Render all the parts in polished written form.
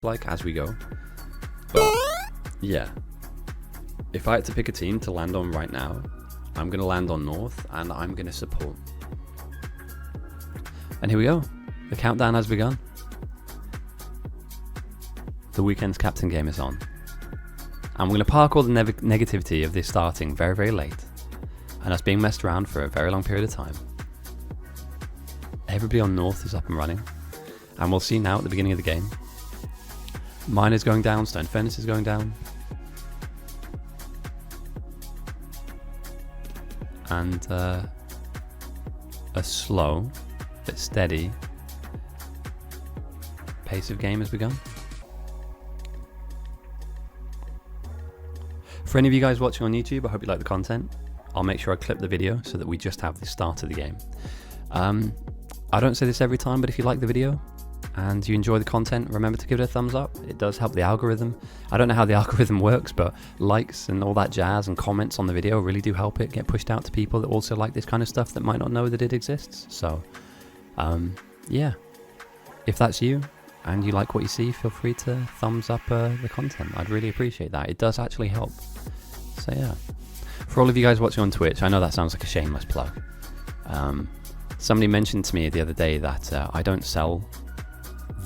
like as we go. But yeah, if I had to pick a team to land on right now, I'm going to land on North and I'm going to support. And here we go. The countdown has begun. The weekend's captain game is on. And we're going to park all the negativity of this starting very, very late and us being messed around for a very long period of time. Everybody on North is up and running. And we'll see now at the beginning of the game. Mine is going down, Stone Furnace is going down. And a slow but steady pace of game has begun. For any of you guys watching on YouTube, I hope you like the content. I'll make sure I clip the video so that we just have the start of the game. I don't say this every time, but if you like the video and you enjoy the content, remember to give it a thumbs up. It does help the algorithm. I don't know how the algorithm works, but likes and all that jazz and comments on the video really do help it get pushed out to people that also like this kind of stuff that might not know that it exists. So, yeah, if that's you and you like what you see, feel free to thumbs up the content. I'd really appreciate that. It does actually help. So yeah, for all of you guys watching on Twitch, I know that sounds like a shameless plug. Somebody mentioned to me the other day that I don't sell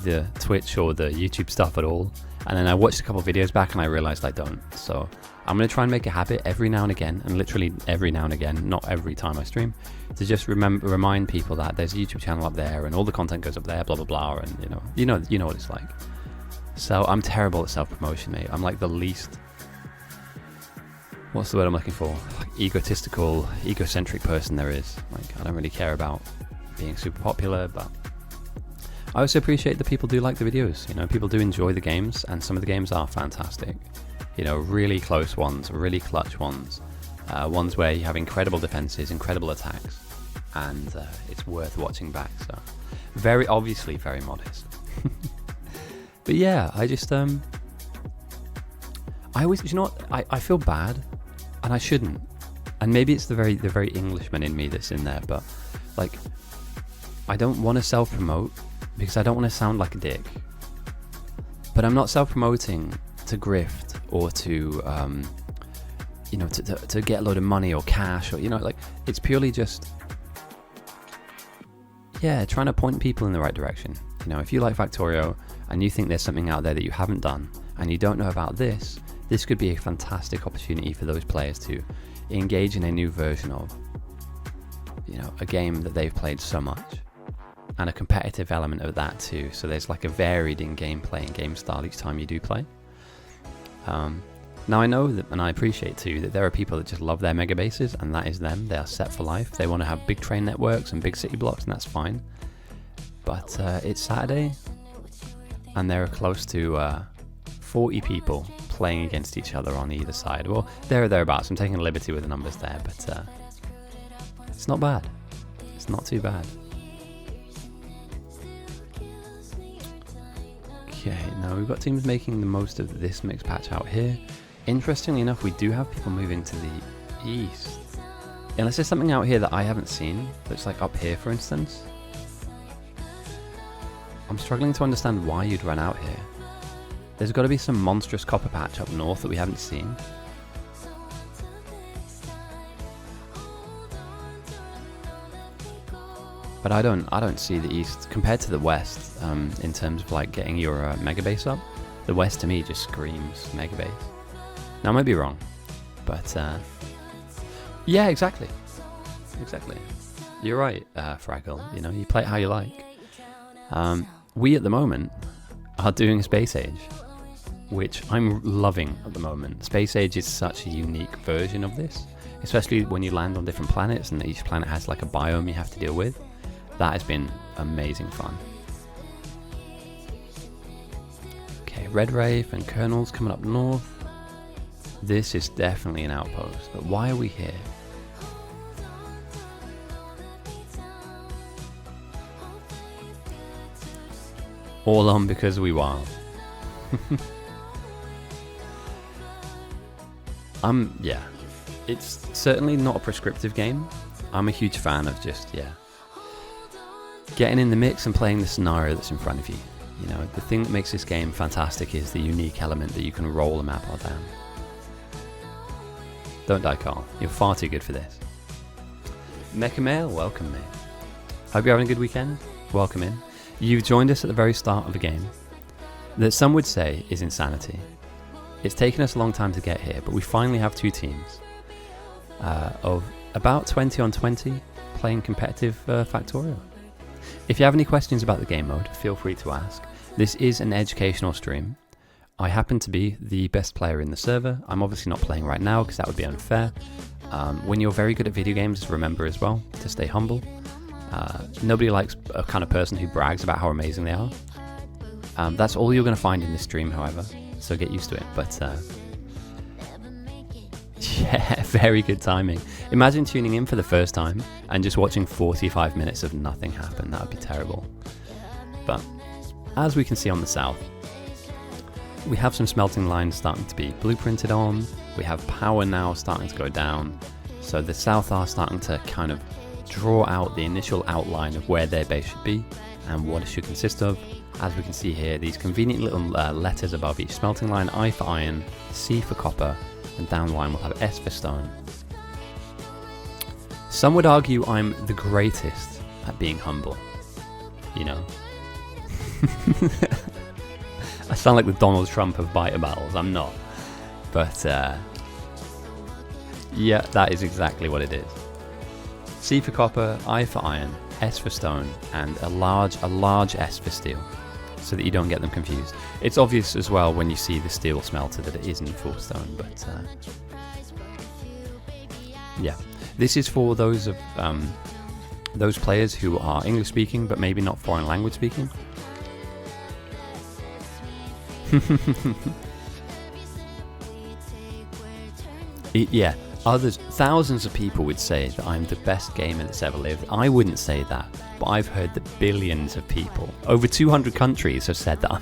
the Twitch or the YouTube stuff at all, and then I watched a couple of videos back and I realized I don't. So I'm going to try and make a habit every now and again, and literally every now and again, not every time I stream, to just remind people that there's a YouTube channel up there and all the content goes up there, blah blah blah, and you know what it's like. So I'm terrible at self-promotion, mate. I'm like the least, what's the word I'm looking for? Like egotistical, egocentric person there is. Like, I don't really care about being super popular, but I also appreciate that people do like the videos. People do enjoy the games, and some of the games are fantastic. Really close ones, really clutch ones, ones where you have incredible defenses, incredible attacks, and it's worth watching back. So, very obviously, very modest. But yeah, I just I always, I feel bad, and I shouldn't. And maybe it's the very Englishman in me that's in there, but like, I don't want to self-promote because I don't want to sound like a dick. But I'm not self-promoting to grift or to to get a load of money or cash, or like, it's purely just trying to point people in the right direction. If you like Factorio and you think there's something out there that you haven't done and you don't know about this could be a fantastic opportunity for those players to engage in a new version of a game that they've played so much, and a competitive element of that too. So there's like a varied in gameplay and game style each time you do play. Now I know that, and I appreciate too, that there are people that just love their mega bases, and that is them. They are set for life. They want to have big train networks and big city blocks, and that's fine. But it's Saturday, and there are close to 40 people playing against each other on either side. Well, there or thereabouts. I'm taking a liberty with the numbers there, but it's not bad. It's not too bad. Okay, now we've got teams making the most of this mixed patch out here. Interestingly enough, we do have people moving to the east. Unless there's something out here that I haven't seen, that's like up here, for instance. I'm struggling to understand why you'd run out here. There's got to be some monstrous copper patch up north that we haven't seen. But I don't see the east compared to the west in terms of like getting your mega base up. The west to me just screams mega base. Now I might be wrong, but yeah, exactly. You're right, Fraggle. You play it how you like. We at the moment are doing Space Age, which I'm loving at the moment. Space Age is such a unique version of this, especially when you land on different planets and each planet has like a biome you have to deal with. That has been amazing fun. Okay, Red Wraith and Colonel's coming up north. This is definitely an outpost, but why are we here? All on because we wild. Yeah. It's certainly not a prescriptive game. I'm a huge fan of just, getting in the mix and playing the scenario that's in front of you. You know, the thing that makes this game fantastic is the unique element that you can roll a map or down. Don't die, Carl. You're far too good for this. Mecha Mail, welcome, mate. Hope you're having a good weekend. Welcome in. You've joined us at the very start of a game that some would say is insanity. It's taken us a long time to get here, but we finally have two teams of about 20 on 20 playing competitive Factorial. If you have any questions about the game mode, feel free to ask. This is an educational stream. I happen to be the best player in the server. I'm obviously not playing right now because that would be unfair. When you're very good at video games, remember as well to stay humble. Nobody likes a kind of person who brags about how amazing they are. That's all you're going to find in this stream, however, so get used to it. But yeah, very good timing. Imagine tuning in for the first time and just watching 45 minutes of nothing happen. That would be terrible. But as we can see on the south, we have some smelting lines starting to be blueprinted on. We have power now starting to go down. So the south are starting to kind of draw out the initial outline of where their base should be and what it should consist of. As we can see here, these convenient little letters above each smelting line: I for iron, C for copper, and down the line we'll have S for stone. Some would argue I'm the greatest at being humble, you know. I sound like the Donald Trump of biter battles. I'm not, but yeah, that is exactly what it is. C for copper, I for iron, S for stone, and a large S for steel, so that you don't get them confused. It's obvious as well when you see the steel smelter that it isn't full stone, but yeah, this is for those of those players who are English speaking but maybe not foreign language speaking. Yeah, thousands of people would say that I'm the best gamer that's ever lived. I wouldn't say that, but I've heard that billions of people, over 200 countries, have said that.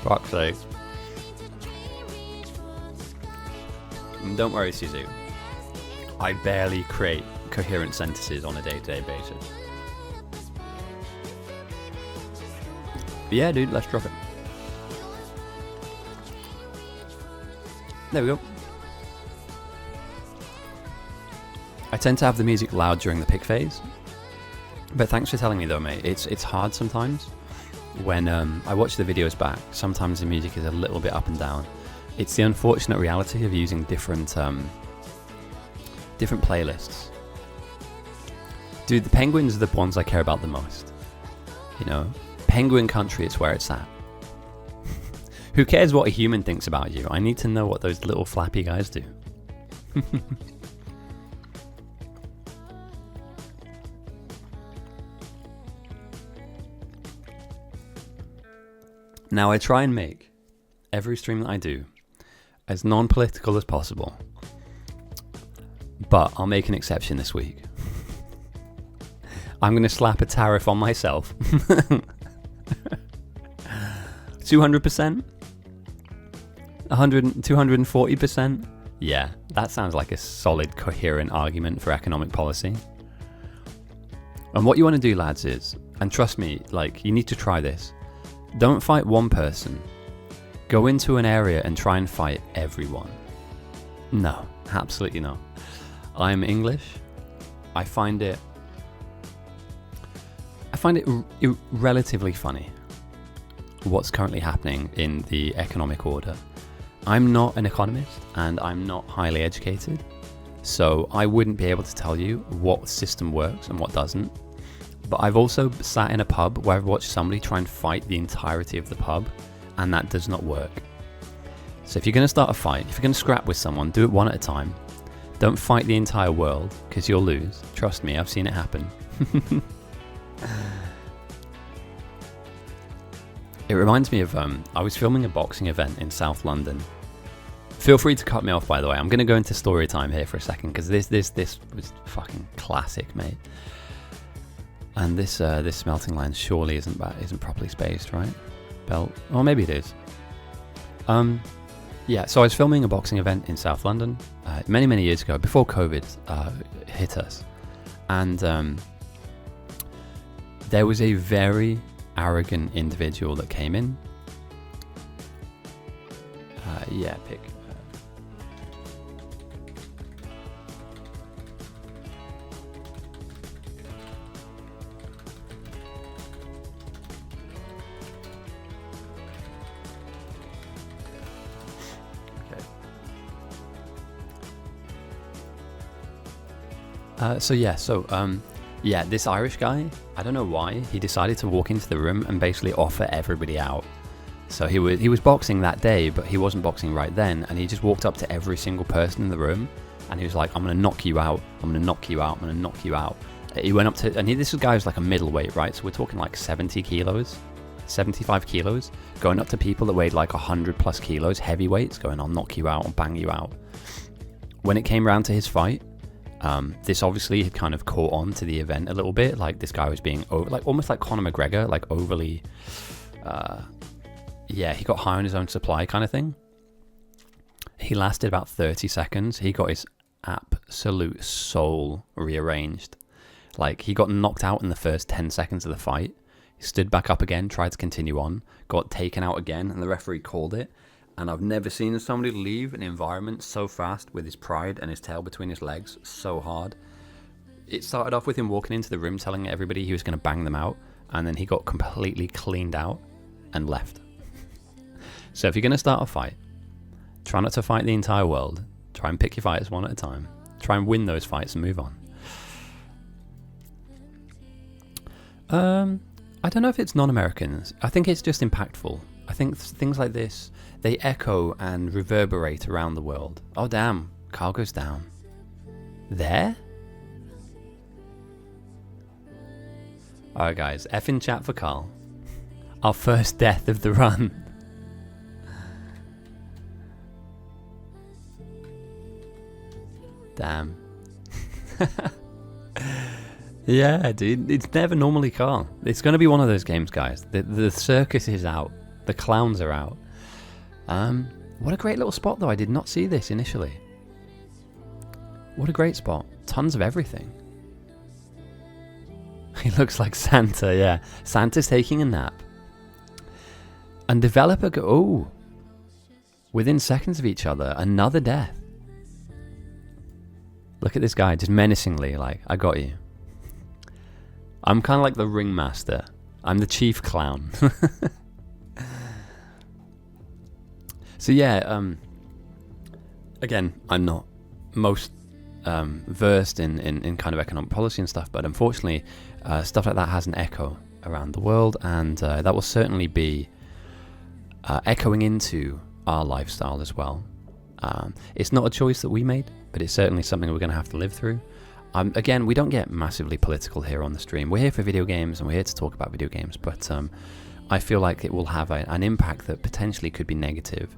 Fuck's sake. Don't worry, Suzu. I barely create coherent sentences on a day-to-day basis. But yeah, dude, let's drop it. There we go. I tend to have the music loud during the pick phase, but thanks for telling me though, mate. It's hard sometimes when I watch the videos back. Sometimes the music is a little bit up and down. It's the unfortunate reality of using different playlists. Dude, the penguins are the ones I care about the most. You know, penguin country is where it's at. Who cares what a human thinks about you? I need to know what those little flappy guys do. Now, I try and make every stream that I do as non-political as possible, but I'll make an exception this week. I'm going to slap a tariff on myself. 200%? 240%? Yeah, that sounds like a solid, coherent argument for economic policy. And what you want to do, lads, is, and trust me, like, you need to try this. Don't fight one person. Go into an area and try and fight everyone. No, absolutely not. I'm English. I find it relatively funny what's currently happening in the economic order. I'm not an economist and I'm not highly educated, so I wouldn't be able to tell you what system works and what doesn't. But I've also sat in a pub where I've watched somebody try and fight the entirety of the pub, and that does not work. So if you're going to start a fight, if you're going to scrap with someone, do it one at a time. Don't fight the entire world, because you'll lose. Trust me, I've seen it happen. It reminds me of, I was filming a boxing event in South London. Feel free to cut me off, by the way. I'm going to go into story time here for a second, because this was fucking classic, mate. And this smelting line surely isn't properly spaced, right? Belt, or maybe it is. Yeah, so I was filming a boxing event in South London many years ago, before COVID hit us, and there was a very arrogant individual that came in. Yeah, pick. Yeah, this Irish guy, I don't know why, he decided to walk into the room and basically offer everybody out. So he was boxing that day, but he wasn't boxing right then, and he just walked up to every single person in the room, and he was like, I'm going to knock you out, I'm going to knock you out, I'm going to knock you out. He went up to, and this guy was like a middleweight, right? So we're talking like 70 kilos, 75 kilos, going up to people that weighed like 100 plus kilos, heavyweights, going, I'll knock you out, I'll bang you out. When it came round to his fight, this obviously had kind of caught on to the event a little bit. Like this guy was being almost like Conor McGregor, like overly, he got high on his own supply kind of thing. He lasted about 30 seconds. He got his absolute soul rearranged. Like he got knocked out in the first 10 seconds of the fight. He stood back up again, tried to continue on, got taken out again, and the referee called it. And I've never seen somebody leave an environment so fast with his pride and his tail between his legs so hard. It started off with him walking into the room telling everybody he was going to bang them out, and then he got completely cleaned out and left. So if you're going to start a fight, try not to fight the entire world. Try and pick your fighters one at a time. Try and win those fights and move on. I don't know if it's non-Americans. I think it's just impactful. I think things like this, they echo and reverberate around the world. Oh damn, Carl goes down. There? Alright guys, F in chat for Carl. Our first death of the run. Damn. Yeah, dude, it's never normally Carl. It's going to be one of those games, guys. The circus is out. The clowns are out. What a great little spot, though. I did not see this initially. What a great spot. Tons of everything. He looks like Santa, yeah. Santa's taking a nap. And developer oh. Within seconds of each other, another death. Look at this guy, just menacingly, like, I got you. I'm kind of like the ringmaster. I'm the chief clown. So yeah, again, I'm not most versed in kind of economic policy and stuff, but unfortunately, stuff like that has an echo around the world, and that will certainly be echoing into our lifestyle as well. It's not a choice that we made, but it's certainly something we're going to have to live through. Again, we don't get massively political here on the stream. We're here for video games, and we're here to talk about video games, but I feel like it will have an impact that potentially could be negative.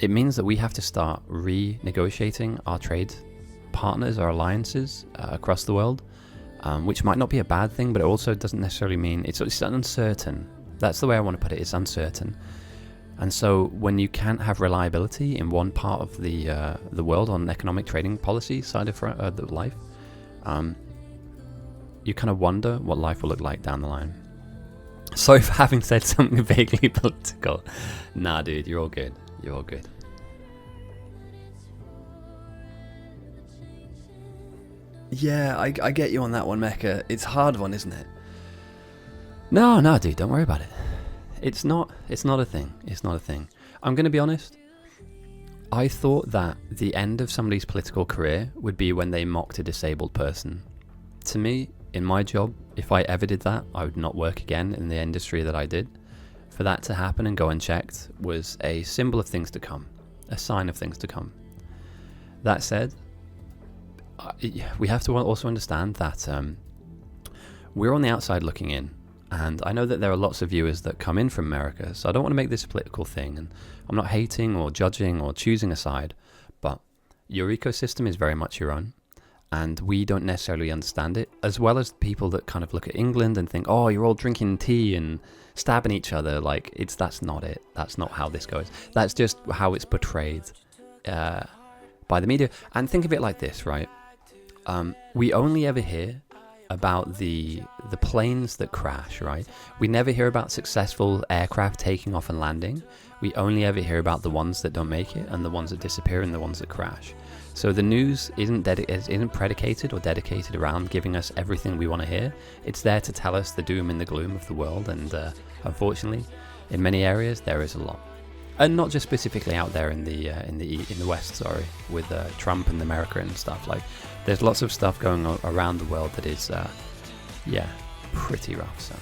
It means that we have to start renegotiating our trade partners, our alliances across the world, which might not be a bad thing, but it also doesn't necessarily mean it's uncertain. That's the way I want to put it. It's uncertain. And so when you can't have reliability in one part of the world on economic trading policy side of the life, you kind of wonder what life will look like down the line. Sorry for having said something vaguely political. Nah, dude, you're all good. You're all good. Yeah, I get you on that one, Mecha. It's a hard one, isn't it? No, dude, don't worry about it. It's not a thing. It's not a thing. I'm going to be honest. I thought that the end of somebody's political career would be when they mocked a disabled person. To me, in my job, if I ever did that, I would not work again in the industry that I did. For that to happen and go unchecked was a symbol of things to come, a sign of things to come. That said, we have to also understand that we're on the outside looking in. And I know that there are lots of viewers that come in from America, so I don't want to make this a political thing, and I'm not hating or judging or choosing a side, but your ecosystem is very much your own, and we don't necessarily understand it, as well as people that kind of look at England and think, oh, you're all drinking tea and stabbing each other. Like, that's not it. That's not how this goes. That's just how it's portrayed by the media. And think of it like this, right? We only ever hear about the planes that crash, right? We never hear about successful aircraft taking off and landing. We only ever hear about the ones that don't make it, and the ones that disappear, and the ones that crash. So the news isn't predicated or dedicated around giving us everything we want to hear. It's there to tell us the doom and the gloom of the world, and unfortunately, in many areas there is a lot, and not just specifically out there in the West. Sorry, with Trump and America and stuff. Like, there's lots of stuff going on around the world that is, yeah, pretty rough. So.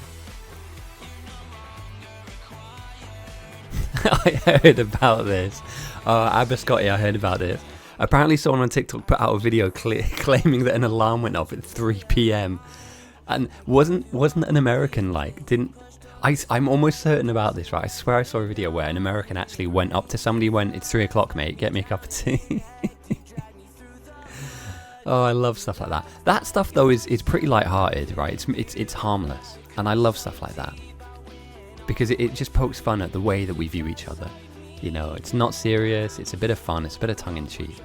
I heard about this. Abascotti, I heard about this. Apparently someone on TikTok put out a video claiming that an alarm went off at 3 p.m. and wasn't an American, like, didn't... I'm almost certain about this, right? I swear I saw a video where an American actually went up to somebody, went, "It's 3 o'clock, mate, get me a cup of tea." Oh, I love stuff like that. That stuff, though, is pretty light-hearted, right? It's harmless, and I love stuff like that. Because it just pokes fun at the way that we view each other. You know, it's not serious, it's a bit of fun, it's a bit of tongue-in-cheek.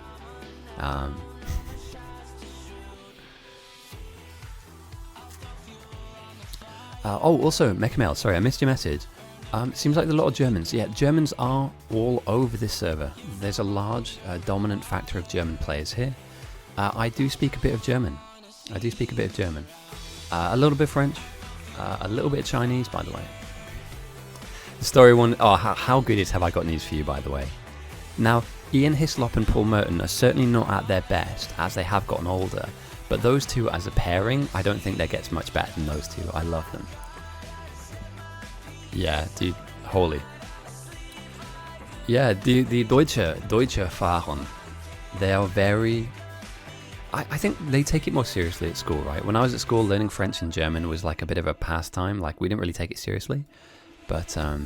Also, Mechamail, sorry, I missed your message. Seems like there's a lot of Germans. Yeah, Germans are all over this server. There's a large, dominant factor of German players here. I do speak a bit of German. A little bit French. A little bit of Chinese, by the way. The story one, how good is Have I Got News For You, by the way. Now, Ian Hislop and Paul Merton are certainly not at their best, as they have gotten older, but those two as a pairing, I don't think there gets much better than those two. I love them. Yeah, dude, holy. Yeah, the Deutsche fahren, they are very... I think they take it more seriously at school, right? When I was at school, learning French and German was like a bit of a pastime, like we didn't really take it seriously. But it's a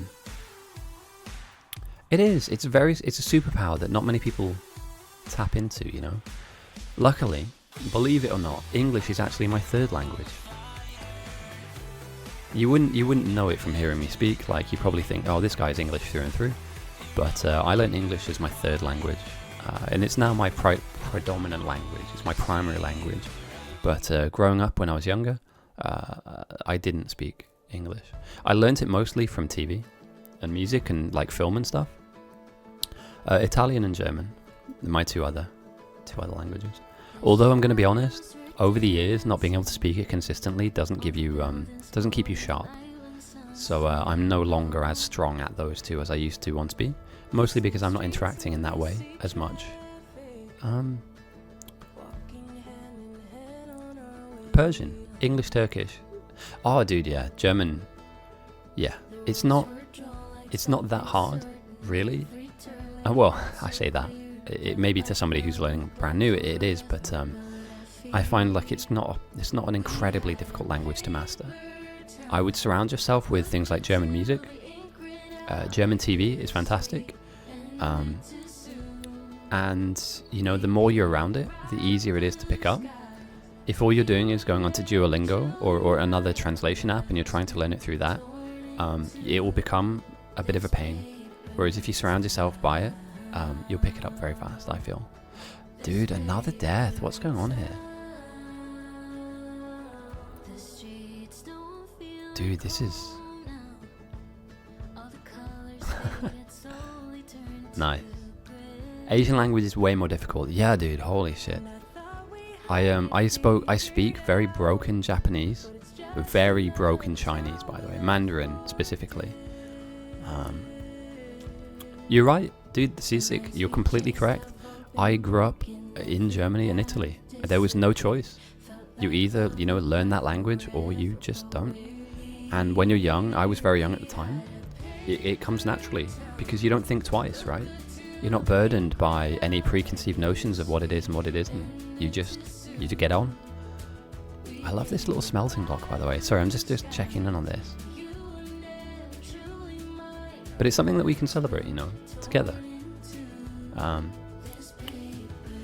superpower that not many people tap into, you know. Luckily, believe it or not, English is actually my third language. You wouldn't know it from hearing me speak. Like, you probably think, oh, this guy's English through and through. But I learned English as my third language, and it's now my predominant language. It's my primary language. But growing up when I was younger, I didn't speak English. I learnt it mostly from TV and music and like film and stuff. Italian and German, my two other languages. Although I'm going to be honest, over the years, not being able to speak it consistently doesn't keep you sharp. So I'm no longer as strong at those two as I used to once be. Mostly because I'm not interacting in that way as much. Persian, English, Turkish. Oh, dude, yeah, German. Yeah, it's not that hard, really. Well, I say that. It may be to somebody who's learning brand new, it is, but I find like it's not an incredibly difficult language to master. I would surround yourself with things like German music. German TV is fantastic. And, you know, the more you're around it, the easier it is to pick up. If all you're doing is going onto Duolingo or another translation app and you're trying to learn it through that, it will become a bit of a pain. Whereas if you surround yourself by it, you'll pick it up very fast, I feel. Dude, another death. What's going on here? Dude, this is... Nice. Asian language is way more difficult. Yeah, dude, holy shit. I speak very broken Japanese, very broken Chinese, by the way, Mandarin specifically. You're right, dude, seasick. You're completely correct. I grew up in Germany and Italy. There was no choice. You either, you know, learn that language or you just don't. And when you're young, I was very young at the time, it comes naturally because you don't think twice, right? You're not burdened by any preconceived notions of what it is and what it isn't. You just get on. I love this little smelting block, by the way. Sorry, I'm just checking in on this. But it's something that we can celebrate, you know, together.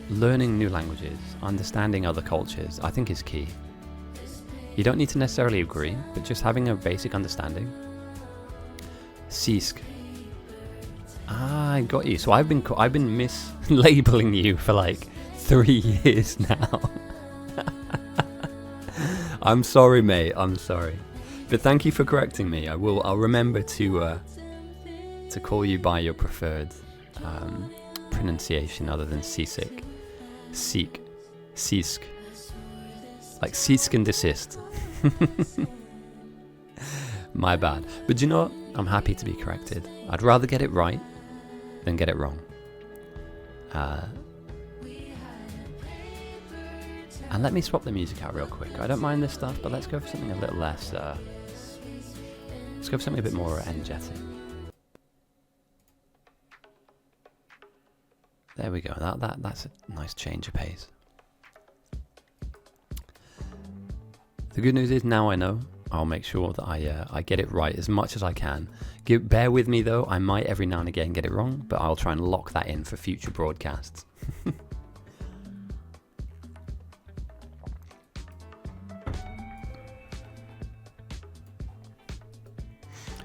Learning new languages, understanding other cultures, I think is key. You don't need to necessarily agree, but just having a basic understanding. Sisk. I got you. So I've been mislabeling you for like 3 years now. I'm sorry, mate. I'm sorry. But thank you for correcting me. I'll remember to call you by your preferred pronunciation other than Seasick. Seesk. Like cease and desist. My bad. But you know what? I'm happy to be corrected. I'd rather get it right than get it wrong. And let me swap the music out real quick. I don't mind this stuff, but let's go for something a little less... let's go for something a bit more energetic. There we go. That's a nice change of pace. The good news is now I know. I'll make sure that I get it right as much as I can. Bear with me though. I might every now and again get it wrong, but I'll try and lock that in for future broadcasts.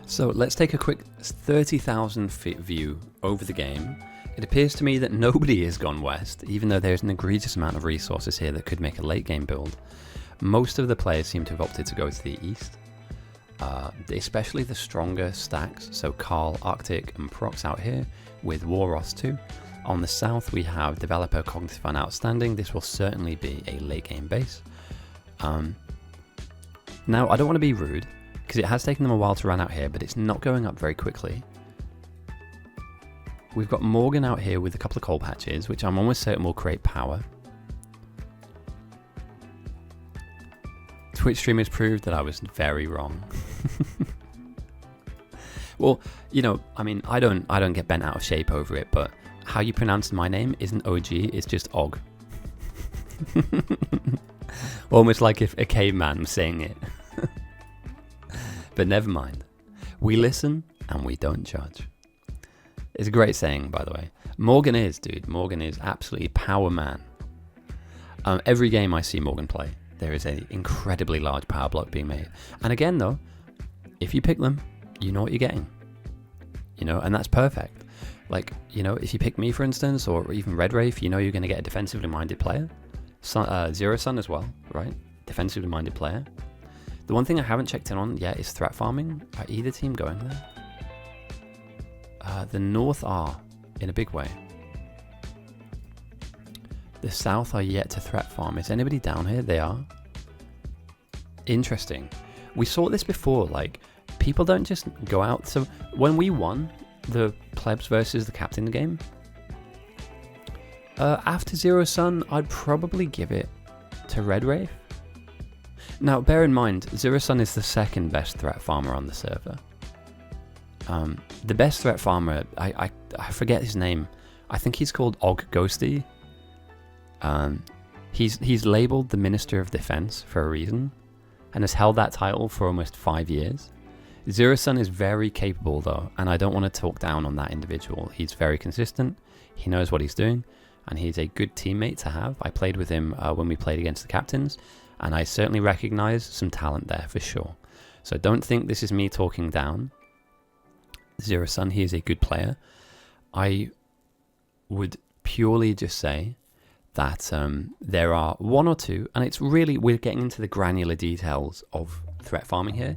So let's take a quick 30,000 feet view over the game. It appears to me that nobody has gone west, even though there's an egregious amount of resources here that could make a late game build. Most of the players seem to have opted to go to the east, especially the stronger stacks, so Carl, Arctic and Prox out here with Waros 2. On the south we have Developer, Cognitive and Outstanding. This will certainly be a late game base. Now I don't want to be rude, because it has taken them a while to run out here, but it's not going up very quickly. We've got Morgan out here with a couple of coal patches, which I'm almost certain will create power. Twitch streamers proved that I was very wrong. Well, you know, I mean, I don't get bent out of shape over it, but how you pronounce my name isn't OG, it's just Og. Almost like if a caveman was saying it. But never mind. We listen and we don't judge. It's a great saying, by the way. Morgan is, dude. Morgan is absolutely power man. Every game I see Morgan play, there is an incredibly large power block being made. And again, though, if you pick them, you know what you're getting. You know, and that's perfect. Like, you know, if you pick me, for instance, or even Red Wraith, you know you're going to get a defensively minded player. Zero Sun as well, right? Defensively minded player. The one thing I haven't checked in on yet is threat farming. Are either team going there? The North are, in a big way. The South are yet to threat farm. Is anybody down here? They are. Interesting. We saw this before, like, people don't just go out. So when we won the plebs versus the captain game, after Zero Sun, I'd probably give it to Red Wraith. Now, bear in mind, Zero Sun is the second best threat farmer on the server. The best threat farmer, I forget his name. I think he's called Og Ghosty. He's labelled the Minister of Defense for a reason, and has held that title for almost 5 years. Zero Sun is very capable though, and I don't want to talk down on that individual. He's very consistent, he knows what he's doing, and he's a good teammate to have. I played with him when we played against the captains, and I certainly recognise some talent there for sure. So don't think this is me talking down Zero Sun. He is a good player. I would purely just say that there are one or two, and it's really, we're getting into the granular details of threat farming here.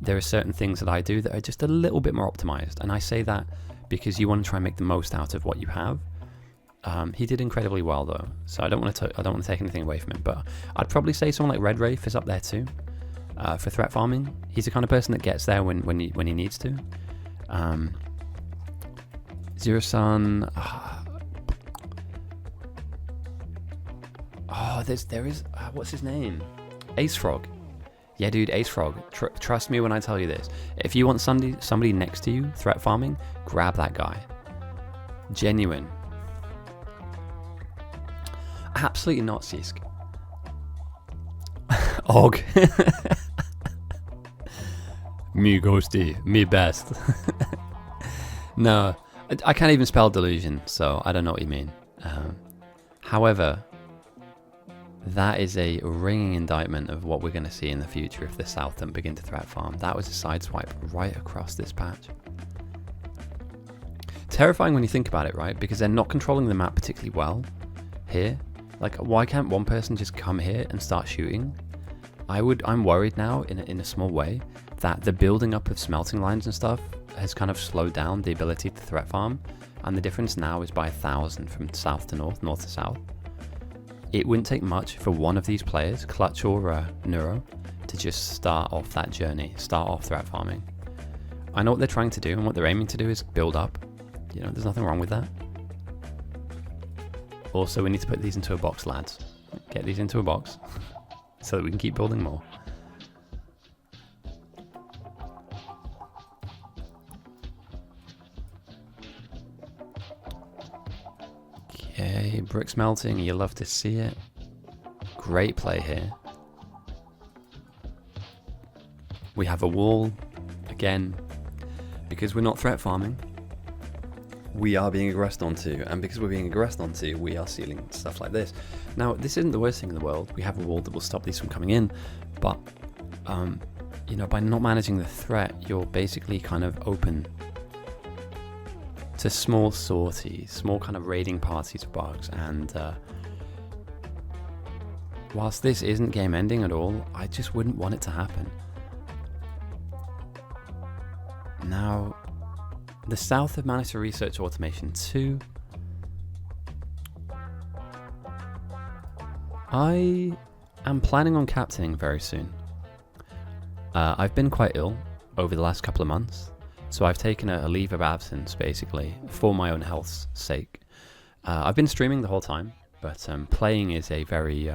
There are certain things that I do that are just a little bit more optimized, and I say that because you want to try and make the most out of what you have. He did incredibly well though, so I don't want to take anything away from him, but I'd probably say someone like Red Wraith is up there too for threat farming. He's the kind of person that gets there when he needs to. Zero Sun. There is what's his name? Ace Frog. Yeah, dude, Ace Frog. Trust me when I tell you this. If you want somebody next to you threat farming, grab that guy. Genuine. Absolutely not, Sisk. Og. Me ghosty. Me best. No, I can't even spell delusion, so I don't know what you mean. However, that is a ringing indictment of what we're going to see in the future if the South don't begin to threat farm. That was a sideswipe right across this patch. Terrifying when you think about it, right? Because they're not controlling the map particularly well here. Like, why can't one person just come here and start shooting? I'm worried now in a small way that the building up of smelting lines and stuff has kind of slowed down the ability to threat farm, and the difference now is by 1,000 from south to north, north to south. It wouldn't take much for one of these players, Clutch or Neuro, to just start off that journey, start off threat farming. I know what they're trying to do, and what they're aiming to do is build up. You know, there's nothing wrong with that. Also, we need to put these into a box, lads. Get these into a box so that we can keep building more. Okay, brick smelting, you love to see it. Great play here. We have a wall, again, because we're not threat farming. We are being aggressed onto, and because we're being aggressed onto, we are sealing stuff like this. Now, this isn't the worst thing in the world. We have a wall that will stop these from coming in, but, you know, by not managing the threat, you're basically kind of open to small sorties, small kind of raiding parties of bugs, and whilst this isn't game ending at all, I just wouldn't want it to happen. Now, the South have managed to research automation too. I am planning on captaining very soon. I've been quite ill over the last couple of months, so I've taken a leave of absence basically for my own health's sake. I've been streaming the whole time, but playing is a very...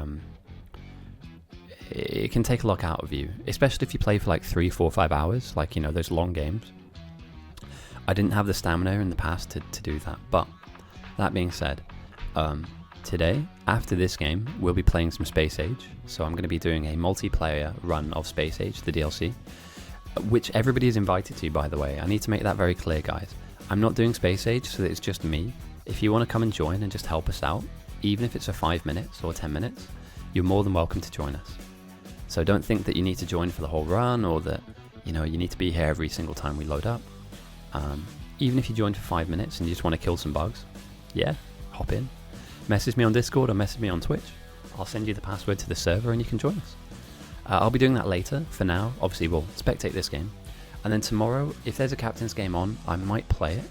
it can take a lot out of you, especially if you play for like 3, 4, 5 hours, like, you know, those long games. I didn't have the stamina in the past to do that, but that being said, today, after this game, we'll be playing some Space Age, so I'm going to be doing a multiplayer run of Space Age, the DLC, which everybody is invited to, by the way. I need to make that very clear, guys. I'm not doing Space Age so that it's just me. If you want to come and join and just help us out, even if it's for 5 minutes or 10 minutes, you're more than welcome to join us. So don't think that you need to join for the whole run, or that, you know, you need to be here every single time we load up. Even if you join for 5 minutes and you just want to kill some bugs, yeah, hop in. Message me on Discord or message me on Twitch. I'll send you the password to the server and you can join us. I'll be doing that later. For now, obviously we'll spectate this game. And then tomorrow, if there's a captain's game on, I might play it.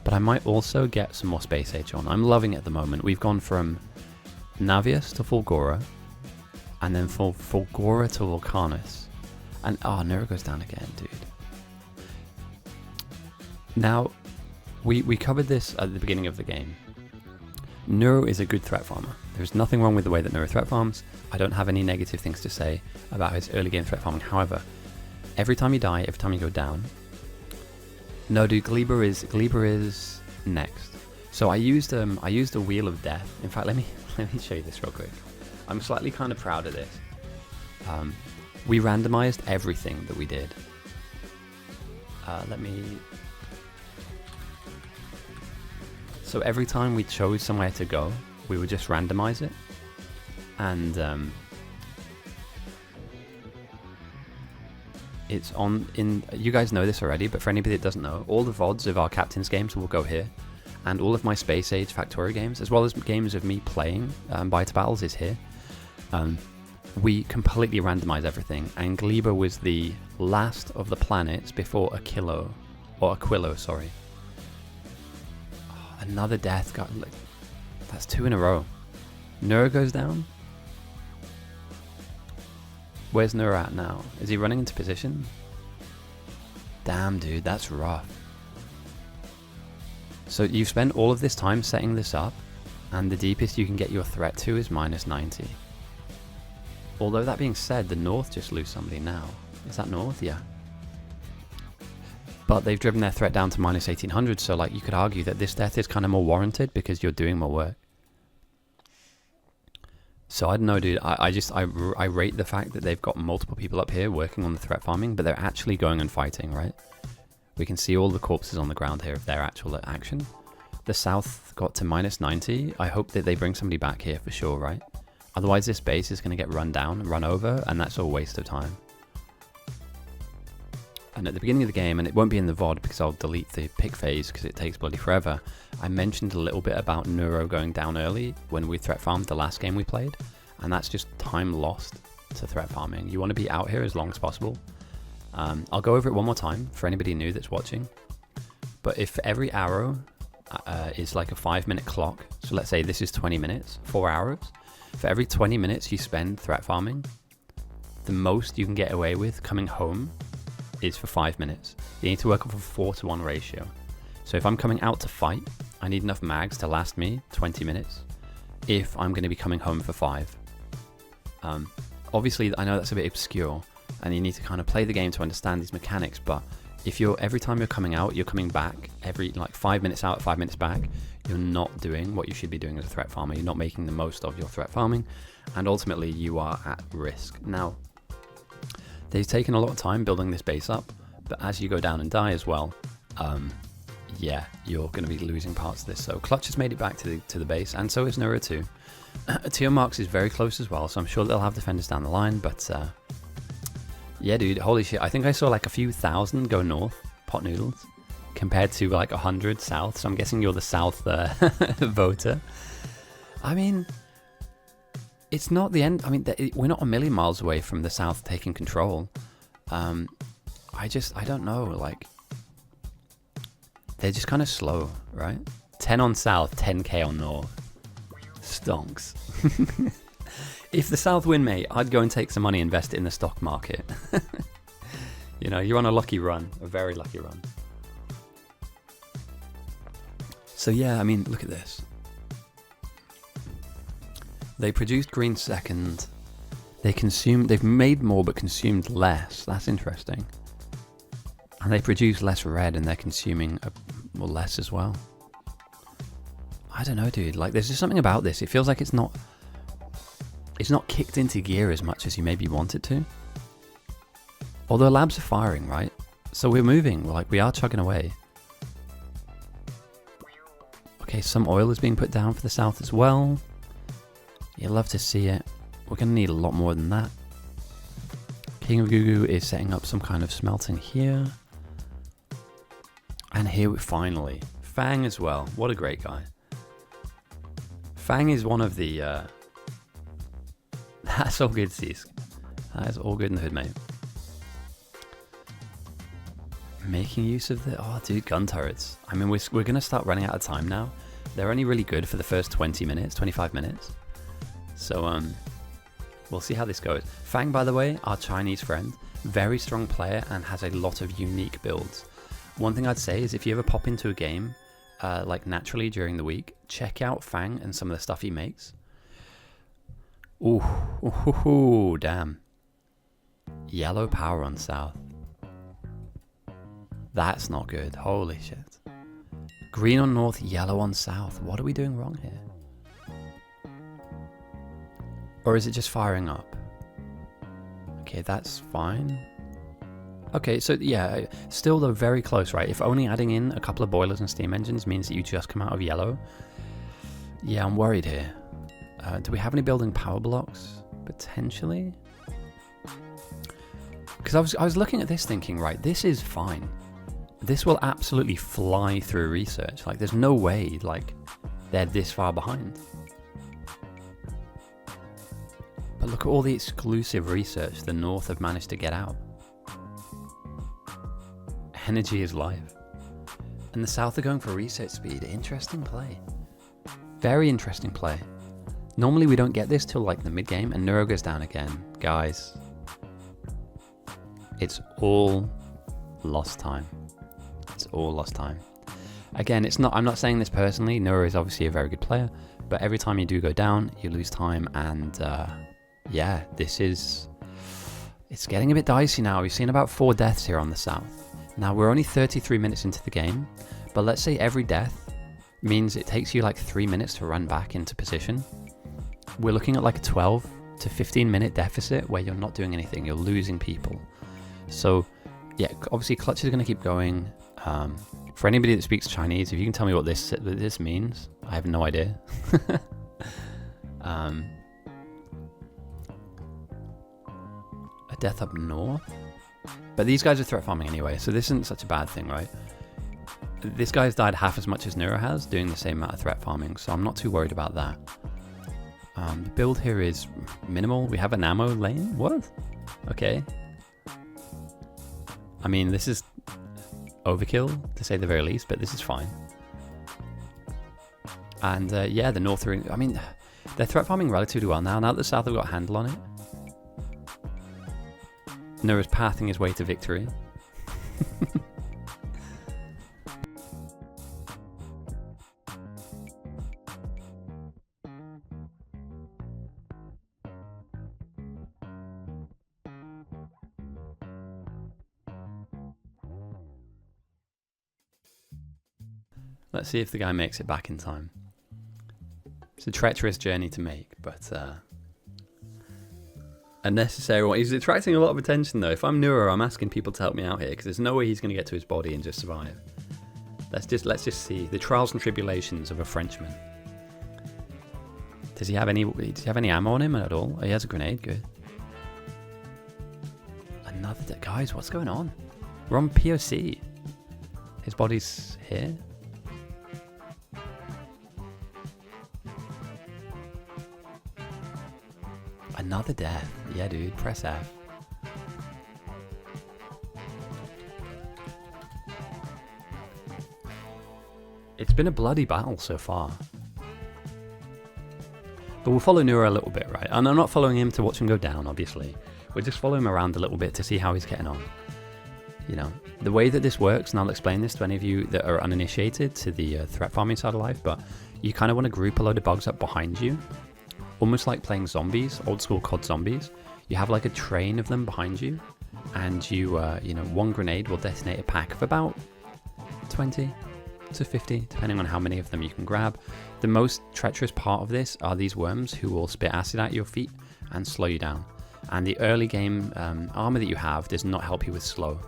But I might also get some more Space Age on. I'm loving it at the moment. We've gone from Navius to Fulgora, and then from Fulgora to Volcanus. And, Neuro goes down again, dude. Now, we covered this at the beginning of the game. Neuro is a good threat farmer. There's nothing wrong with the way that Neuro threat farms. I don't have any negative things to say about his early game threat farming. However, every time you die, every time you go down... No, dude, Gleba is next. So I used a Wheel of Death. In fact, let me show you this real quick. I'm slightly kind of proud of this. We randomized everything that we did. So every time we chose somewhere to go, we would just randomize it. And it's you guys know this already, but for anybody that doesn't know, all the VODs of our captain's games will go here. And all of my Space Age Factorio games, as well as games of me playing Bite Battles, is here. We completely randomize everything, and Gleba was the last of the planets before Aquilo, sorry. Oh, another death. God, that's 2 in a row. Neuro goes down. Where's Neuro at now? Is he running into position? Damn, dude, that's rough. So you've spent all of this time setting this up, and the deepest you can get your threat to is -90. Although that being said, the North just lose somebody now. Is that North? Yeah. But they've driven their threat down to -1800, so like you could argue that this death is kind of more warranted because you're doing more work. So I don't know, dude. I rate the fact that they've got multiple people up here working on the threat farming, but they're actually going and fighting, right? We can see all the corpses on the ground here of their actual action. The South got to -90. I hope that they bring somebody back here for sure, right? Otherwise this base is going to get run down, run over, and that's all waste of time. And at the beginning of the game, and it won't be in the VOD because I'll delete the pick phase because it takes bloody forever, I mentioned a little bit about Neuro going down early when we threat farmed the last game we played, and that's just time lost. to threat farming. You want to be out here as long as possible. I'll go over it one more time for anybody new that's watching. But if every arrow is like a 5-minute clock, so let's say this is 20 minutes, 4 hours. For every 20 minutes you spend threat farming, the most you can get away with coming home is for 5 minutes. You need to work off a 4-to-1 ratio. So if I'm coming out to fight, I need enough mags to last me 20 minutes if I'm going to be coming home for 5. Obviously, I know that's a bit obscure, and you need to kind of play the game to understand these mechanics, but if every time you're coming out, you're coming back, every like 5 minutes out, 5 minutes back, you're not doing what you should be doing as a threat farmer. You're not making the most of your threat farming, and ultimately you are at risk. Now, they've taken a lot of time building this base up, but as you go down and die as well, yeah, you're going to be losing parts of this. So Clutch has made it back to the base, and so is Neuro too. Tio Marks is very close as well, so I'm sure they'll have defenders down the line, but yeah, dude, holy shit. I think I saw like a few thousand go north, pot noodles, compared to like 100 south, so I'm guessing you're the south voter. I mean, it's not the end. I mean, we're not a million miles away from the south taking control. I don't know, like, they're just kind of slow, right? 10 on south, 10k on north. Stonks. If the south win, mate, I'd go and take some money, invest it in the stock market. You know, you're on a lucky run, a very lucky run. So yeah, I mean, look at this. They produced green second. They've made more but consumed less. That's interesting. And they produce less red and they're consuming less as well. I don't know, dude. Like, there's just something about this. It feels like it's not kicked into gear as much as you maybe want it to. Although labs are firing, right? So we're moving. Like, we are chugging away. Okay, some oil is being put down for the south as well. You love to see it. We're going to need a lot more than that. King of Gugu is setting up some kind of smelting here. And here we finally, Fang as well. What a great guy. Fang is one of the... That's all good, Cease. That is all good in the hood, mate. Making use of the... Oh, dude, gun turrets. I mean, we're going to start running out of time now. They're only really good for the first 20 minutes, 25 minutes. So, we'll see how this goes. Fang, by the way, our Chinese friend, very strong player and has a lot of unique builds. One thing I'd say is if you ever pop into a game, like naturally during the week, check out Fang and some of the stuff he makes. Ooh, damn. Yellow power on south. That's not good. Holy shit. Green on north, yellow on south. What are we doing wrong here? Or is it just firing up? Okay, that's fine. Okay, so yeah, still though very close, right? If only adding in a couple of boilers and steam engines means that you just come out of yellow. Yeah, I'm worried here. Do we have any building power blocks? Potentially? Because I was looking at this thinking, right, this is fine. This will absolutely fly through research. Like, there's no way, like, they're this far behind. But look at all the exclusive research the North have managed to get out. Energy is life. And the South are going for research speed. Interesting play. Very interesting play. Normally we don't get this till like the mid game and Neuro goes down again. Guys, it's all lost time. It's all lost time. Again, I'm not saying this personally. Neuro is obviously a very good player, but every time you do go down, you lose time, and yeah, it's getting a bit dicey now. We've seen about 4 deaths here on the South. Now we're only 33 minutes into the game, but let's say every death means it takes you like 3 minutes to run back into position. We're looking at like a 12 to 15 minute deficit where you're not doing anything, you're losing people. So yeah, obviously Clutch is going to keep going. For anybody that speaks Chinese, if you can tell me what this means, I have no idea. A death up north? But these guys are threat farming anyway, so this isn't such a bad thing, right? This guy's died half as much as Neuro has, doing the same amount of threat farming, so I'm not too worried about that. The build here is minimal. We have an ammo lane. What? Okay. I mean, this is overkill, to say the very least, but this is fine. And yeah, the North are... I mean, they're threat farming relatively well now. Now that the South have got a handle on it. Neuro's pathing his way to victory. Let's see if the guy makes it back in time. It's a treacherous journey to make, but a necessary one. He's attracting a lot of attention though. If I'm Neuro, I'm asking people to help me out here because there's no way he's going to get to his body and just survive. Let's just see the trials and tribulations of a Frenchman. Does he have any ammo on him at all? Oh, he has a grenade. Good. Another guys, what's going on? We're on POC. His body's here. Another death. Yeah, dude. Press F. It's been a bloody battle so far. But we'll follow Neuro a little bit, right? And I'm not following him to watch him go down, obviously. We'll just follow him around a little bit to see how he's getting on. You know, the way that this works, and I'll explain this to any of you that are uninitiated to the threat farming side of life, but you kind of want to group a load of bugs up behind you. Almost like playing zombies, old school COD zombies. You have like a train of them behind you, and you, you know, one grenade will detonate a pack of about 20 to 50, depending on how many of them you can grab. The most treacherous part of this are these worms who will spit acid at your feet and slow you down. And the early game armor that you have does not help you with slow.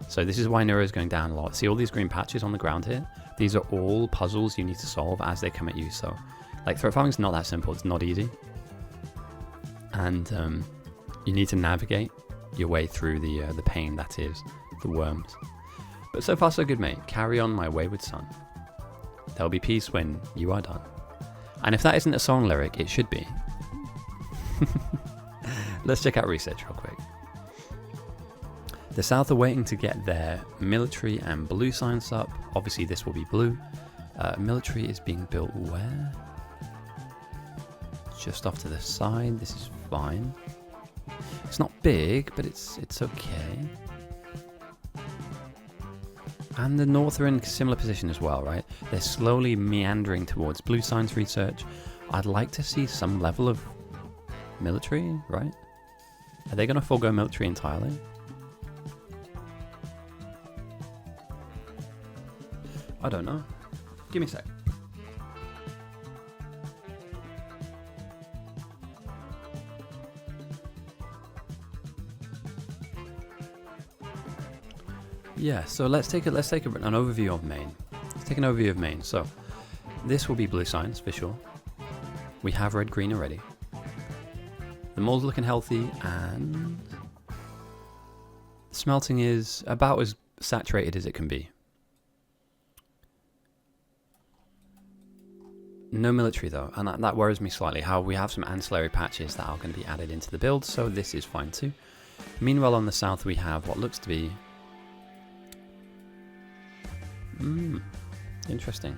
So this is why Neuro is going down a lot. See all these green patches on the ground here? These are all puzzles you need to solve as they come at you. So like threat farming is not that simple. It's not easy. And you need to navigate your way through the pain that is the worms. But so far so good, mate. Carry on, my wayward son. There'll be peace when you are done. And if that isn't a song lyric, it should be. Let's check out research real quick. The South are waiting to get their military and blue science up. Obviously this will be blue. Military is being built where? Just off to the side. This is fine. It's not big, but it's okay. And the North are in a similar position as well, right? They're slowly meandering towards blue science research. I'd like to see some level of military, right? Are they going to forego military entirely? I don't know. Give me a sec. Yeah, so let's take an overview of Maine. Let's take an overview of Maine. So this will be blue science for sure. We have red green already. The mold's looking healthy, and smelting is about as saturated as it can be. No military though, and that worries me slightly. How we have some ancillary patches that are going to be added into the build, so this is fine too. Meanwhile, on the south we have what looks to be interesting.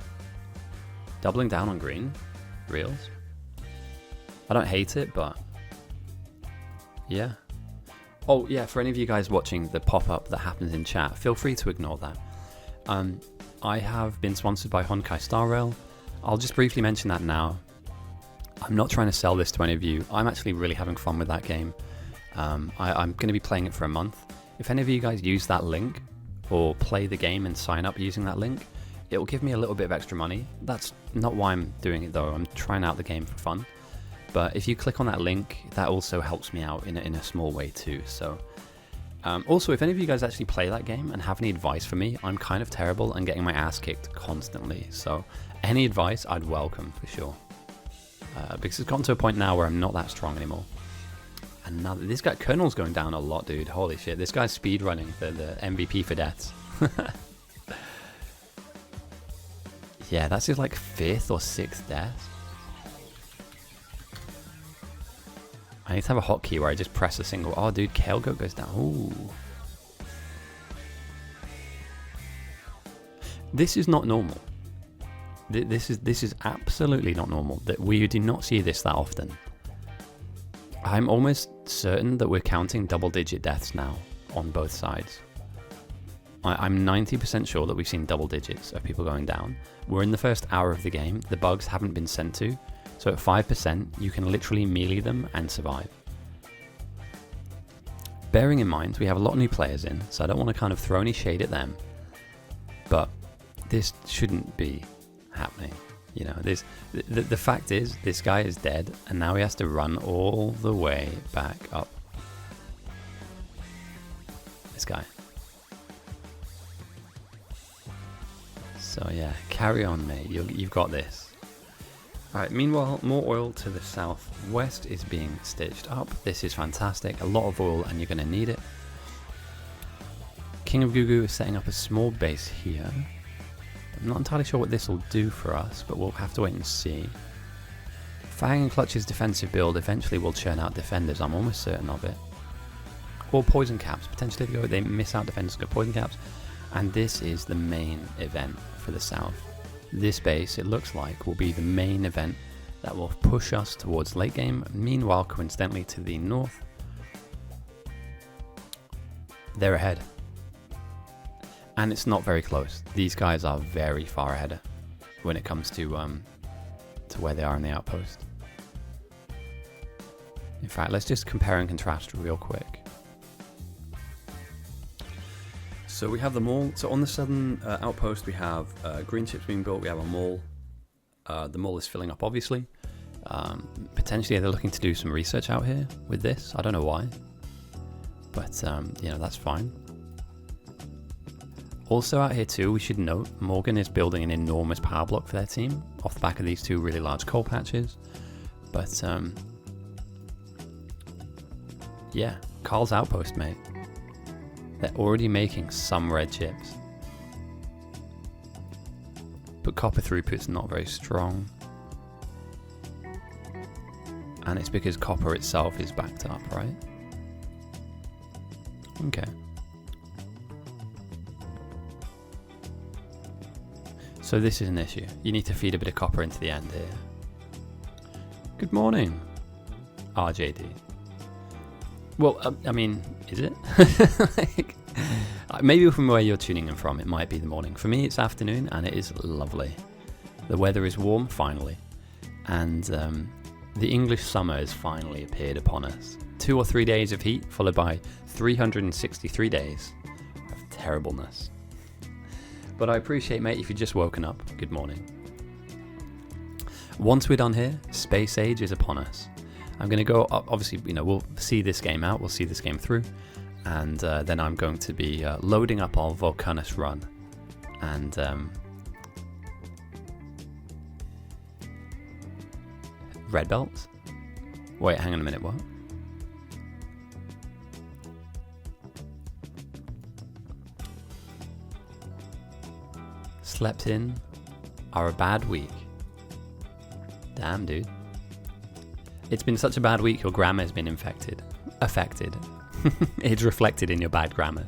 Doubling down on green reels. I don't hate it, but yeah. Oh yeah, for any of you guys watching the pop-up that happens in chat, feel free to ignore that. I have been sponsored by Honkai Star Rail. I'll just briefly mention that now. I'm not trying to sell this to any of you. I'm actually really having fun with that game. I'm going to be playing it for a month. If any of you guys use that link or play the game and sign up using that link, it will give me a little bit of extra money. That's not why I'm doing it though. I'm trying out the game for fun. But if you click on that link, that also helps me out in a small way too. So also, if any of you guys actually play that game and have any advice for me, I'm kind of terrible and getting my ass kicked constantly. So any advice I'd welcome for sure. Because it's gotten to a point now where I'm not that strong anymore. Another, this guy Colonel's going down a lot, dude. Holy shit, this guy's speed running the MVP for deaths. Yeah, that's his like 5th or 6th death. need to have a hotkey where I just press a single. Oh, dude, Kale Goat goes down. Ooh. This is not normal. This is absolutely not normal. That we do not see this that often. I'm almost certain that we're counting double-digit deaths now on both sides. I'm 90% sure that we've seen double digits of people going down. We're in the first hour of the game. The bugs haven't been sent to. So at 5%, you can literally melee them and survive. Bearing in mind, we have a lot of new players in, so I don't want to kind of throw any shade at them. But this shouldn't be happening. You know, the fact is, this guy is dead, and now he has to run all the way back up. This guy. So yeah, carry on, mate. You've got this. Alright, meanwhile, more oil to the southwest is being stitched up. This is fantastic. A lot of oil, and you're going to need it. King of Gugu is setting up a small base here. I'm not entirely sure what this will do for us, but we'll have to wait and see. Fang and Clutch's defensive build eventually will churn out defenders, I'm almost certain of it. Or poison caps. Potentially they miss out defenders, go poison caps. And this is the main event for the south. This base, it looks like, will be the main event that will push us towards late game. Meanwhile, coincidentally, to the north, they're ahead. And it's not very close. These guys are very far ahead when it comes to where they are in the outpost. In fact, let's just compare and contrast real quick. So we have the mall. So on the southern outpost, we have green ships being built. We have a mall. The mall is filling up, obviously. Potentially, they're looking to do some research out here with this. I don't know why, but you know, that's fine. Also out here too, we should note Morgan is building an enormous power block for their team off the back of these two really large coal patches. But yeah, Carl's outpost, mate. They're already making some red chips. But copper throughput's not very strong. And it's because copper itself is backed up, right? Okay. So this is an issue. You need to feed a bit of copper into the end here. Good morning, RJD. Well, I mean, is it? Like, maybe from where you're tuning in from, it might be the morning. For me, it's afternoon, and it is lovely. The weather is warm, finally. And the English summer has finally appeared upon us. 2 or 3 days of heat, followed by 363 days of terribleness. But I appreciate, mate, if you've just woken up, good morning. Once we're done here, space age is upon us. I'm going to go up, obviously, you know, we'll see this game out, we'll see this game through, and then I'm going to be loading up our Vulcanus run. And red belts? Wait, hang on a minute, what? Slept in are a bad week. Damn, dude. It's been such a bad week, your grammar has been affected. It's reflected in your bad grammar.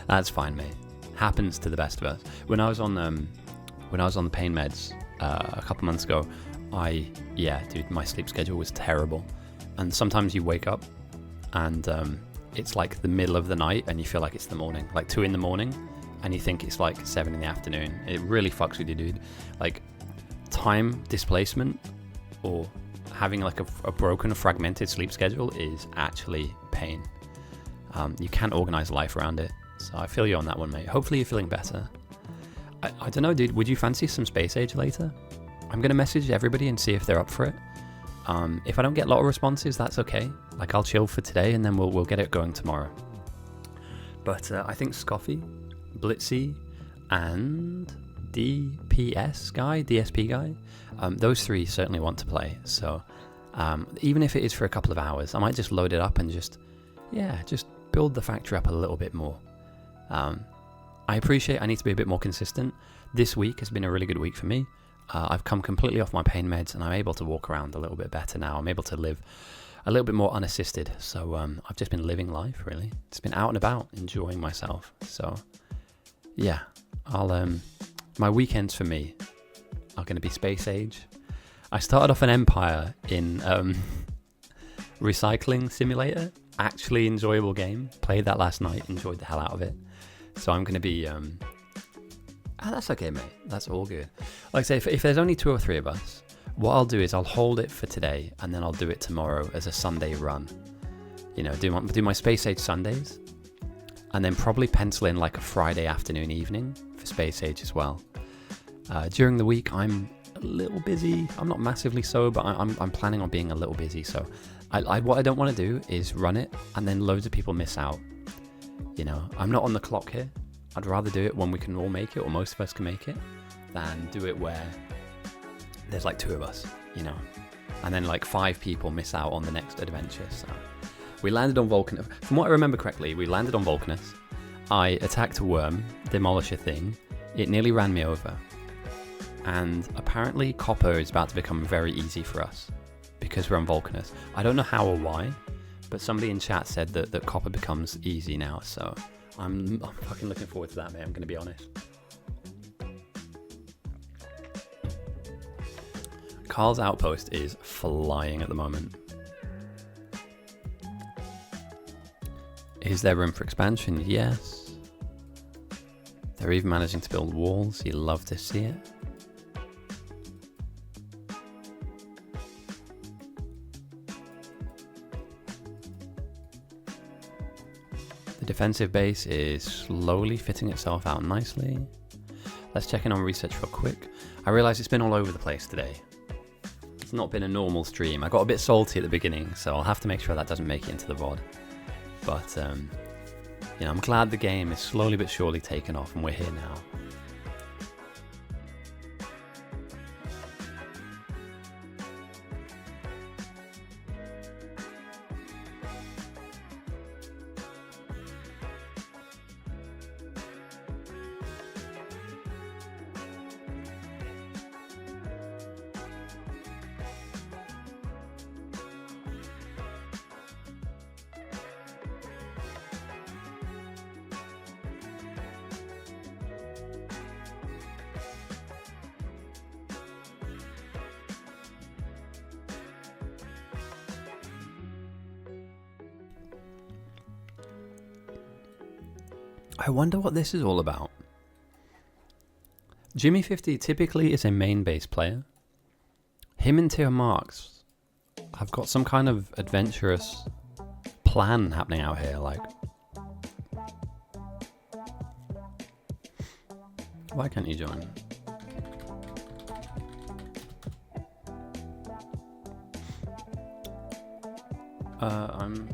That's fine, mate. Happens to the best of us. When I was on the pain meds a couple months ago, dude, my sleep schedule was terrible. And sometimes you wake up and it's like the middle of the night and you feel like it's the morning, like 2 a.m, and you think it's like 7 p.m. It really fucks with you, dude. Like time displacement or having like a broken, fragmented sleep schedule is actually pain. You can't organize life around it. So I feel you on that one, mate. Hopefully you're feeling better. I don't know, dude. Would you fancy some space age later? I'm going to message everybody and see if they're up for it. If I don't get a lot of responses, that's okay. Like, I'll chill for today and then we'll get it going tomorrow. But I think Scoffy, Blitzy, and DSP guy, those three certainly want to play. So even if it is for a couple of hours, I might just load it up and just build the factory up a little bit more. I appreciate I need to be a bit more consistent. This week has been a really good week for me. I've come completely off my pain meds and I'm able to walk around a little bit better now. I'm able to live a little bit more unassisted. So I've just been living life, really. It's been out and about, enjoying myself. So yeah, my weekends for me are going to be space age. I started off an empire in Recycling Simulator. Actually enjoyable game. Played that last night, enjoyed the hell out of it. So I'm going to be... that's okay, mate. That's all good. Like I say, if there's only 2 or 3 of us, what I'll do is I'll hold it for today and then I'll do it tomorrow as a Sunday run. You know, do my Space Age Sundays and then probably pencil in like a Friday afternoon, evening for Space Age as well. During the week, I'm a little busy. I'm not massively so, but I'm planning on being a little busy. So what I don't want to do is run it and then loads of people miss out. You know, I'm not on the clock here. I'd rather do it when we can all make it, or most of us can make it, than do it where there's like 2 of us, you know, and then like 5 people miss out on the next adventure. So we landed on Vulcanus. From what I remember correctly, we landed on Vulcanus. I attacked a worm, demolish a thing. It nearly ran me over. And apparently copper is about to become very easy for us because we're on Vulcanus. I don't know how or why, but somebody in chat said that copper becomes easy now. So I'm fucking looking forward to that, mate. I'm going to be honest. Carl's outpost is flying at the moment. Is there room for expansion? Yes. They're even managing to build walls. You love to see it. The defensive base is slowly fitting itself out nicely. Let's check in on research real quick. I realise it's been all over the place today. It's not been a normal stream. I got a bit salty at the beginning, so I'll have to make sure that doesn't make it into the VOD. But, you know, I'm glad the game is slowly but surely taken off and we're here now. I wonder what this is all about. Jimmy50 typically is a main base player. Him and Tier Marks have got some kind of adventurous plan happening out here, like... Why can't you join? I'm...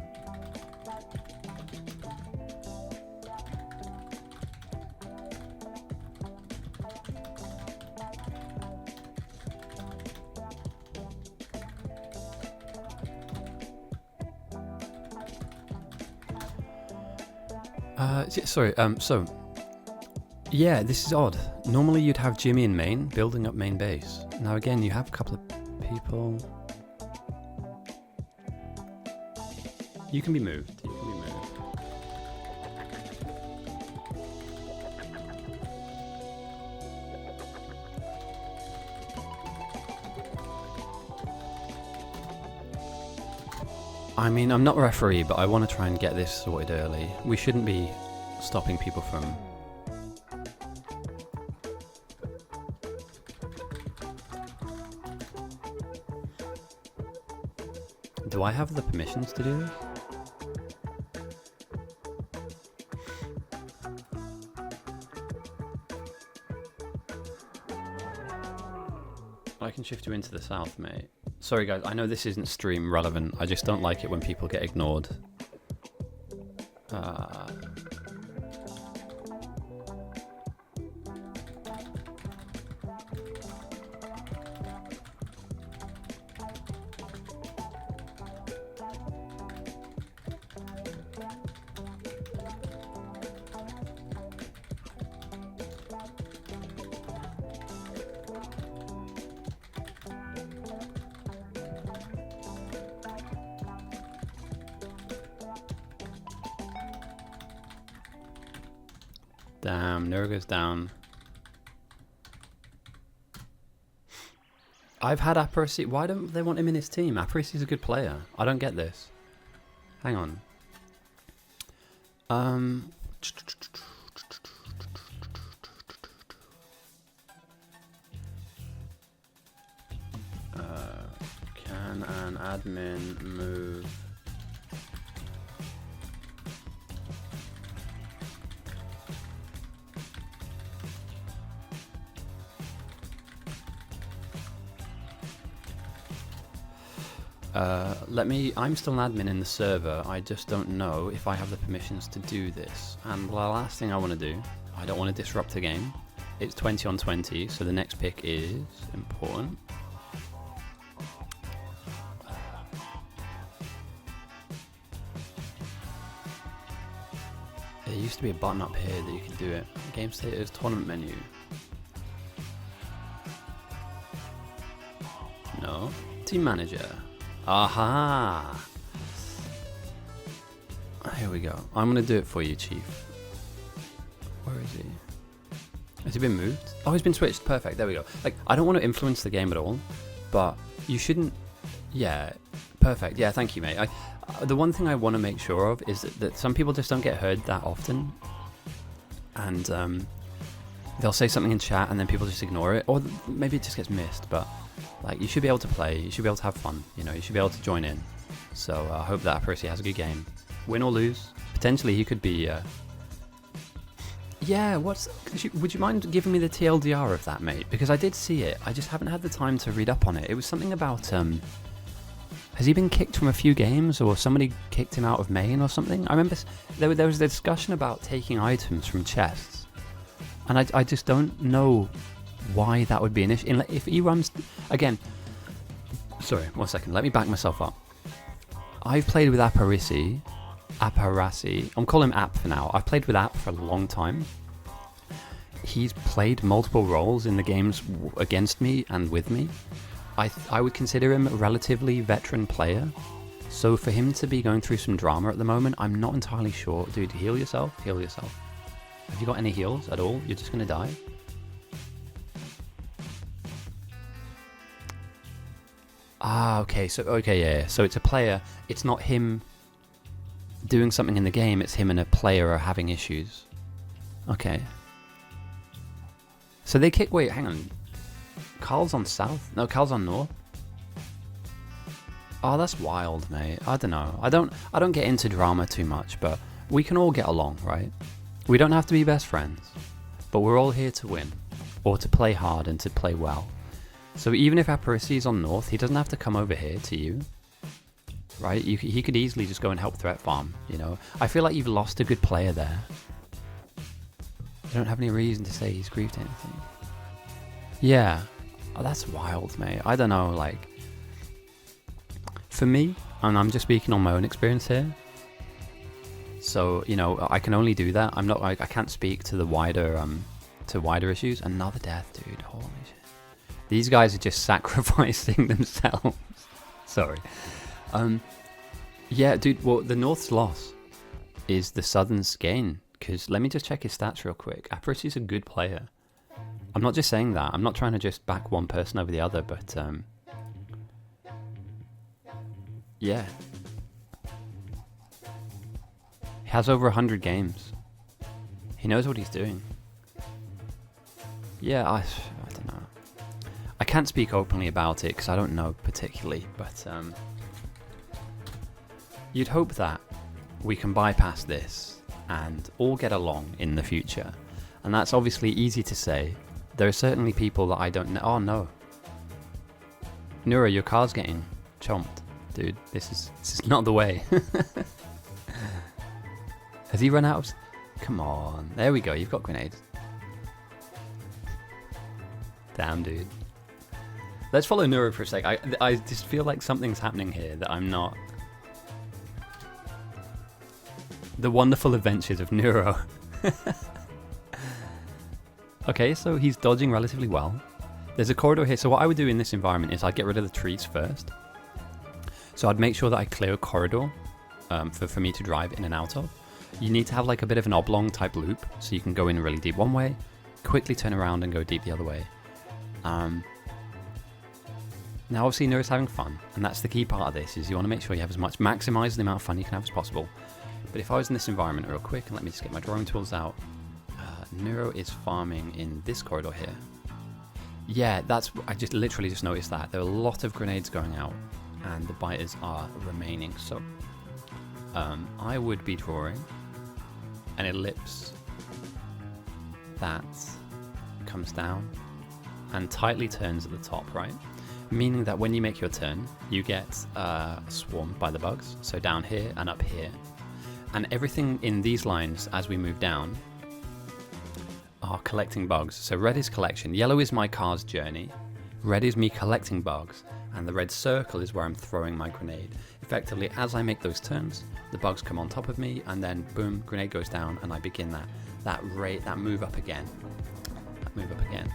sorry, so, yeah, this is odd. Normally you'd have Jimmy in main, building up main base. Now again, you have a couple of people. You can be moved, you can be moved. I mean, I'm not a referee, but I want to try and get this sorted early. We shouldn't be stopping people from... Do I have the permissions to do this? I can shift you into the south, mate. Sorry guys, I know this isn't stream relevant. I just don't like it when people get ignored. Damn, Neuro goes down. I've had Aparisi. Why don't they want him in his team? Aparisi's a good player. I don't get this. Hang on. Can an admin move? I'm still an admin in the server. I just don't know if I have the permissions to do this. And the last thing I want to do, I don't want to disrupt the game. It's 20 on 20, so the next pick is important. There used to be a button up here that you could do it. Game status, tournament menu. No. Team manager. Aha! Here we go. I'm gonna do it for you, Chief. Where is he? Has he been moved? Oh, he's been switched. Perfect. There we go. Like, I don't want to influence the game at all, but you shouldn't. Yeah, perfect. Yeah, thank you, mate. The one thing I want to make sure of is that some people just don't get heard that often, and they'll say something in chat and then people just ignore it, or maybe it just gets missed. But like, you should be able to play. You should be able to have fun. You know, you should be able to join in. So I hope that Percy has a good game. Win or lose, potentially he could be. Yeah, would you mind giving me the TLDR of that, mate? Because I did see it. I just haven't had the time to read up on it. It was something about has he been kicked from a few games, or somebody kicked him out of main or something? I remember there was a discussion about taking items from chests, and I just don't know why that would be an issue. If he runs again, sorry, 1 second. Let me back myself up. I've played with Aparisi. I'm calling him App for now. I've played with App for a long time. He's played multiple roles in the games against me and with me. I would consider him a relatively veteran player. So for him to be going through some drama at the moment, I'm not entirely sure. Dude, heal yourself. Heal yourself. Have you got any heals at all? You're just going to die. Ah, okay. Yeah. So it's a player. It's not him doing something in the game. It's him and a player are having issues. Okay. So they kick. Wait, hang on. Carl's on south? No, Carl's on north. Oh, that's wild, mate. I don't know. I don't get into drama too much, but we can all get along, right? We don't have to be best friends, but we're all here to win, or to play hard and to play well. So even if Aparisi's on north, he doesn't have to come over here to you, right? He could easily just go and help threat farm, you know? I feel like you've lost a good player there. You don't have any reason to say he's griefed anything. Yeah. Oh, that's wild, mate. I don't know, like, for me, and I'm just speaking on my own experience here, so, you know, I can only do that. I can't speak to the wider issues. Another death, dude. Holy shit. These guys are just sacrificing themselves. Sorry. Yeah, dude, well, the North's loss is the Southern's gain, because let me just check his stats real quick. Aparisi's a good player. I'm not just saying that. I'm not trying to just back one person over the other, but yeah. He has over 100 games. He knows what he's doing. Yeah, I don't know. I can't speak openly about it because I don't know particularly, but you'd hope that we can bypass this and all get along in the future. And that's obviously easy to say. There are certainly people that I don't know. Oh no. Neuro, your car's getting chomped. Dude, this is not the way. Has he run out of... Come on. There we go, you've got grenades. Damn, dude. Let's follow Neuro for a sec. I just feel like something's happening here that I'm not... The wonderful adventures of Neuro. Okay, so he's dodging relatively well. There's a corridor here. So what I would do in this environment is I'd get rid of the trees first. So I'd make sure that I clear a corridor for me to drive in and out of. You need to have like a bit of an oblong type loop, so you can go in really deep one way, quickly turn around and go deep the other way. Now obviously Neuro's having fun, and that's the key part of this, is you want to make sure you have as much, maximize the amount of fun you can have as possible. But if I was in this environment real quick, and let me just get my drawing tools out, Neuro is farming in this corridor here. Yeah, I just literally just noticed that. There are a lot of grenades going out, and the biters are remaining, so I would be drawing an ellipse that comes down and tightly turns at the top, right? Meaning that when you make your turn, you get swarmed by the bugs, so down here and up here. And everything in these lines, as we move down, are collecting bugs. So red is collection, yellow is my car's journey, red is me collecting bugs, and the red circle is where I'm throwing my grenade. Effectively, as I make those turns, the bugs come on top of me, and then boom, grenade goes down, and I begin that move up again. That move up again.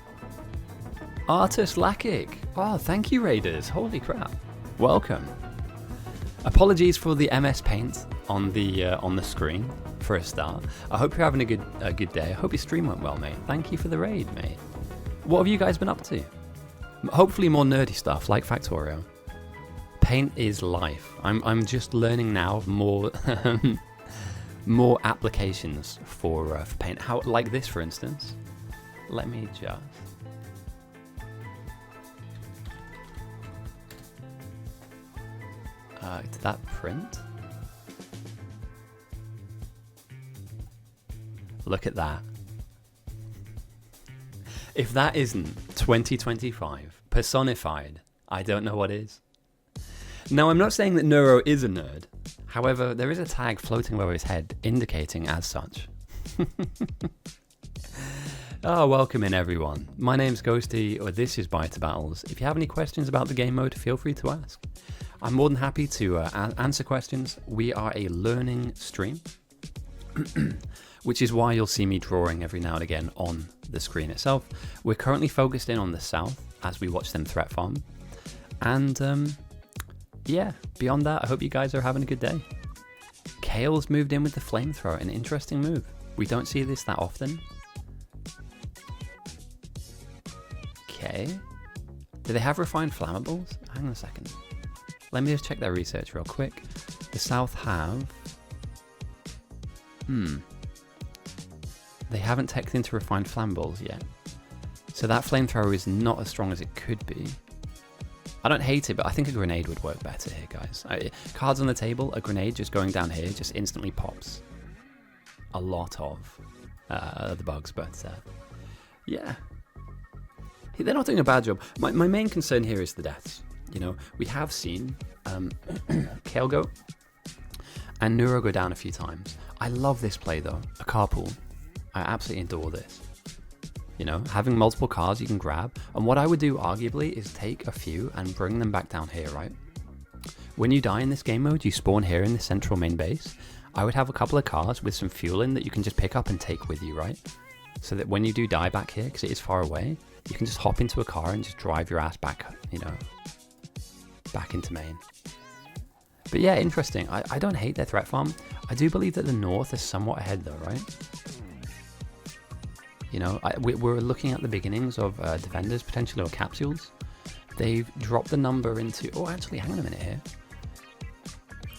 Artus Lakic. Oh, thank you, Raiders. Holy crap. Welcome. Apologies for the MS Paint on the screen for a start. I hope you're having a good day. I hope your stream went well, mate. Thank you for the raid, mate. What have you guys been up to? Hopefully more nerdy stuff like Factorio. Paint is life. I'm just learning now more more applications for Paint. How, like this, for instance. Let me just. Did that print? Look at that. If that isn't 2025 personified, I don't know what is. Now, I'm not saying that Neuro is a nerd. However, there is a tag floating over his head indicating as such. Oh, welcome in everyone. My name's Ghosty, or this is Bite Battles. If you have any questions about the game mode, feel free to ask. I'm more than happy to answer questions. We are a learning stream, which is why you'll see me drawing every now and again on the screen itself. We're currently focused in on the south as we watch them threat farm. And yeah, beyond that, I hope you guys are having a good day. Kale's moved in with the flamethrower, an interesting move. We don't see this that often. Okay. Do they have refined flammables? Hang on a second. Let me just check their research real quick. The South have... They haven't teched into refined flammables yet. So that flamethrower is not as strong as it could be. I don't hate it, but I think a grenade would work better here, guys. Cards on the table, a grenade just going down here just instantly pops a lot of the bugs, but yeah. They're not doing a bad job. My main concern here is the deaths. You know, we have seen Kale go and Neuro go down a few times. I love this play though, a carpool. I absolutely adore this. You know, having multiple cars you can grab. And what I would do arguably is take a few and bring them back down here, right? When you die in this game mode, you spawn here in the central main base. I would have a couple of cars with some fuel in that you can just pick up and take with you, right? So that when you do die back here, because it is far away, you can just hop into a car and just drive your ass back, you know, back into main. But yeah, interesting. I don't hate their threat farm. I do believe that the north is somewhat ahead though, right? You know, we're looking at the beginnings of defenders, potentially, or capsules. They've dropped the number into... Oh, actually, hang on a minute here.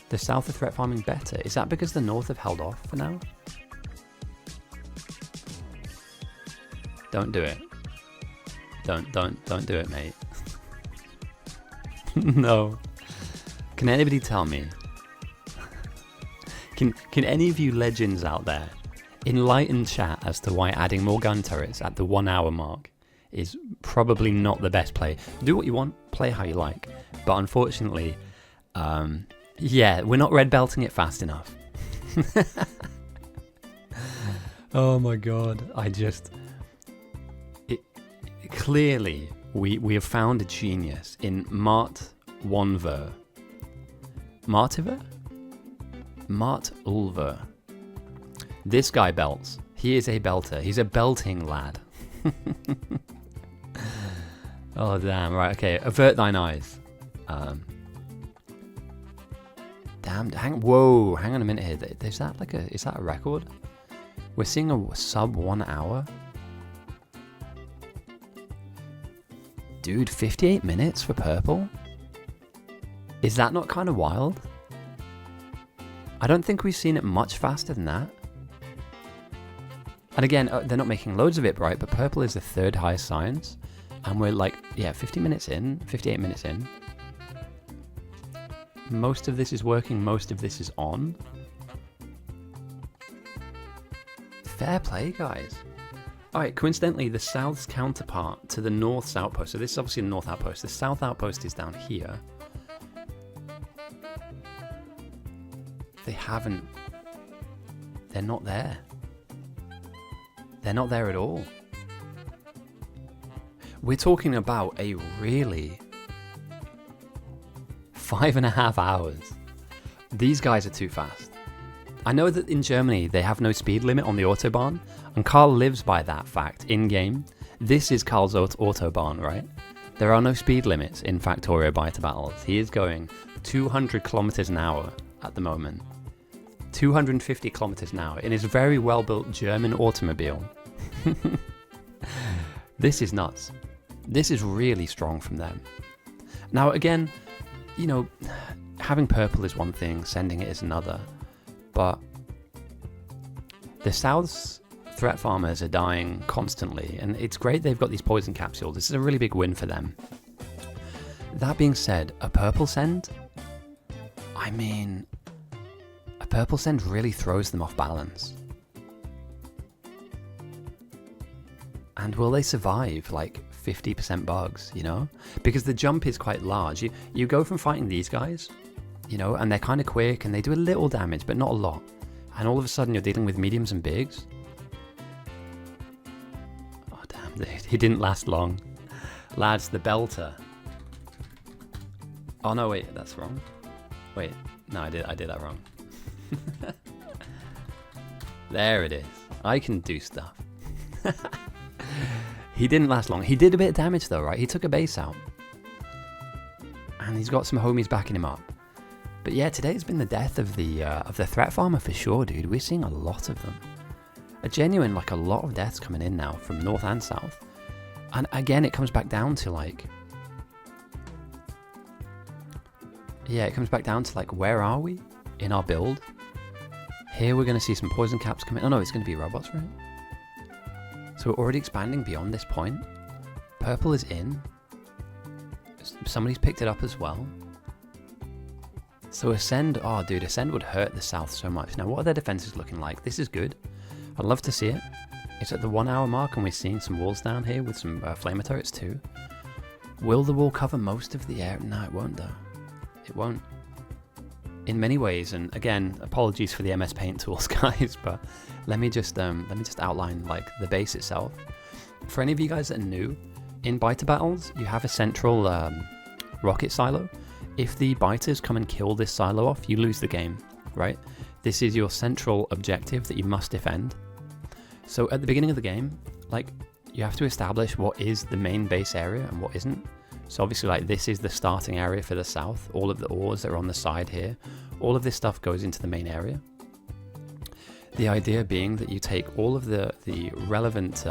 The south are threat farming better. Is that because the north have held off for now? Don't do it. Don't do it, mate. No. Can anybody tell me? Can any of you legends out there enlighten chat as to why adding more gun turrets at the 1 hour mark is probably not the best play? Do what you want, play how you like. But unfortunately, yeah, we're not red belting it fast enough. Oh my god, clearly, we have found a genius in Mart Wanver. Martiver? Mart Ulver. This guy belts. He is a belter. He's a belting lad. Oh damn, right, okay. Avert thine eyes. damn. Whoa, hang on a minute here. Is that a record? We're seeing a sub 1 hour. Dude, 58 minutes for purple? Is that not kind of wild? I don't think we've seen it much faster than that. And again, they're not making loads of it, right? But purple is the 3rd highest science. And we're like, yeah, 58 minutes in. Most of this is working, most of this is on. Fair play, guys. Alright, coincidentally, the south's counterpart to the north's outpost, so this is obviously the north outpost, the south outpost is down here. They're not there. They're not there at all. We're talking about a really 5.5 hours. These guys are too fast. I know that in Germany they have no speed limit on the Autobahn, and Karl lives by that fact in-game. This is Karl's Autobahn, right? There are no speed limits in Factorio Biter Battles. He is going 200 kilometers an hour at the moment. 250 kilometers an hour in his very well-built German automobile. This is nuts. This is really strong from them. Now again, you know, having purple is one thing, sending it is another, but the South's threat farmers are dying constantly, and it's great they've got these poison capsules. This is a really big win for them. That being said, a purple send, I mean, a purple send really throws them off balance. And will they survive like 50% bugs, you know? Because the jump is quite large. You go from fighting these guys, you know, and they're kind of quick and they do a little damage, but not a lot. And all of a sudden you're dealing with mediums and bigs. Oh damn, he didn't last long. Lads, the belter. Oh no, wait, that's wrong. Wait, no, I did that wrong. There it is. I can do stuff. He didn't last long. He did a bit of damage though, right? He took a base out. And he's got some homies backing him up. But yeah, today's been the death of the threat farmer for sure, dude. We're seeing a lot of them. A genuine, like a lot of deaths coming in now from north and south. And again, it comes back down to like... Yeah, it comes back down to like, where are we in our build? Here we're going to see some poison caps coming. Oh no, it's going to be robots, right? So we're already expanding beyond this point. Purple is in. Somebody's picked it up as well. So Ascend, oh dude, Ascend would hurt the south so much. Now what are their defenses looking like? This is good. I'd love to see it. It's at the 1 hour mark and we're seeing some walls down here with some flamer turrets too. Will the wall cover most of the area? No, it won't though. It won't. In many ways, and again, apologies for the MS Paint tools, guys, but let me just outline like the base itself. For any of you guys that are new, in biter battles, you have a central rocket silo. If the biters come and kill this silo off, you lose the game, right? This is your central objective that you must defend. So at the beginning of the game, like, you have to establish what is the main base area and what isn't. So obviously, like, this is the starting area for the south. All of the ores that are on the side here, all of this stuff goes into the main area. The idea being that you take all of the relevant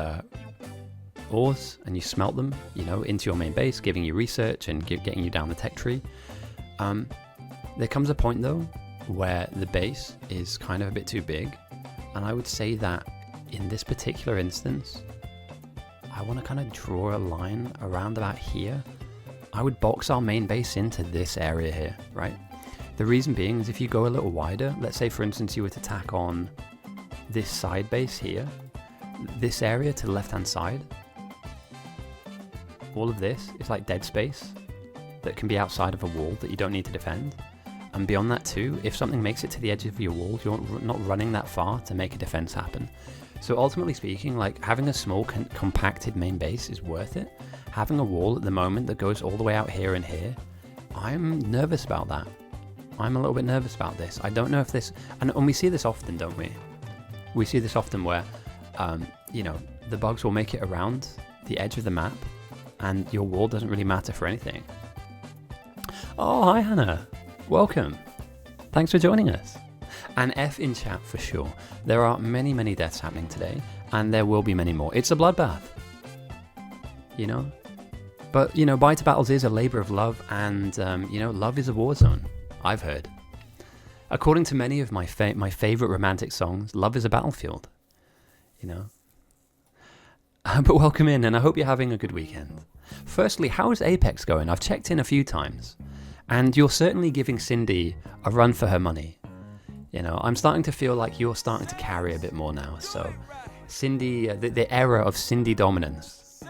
ores and you smelt them, you know, into your main base, giving you research and getting you down the tech tree. There comes a point though where the base is kind of a bit too big, and I would say that in this particular instance, I want to kind of draw a line around about here. I would box our main base into this area here, right? The reason being is if you go a little wider, let's say for instance you were to tack on this side base here, this area to the left hand side, all of this is like dead space that can be outside of a wall that you don't need to defend. And beyond that too, if something makes it to the edge of your wall, you're not running that far to make a defense happen. So ultimately speaking, like, having a small compacted main base is worth it. Having a wall at the moment that goes all the way out here and here, I'm nervous about that. I'm a little bit nervous about this. I don't know if this, and we see this often, don't we? We see this often where, you know, the bugs will make it around the edge of the map and your wall doesn't really matter for anything. Oh, hi Hannah. Welcome. Thanks for joining us. And F in chat for sure. There are many, many deaths happening today, and there will be many more. It's a bloodbath, you know? But, you know, Bye to Battles is a labour of love, and, you know, love is a war zone, I've heard. According to many of my favourite romantic songs, love is a battlefield, you know? But welcome in, and I hope you're having a good weekend. Firstly, how is Apex going? I've checked in a few times, and you're certainly giving Cindy a run for her money. You know, I'm starting to feel like you're starting to carry a bit more now. So, Cindy, the era of Cindy dominance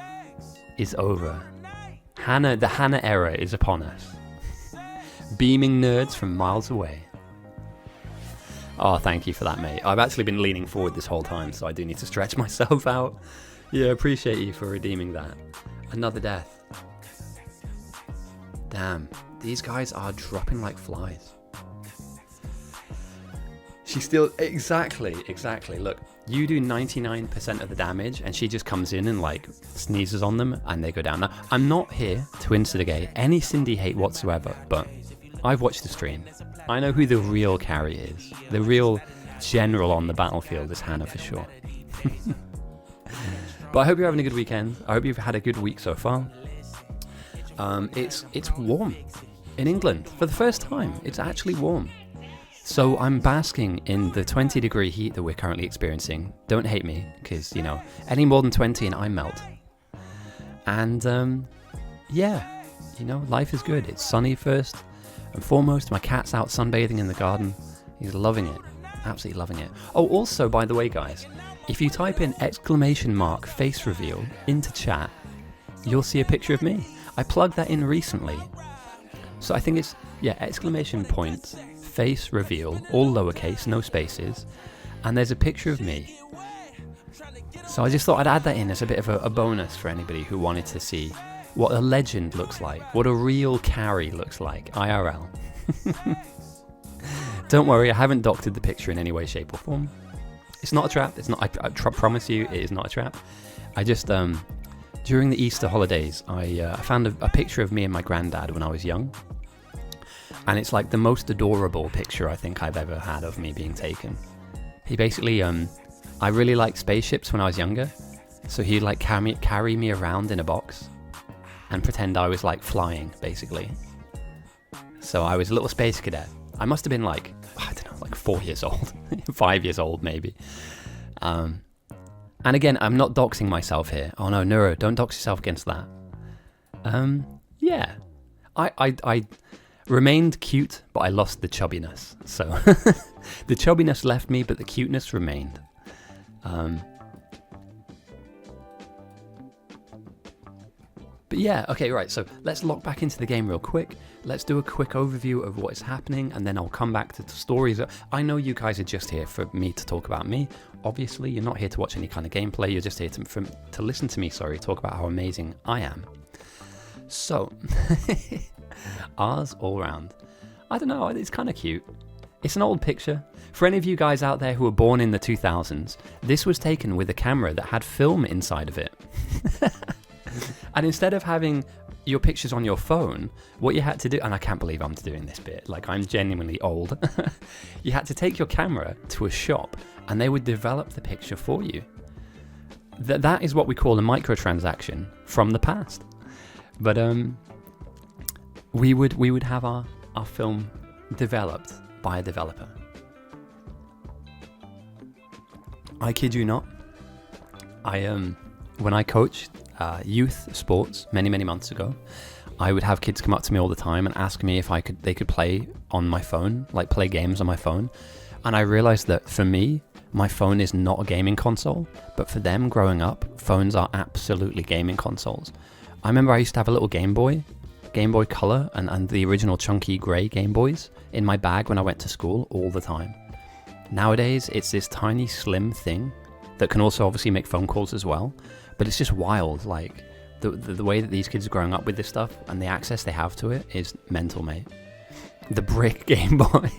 is over. The Hannah era is upon us. Beaming nerds from miles away. Oh, thank you for that, mate. I've actually been leaning forward this whole time, so I do need to stretch myself out. Yeah, appreciate you for redeeming that. Another death. Damn, these guys are dropping like flies. She still, exactly. Look, you do 99% of the damage and she just comes in and like sneezes on them and they go down. Now, I'm not here to instigate any Cindy hate whatsoever, but I've watched the stream. I know who the real carry is. The real general on the battlefield is Hannah for sure. But I hope you're having a good weekend. I hope you've had a good week so far. It's warm in England for the first time. It's actually warm. So I'm basking in the 20-degree heat that we're currently experiencing. Don't hate me, because, you know, any more than 20 and I melt. And, yeah, you know, life is good. It's sunny first and foremost. My cat's out sunbathing in the garden. He's loving it. Absolutely loving it. Oh, also, by the way, guys, if you type in !face reveal into chat, you'll see a picture of me. I plugged that in recently. So I think it's, yeah, ! Face reveal, all lowercase, no spaces, and there's a picture of me. So I just thought I'd add that in as a bit of a bonus for anybody who wanted to see what a legend looks like, what a real carry looks like, IRL. Don't worry, I haven't doctored the picture in any way, shape or form. It's not a trap, it's not, I promise you it is not a trap. I just, during the Easter holidays, I found a picture of me and my granddad when I was young. And it's like the most adorable picture I think I've ever had of me being taken. He basically, I really liked spaceships when I was younger. So he'd like carry me around in a box and pretend I was like flying, basically. So I was a little space cadet. I must have been like, I don't know, like 4 years old, 5 years old maybe. And again, I'm not doxing myself here. Oh no, Neuro, don't dox yourself against that. Yeah, I remained cute, but I lost the chubbiness. So the chubbiness left me, but the cuteness remained. But yeah, okay, right, so let's lock back into the game real quick. Let's do a quick overview of what is happening, and then I'll come back to the stories. I know you guys are just here for me to talk about me. Obviously, you're not here to watch any kind of gameplay. You're just here to listen to me, talk about how amazing I am. So, ours all round. I don't know, it's kind of cute. It's an old picture. For any of you guys out there who were born in the 2000s, this was taken with a camera that had film inside of it. And instead of having your pictures on your phone, what you had to do, and I can't believe I'm doing this bit, like I'm genuinely old. You had to take your camera to a shop and they would develop the picture for you. That is what we call a microtransaction from the past. But we would have our film developed by a developer. I kid you not. When I coached youth sports many months ago, I would have kids come up to me all the time and ask me if they could play on my phone, like play games on my phone. And I realized that for me, my phone is not a gaming console, but for them growing up, phones are absolutely gaming consoles. I remember I used to have a little Game Boy Color and the original chunky grey Game Boys in my bag when I went to school all the time. Nowadays, it's this tiny slim thing that can also obviously make phone calls as well, but it's just wild. Like the way that these kids are growing up with this stuff and the access they have to it is mental, mate. The brick Game Boy.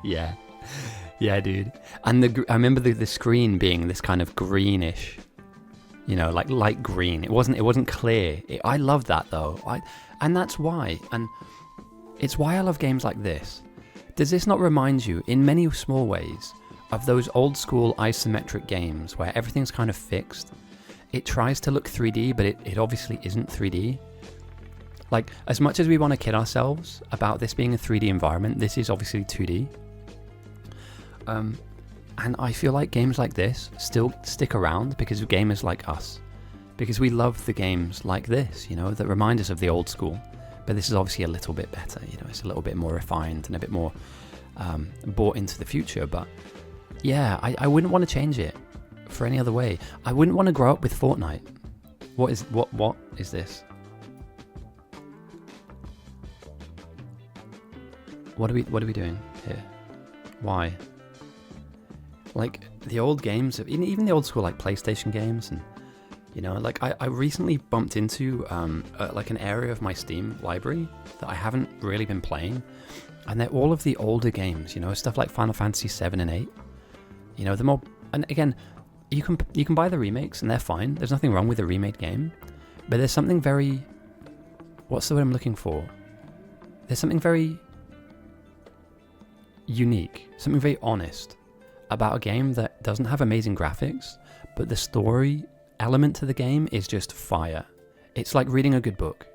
Yeah, dude. And I remember the screen being this kind of greenish, you know, like light green. It wasn't clear. I loved that though. And that's why. And it's why I love games like this. Does this not remind you, in many small ways, of those old school isometric games where everything's kind of fixed? It tries to look 3D, but it obviously isn't 3D. Like, as much as we want to kid ourselves about this being a 3D environment, this is obviously 2D. And I feel like games like this still stick around because of gamers like us. Because we love the games like this, you know, that remind us of the old school. But this is obviously a little bit better, you know, it's a little bit more refined and a bit more bought into the future. But yeah, I wouldn't want to change it for any other way. I wouldn't want to grow up with Fortnite. What is this? What are we doing here? Why? Like the old games, even the old school like PlayStation games, and you know, like I recently bumped into like an area of my Steam library that I haven't really been playing, and they're all of the older games, you know, stuff like Final Fantasy 7 and 8. You know, the more, and again, you can buy the remakes and they're fine. There's nothing wrong with a remade game, but there's something very, what's the word I'm looking for? There's something very unique, something very honest about a game that doesn't have amazing graphics, but the story element to the game is just fire. It's like reading a good book.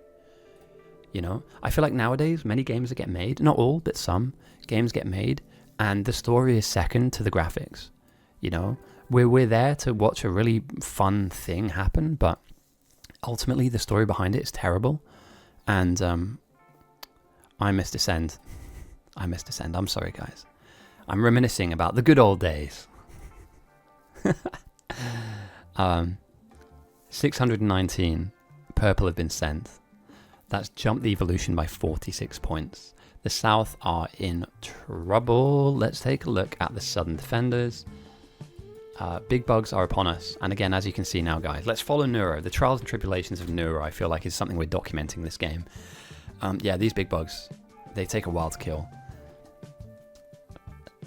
You know, I feel like nowadays many games that get made, not all, but some games get made, and the story is second to the graphics. You know, we're there to watch a really fun thing happen, but ultimately the story behind it is terrible. And I miss Descend. I'm sorry, guys. I'm reminiscing about the good old days. 619 purple have been sent. That's jumped the evolution by 46 points. The South are in trouble. Let's take a look at the Southern defenders. Big bugs are upon us. And again, as you can see now, guys, let's follow Neuro. The trials and tribulations of Neuro, I feel like, is something we're documenting this game. Yeah, these big bugs, they take a while to kill.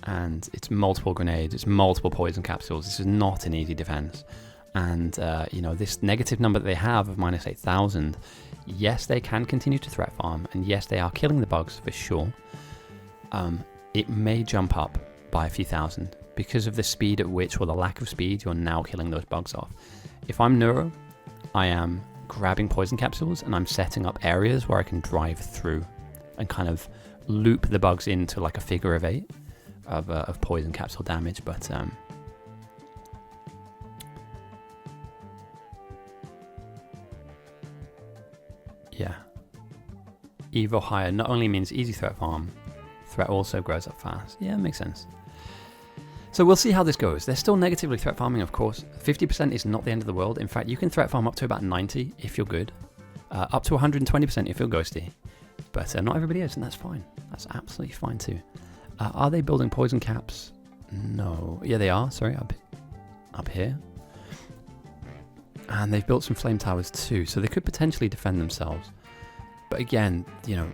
And it's multiple grenades, it's multiple poison capsules. This is not an easy defense. And, you know, this negative number that they have of minus 8,000, yes, they can continue to threat farm, and yes, they are killing the bugs for sure. It may jump up by a few thousand because of the speed at which, or the lack of speed, you're now killing those bugs off. If I'm Neuro, I am grabbing poison capsules and I'm setting up areas where I can drive through and kind of loop the bugs into like a figure of 8 of poison capsule damage. But yeah, Evo higher not only means easy threat farm, threat also grows up fast. Yeah, it makes sense. So we'll see how this goes. They're still negatively threat farming, of course. 50% is not the end of the world. In fact, you can threat farm up to about 90 if you're good, up to 120% if you're ghosty. But not everybody is, and that's fine. That's absolutely fine too. Are they building poison caps? No. Yeah, they are. Sorry, up here. And they've built some flame towers too, so they could potentially defend themselves. But again, you know,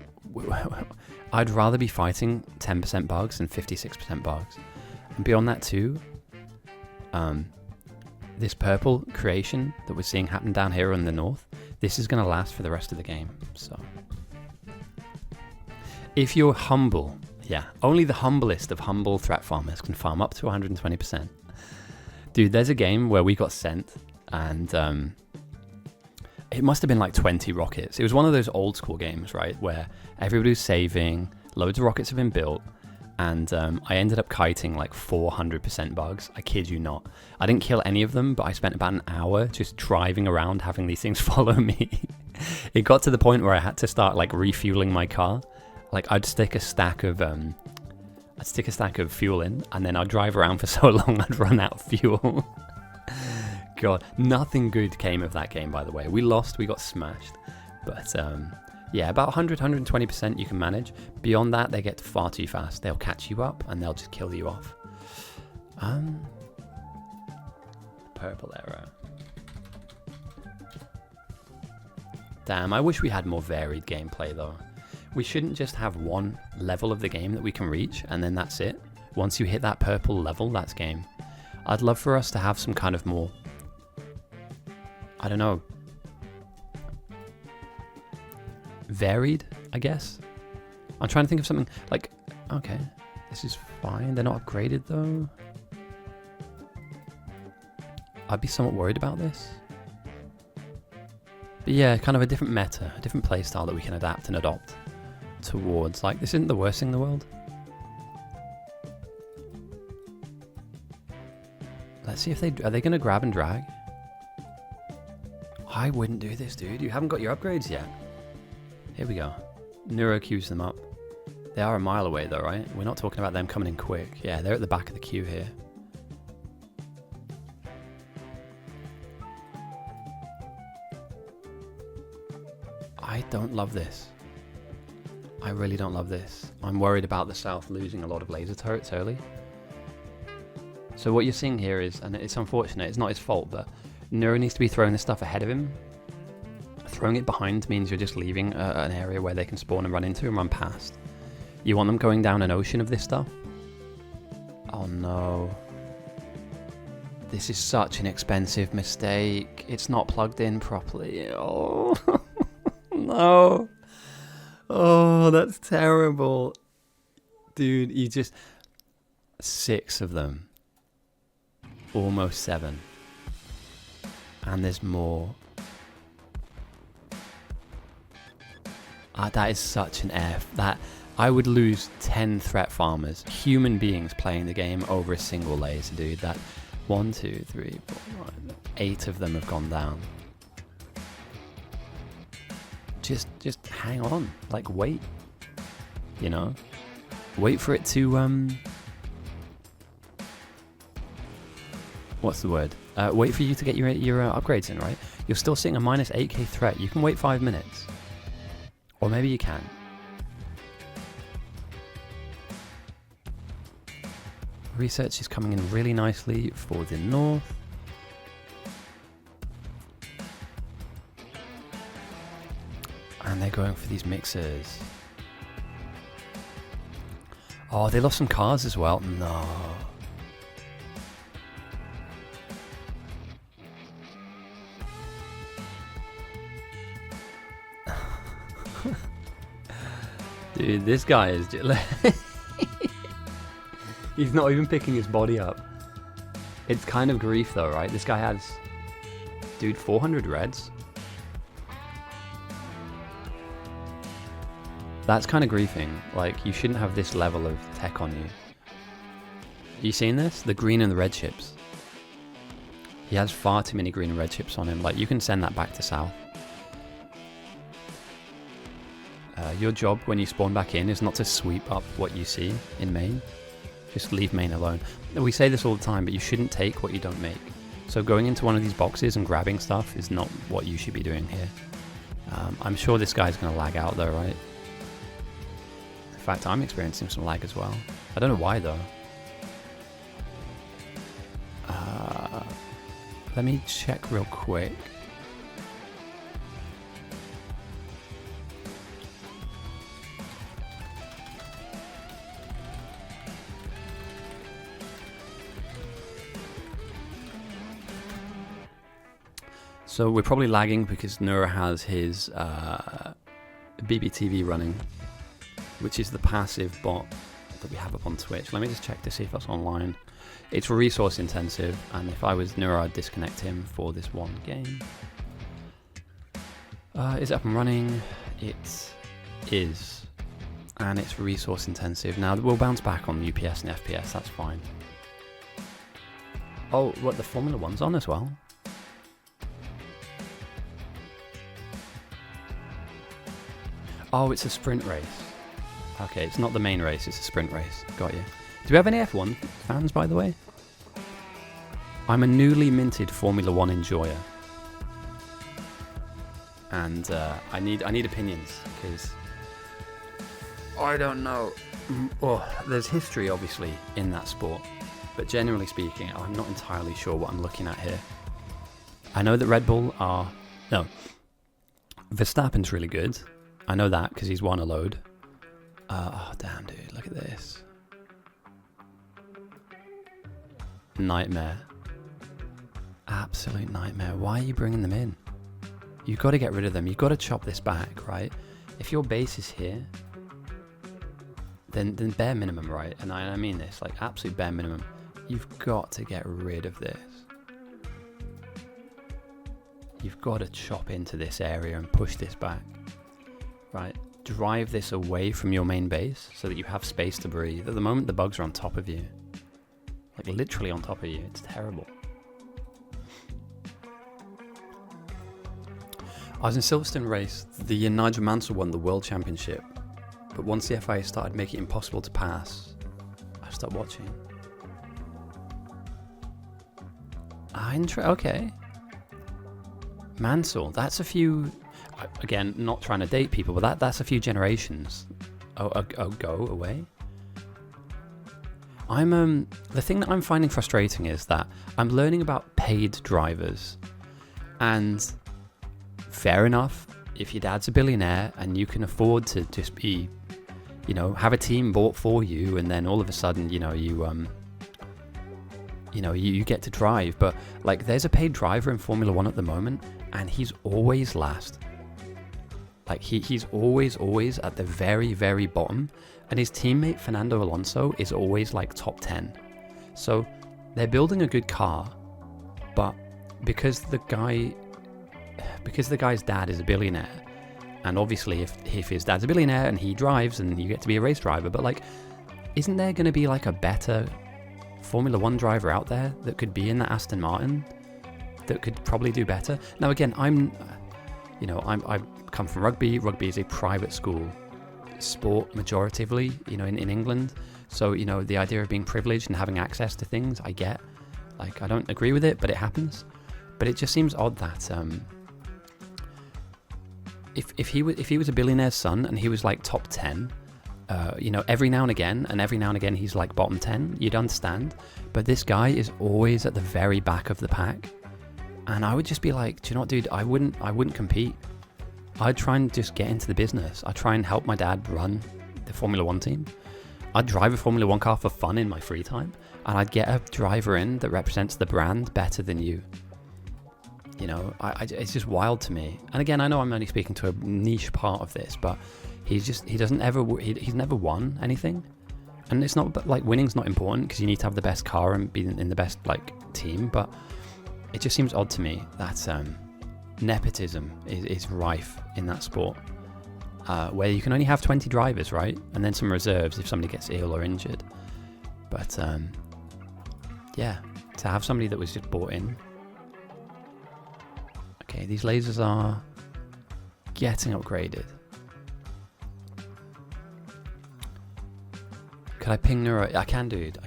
I'd rather be fighting 10% bugs than 56% bugs. And beyond that too, this purple creation that we're seeing happen down here in the north, this is going to last for the rest of the game. So if you're humble, yeah, only the humblest of humble threat farmers can farm up to 120%. Dude, there's a game where we got sent, and it must have been like 20 rockets. It was one of those old school games, right, where everybody's saving, loads of rockets have been built, and I ended up kiting like 400% bugs. I kid you not. I didn't kill any of them, but I spent about an hour just driving around having these things follow me. It got to the point where I had to start like refueling my car. Like I'd stick a stack of fuel in, and then I'd drive around for so long I'd run out of fuel. God, nothing good came of that game, by the way. We lost, we got smashed. But yeah, about 100, 120% you can manage. Beyond that, they get far too fast. They'll catch you up and they'll just kill you off. Purple arrow. Damn, I wish we had more varied gameplay though. We shouldn't just have one level of the game that we can reach and then that's it. Once you hit that purple level, that's game. I'd love for us to have some kind of more, I don't know, varied, I guess. I'm trying to think of something like, Okay, this is fine. They're not upgraded though. I'd be somewhat worried about this. But yeah, kind of a different meta, a different playstyle that we can adapt and adopt towards. Like, this isn't the worst thing in the world. Let's see if are they going to grab and drag? I wouldn't do this, dude. You haven't got your upgrades yet. Here we go. Neuro queues them up. They are a mile away though, right? We're not talking about them coming in quick. Yeah, they're at the back of the queue here. I don't love this. I really don't love this. I'm worried about the South losing a lot of laser turrets early. So what you're seeing here is, and it's unfortunate, it's not his fault, but Neuro needs to be throwing this stuff ahead of him. Throwing it behind means you're just leaving an area where they can spawn and run into and run past. You want them going down an ocean of this stuff? Oh no. This is such an expensive mistake. It's not plugged in properly. Oh, no. Oh, that's terrible. Dude, you just... 6 of them. Almost 7. And there's more. That is such an F. That I would lose 10 threat farmers, human beings playing the game over a single laser, dude. That 1, 2, 3, 4, 5, 8 of them have gone down. Just hang on. Like, wait. You know? Wait for it to, what's the word? Wait for you to get your upgrades in, right? You're still seeing a minus 8k threat. You can wait 5 minutes. Or maybe you can. Research is coming in really nicely for the north. And they're going for these mixers. Oh, they lost some cars as well. No. Dude, this guy is just... He's not even picking his body up. It's kind of grief though, right? This guy has... Dude, 400 reds? That's kind of griefing. Like, you shouldn't have this level of tech on you. You seen this? The green and the red chips. He has far too many green and red chips on him. Like, you can send that back to south. Your job when you spawn back in is not to sweep up what you see in main. Just leave main alone. We say this all the time, but you shouldn't take what you don't make. So going into one of these boxes and grabbing stuff is not what you should be doing here. I'm sure this guy's going to lag out though, right? In fact, I'm experiencing some lag as well. I don't know why though. Let me check real quick. So we're probably lagging because Neuro has his BBTV running, which is the passive bot that we have up on Twitch. Let me just check to see if that's online. It's resource intensive, and if I was Neuro, I'd disconnect him for this one game. Is it up and running? It is, and it's resource intensive. Now we'll bounce back on UPS and FPS, that's fine. Oh, what, the Formula 1's on as well? Oh, it's a sprint race. Okay, it's not the main race, it's a sprint race. Got you. Do we have any F1 fans, by the way? I'm a newly minted Formula 1 enjoyer. And I need opinions, because I don't know. Oh, there's history, obviously, in that sport. But generally speaking, I'm not entirely sure what I'm looking at here. I know that Red Bull are... No. Verstappen's really good. I know that because he's won a load. Oh, damn, dude. Look at this. Nightmare. Absolute nightmare. Why are you bringing them in? You've got to get rid of them. You've got to chop this back, right? If your base is here, then bare minimum, right? And I mean this, like absolute bare minimum. You've got to get rid of this. You've got to chop into this area and push this back, right? Drive this away from your main base so that you have space to breathe. At the moment, the bugs are on top of you. Like literally on top of you. It's terrible. I was in Silverstone race. The year Nigel Mansell won the World Championship. But once the FIA started making it impossible to pass, I stopped watching. Okay. Mansell, that's a few... Again, not trying to date people, but that's a few generations go away. The thing that I'm finding frustrating is that I'm learning about paid drivers, and fair enough, if your dad's a billionaire and you can afford to just be, have a team bought for you, and then all of a sudden, you get to drive. But like, there's a paid driver in Formula 1 at the moment, and he's always last. Like he's always at the very, very bottom, and his teammate Fernando Alonso is always like top 10. So they're building a good car, but because the guy's dad is a billionaire, and obviously if his dad's a billionaire and he drives, and you get to be a race driver, but like, isn't there going to be like a better Formula 1 driver out there that could be in that Aston Martin that could probably do better? Now again, I come from rugby. Rugby is a private school sport majoritively, in England. So, the idea of being privileged and having access to things, I get. Like, I don't agree with it, but it happens. But it just seems odd that if he was a billionaire's son and he was like top 10, every now and again he's like bottom 10, you'd understand. But this guy is always at the very back of the pack. And I would just be like, do you know what, dude? I wouldn't compete. I'd try and just get into the business. I'd try and help my dad run the Formula 1 team. I'd drive a Formula 1 car for fun in my free time, and I'd get a driver in that represents the brand better than you. It's just wild to me. And again, I know I'm only speaking to a niche part of this, but he's never won anything. And it's not like winning's not important, because you need to have the best car and be in the best like team, but it just seems odd to me that nepotism is rife in that sport, where you can only have 20 drivers, right? And then some reserves if somebody gets ill or injured. But to have somebody that was just bought in. Okay, these lasers are getting upgraded. Could I ping Neuro? I can, dude.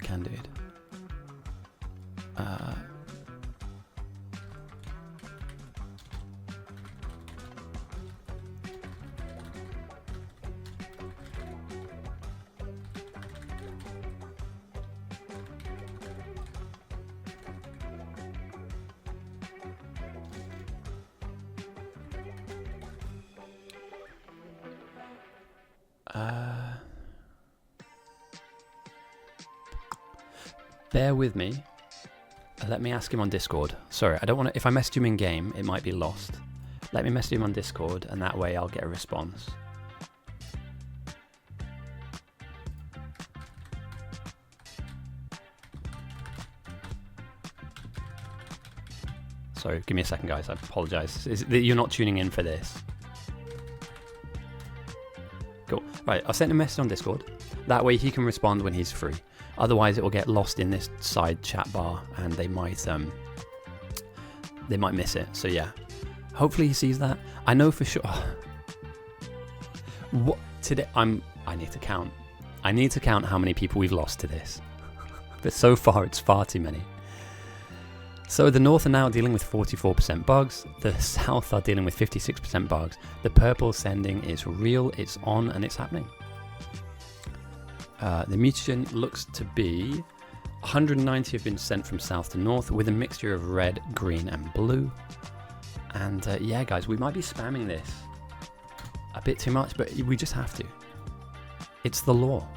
Bear with me. Let me ask him on Discord. Sorry, I don't want to... If I message him in game, it might be lost. Let me message him on Discord, and that way I'll get a response. Sorry, give me a second, guys. I apologise. You're not tuning in for this. Cool. Right, I'll send him a message on Discord. That way he can respond when he's free. Otherwise, it will get lost in this side chat bar, and they might miss it. So yeah, hopefully he sees that. I know for sure. What today? I need to count. I need to count how many people we've lost to this. But so far, it's far too many. So the North are now dealing with 44% bugs. The South are dealing with 56% bugs. The purple sending is real. It's on, and it's happening. The mutagen looks to be 190 have been sent from south to north with a mixture of red, green and blue. And yeah, guys, we might be spamming this a bit too much, but we just have to. It's the law.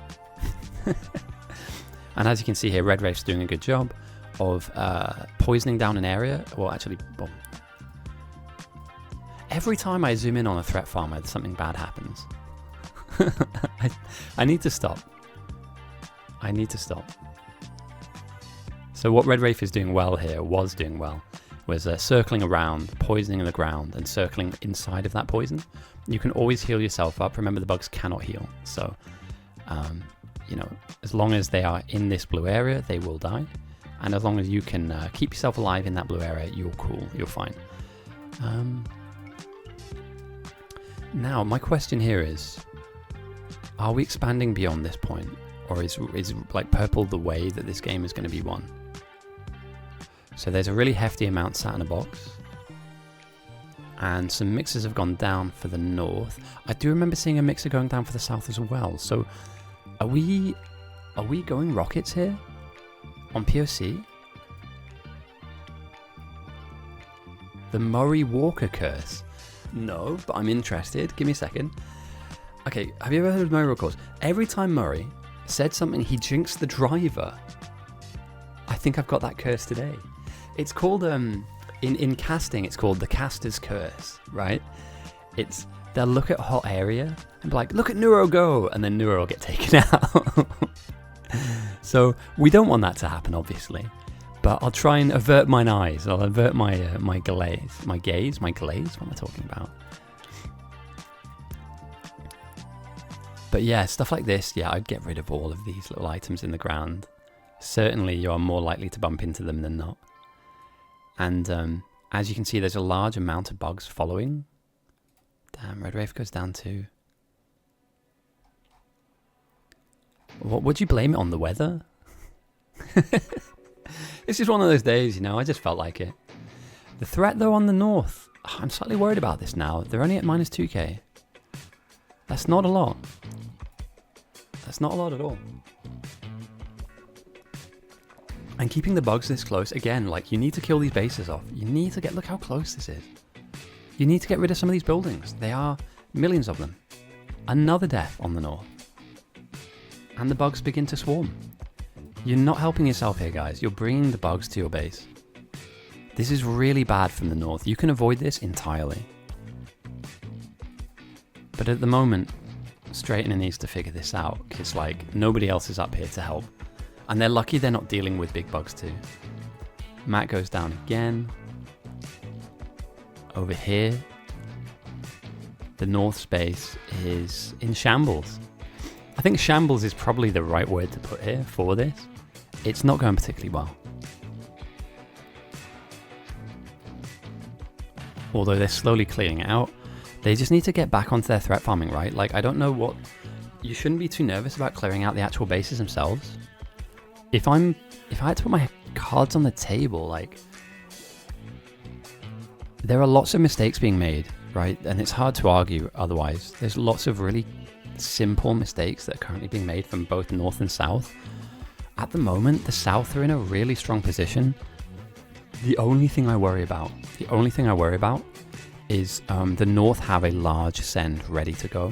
And as you can see here, Red Rafe's doing a good job of poisoning down an area. Well, actually, well, every time I zoom in on a threat farmer, something bad happens. I need to stop. I need to stop. So what Red Wraith is doing well here, was doing well, was circling around, poisoning the ground, and circling inside of that poison. You can always heal yourself up. Remember, the bugs cannot heal. So, you know, as long as they are in this blue area, they will die. And as long as you can keep yourself alive in that blue area, you're cool, you're fine. Now, my question here is, are we expanding beyond this point? Or is like purple the way that this game is going to be won? So there's a really hefty amount sat in a box. And some mixers have gone down for the north. I do remember seeing a mixer going down for the south as well. So are we going rockets here? On POC? The Murray Walker curse? No, but I'm interested. Give me a second. Okay, have you ever heard of Neuro course? Every time Murray said something, he jinxed the driver. I think I've got that curse today. It's called, in casting, it's called the caster's curse, right? They'll look at a hot area and be like, look at Neuro go, and then Neuro will get taken out. So we don't want that to happen, obviously. But I'll try and avert mine eyes. I'll avert my glaze. My gaze? My glaze? What am I talking about? But yeah, stuff like this, yeah, I'd get rid of all of these little items in the ground. Certainly you are more likely to bump into them than not. And as you can see, there's a large amount of bugs following. Damn, Red Wraith goes down too. What would you blame it on? The weather? It's just one of those days, you know, I just felt like it. The threat though on the north, I'm slightly worried about this now. They're only at minus 2k. That's not a lot. That's not a lot at all. And keeping the bugs this close, again, like, you need to kill these bases off. You need to look how close this is. You need to get rid of some of these buildings. They are millions of them. Another death on the north. And the bugs begin to swarm. You're not helping yourself here, guys. You're bringing the bugs to your base. This is really bad from the north. You can avoid this entirely. But at the moment, Straightener needs to figure this out, because like nobody else is up here to help. And they're lucky they're not dealing with big bugs too. Matt goes down again. Over here, the north space is in shambles. I think shambles is probably the right word to put here for this. It's not going particularly well. Although they're slowly clearing it out. They just need to get back onto their threat farming, right? Like, I don't know what... You shouldn't be too nervous about clearing out the actual bases themselves. If I had to put my cards on the table, like... There are lots of mistakes being made, right? And it's hard to argue otherwise. There's lots of really simple mistakes that are currently being made from both north and south. At the moment, the south are in a really strong position. The only thing I worry about is the north have a large send ready to go.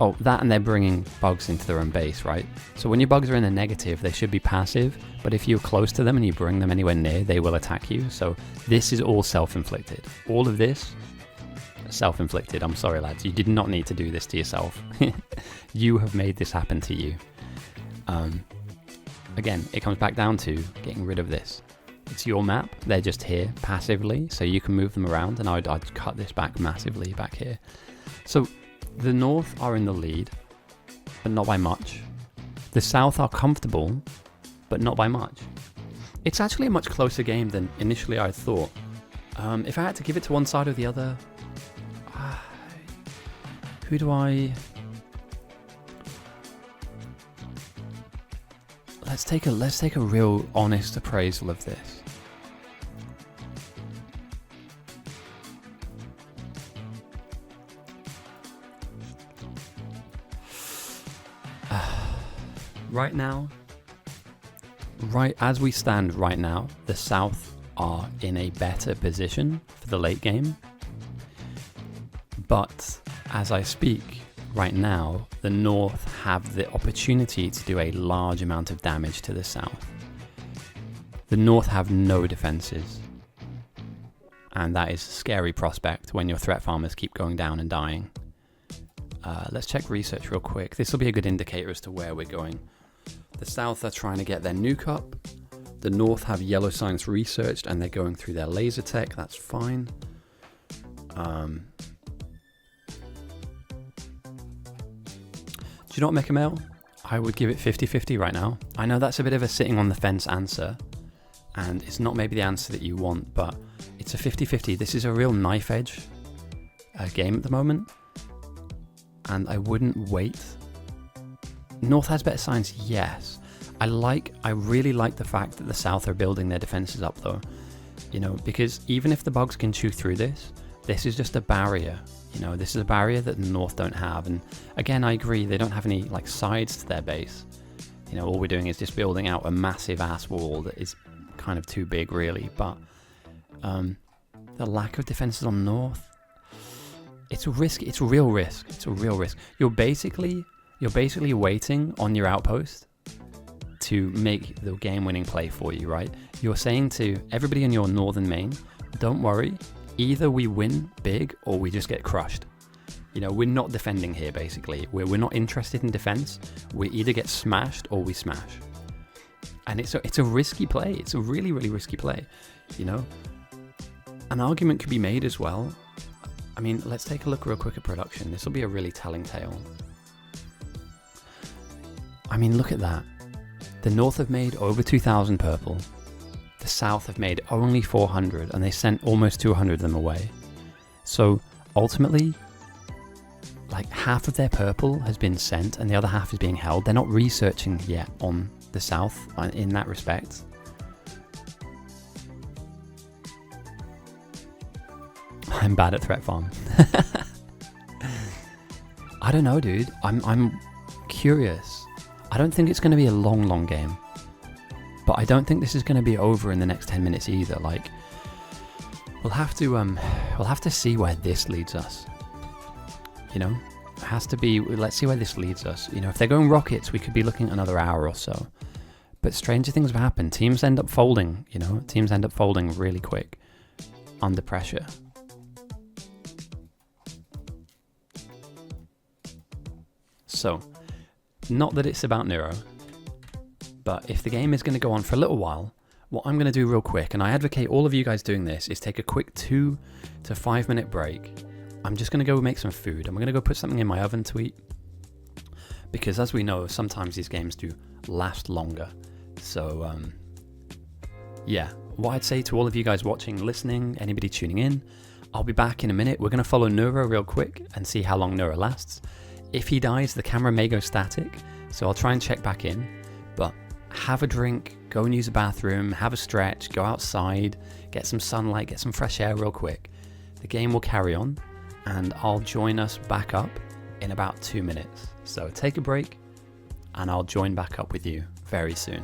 Oh, that, and they're bringing bugs into their own base, right? So when your bugs are in the negative, they should be passive, but if you're close to them and you bring them anywhere near, they will attack you. So this is all self-inflicted. All of this, self-inflicted. I'm sorry, lads. You did not need to do this to yourself. You have made this happen to you. Again, it comes back down to getting rid of this. It's your map. They're just here passively, so you can move them around, and I'd cut this back massively back here. So the north are in the lead, but not by much. The south are comfortable, but not by much. It's actually a much closer game than initially I thought. If I had to give it to one side or the other, who do I... Let's take a real honest appraisal of this. Right now, right as we stand right now, the South are in a better position for the late game. But as I speak right now, the North have the opportunity to do a large amount of damage to the South. The North have no defenses. And that is a scary prospect when your threat farmers keep going down and dying. Let's check research real quick. This will be a good indicator as to where we're going. The South are trying to get their nuke up. The North have yellow science researched and they're going through their laser tech. That's fine. Do you not make a mail? I would give it 50-50 right now. I know that's a bit of a sitting on the fence answer, and it's not maybe the answer that you want, but it's a 50-50. This is a real knife edge game at the moment, and I wouldn't wait. North has better science, yes. I really like the fact that the South are building their defenses up though, you know, because even if the bugs can chew through this is just a barrier. You know, this is a barrier that the North don't have. And again, I agree, they don't have any like sides to their base. You know, all we're doing is just building out a massive ass wall that is kind of too big really. But the lack of defenses on North, it's a risk. It's a real risk. It's a real risk. You're basically waiting on your outpost to make the game-winning play for you, right? You're saying to everybody in your northern main, don't worry, either we win big or we just get crushed. You know, we're not defending here, basically. We're not interested in defense. We either get smashed or we smash. And it's a risky play. It's a really, really risky play, you know? An argument could be made as well. I mean, let's take a look real quick at production. This will be a really telling tale. I mean, look at that. The North have made over 2,000 purple. The South have made only 400, and they sent almost 200 of them away. So ultimately, like half of their purple has been sent and the other half is being held. They're not researching yet on the South in that respect. I'm bad at threat farm. I don't know, dude. I'm curious. I don't think it's going to be a long game. But I don't think this is going to be over in the next 10 minutes either. Like, we'll have to see where this leads us. You know, it has to be. Let's see where this leads us. You know, if they're going rockets, we could be looking at another hour or so. But stranger things have happened. Teams end up folding. You know, teams end up folding really quick under pressure. So, not that it's about Neuro. But if the game is going to go on for a little while, what I'm going to do real quick, and I advocate all of you guys doing this, is take a quick 2 to 5 minute break. I'm just going to go make some food. I'm going to go put something in my oven to eat. Because as we know, sometimes these games do last longer. So, yeah. What I'd say to all of you guys watching, listening, anybody tuning in, I'll be back in a minute. We're going to follow Neuro real quick and see how long Neuro lasts. If he dies, the camera may go static. So I'll try and check back in. But have a drink, go and use a bathroom, have a stretch, go outside, get some sunlight, get some fresh air real quick. The game will carry on, and I'll join us back up in about 2 minutes. So take a break, and I'll join back up with you very soon.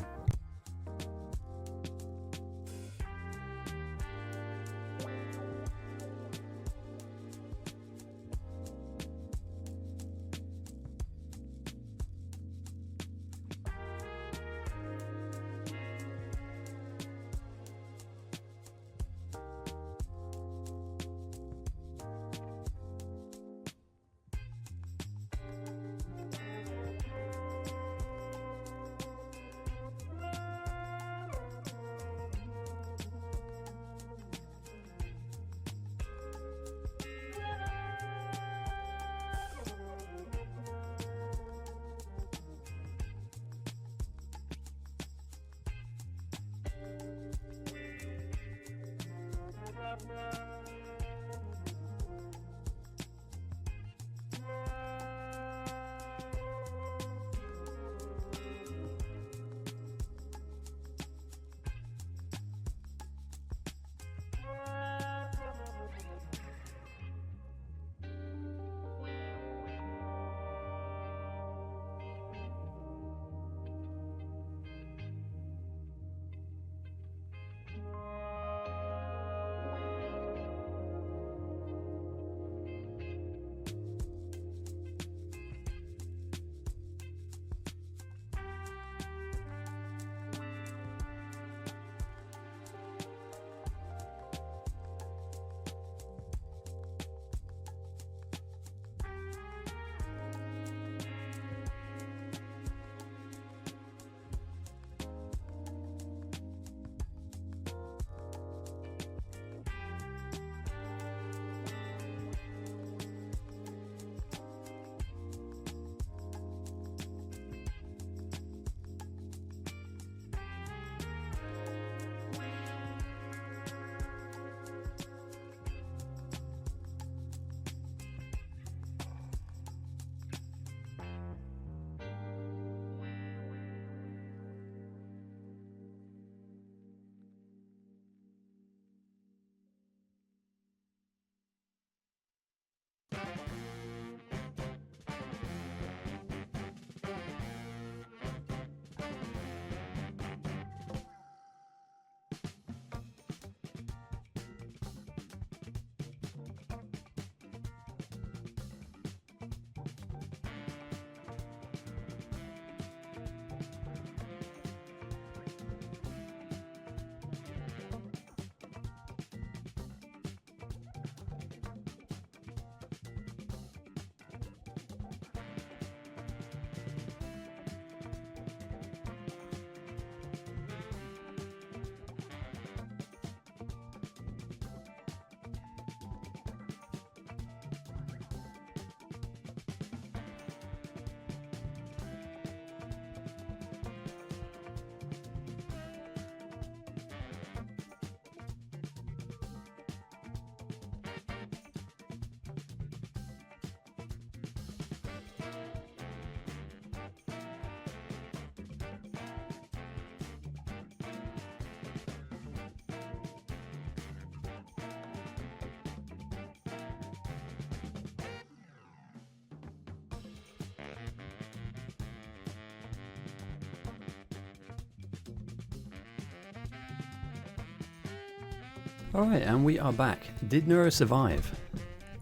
Alright, and we are back. Did Neuro survive?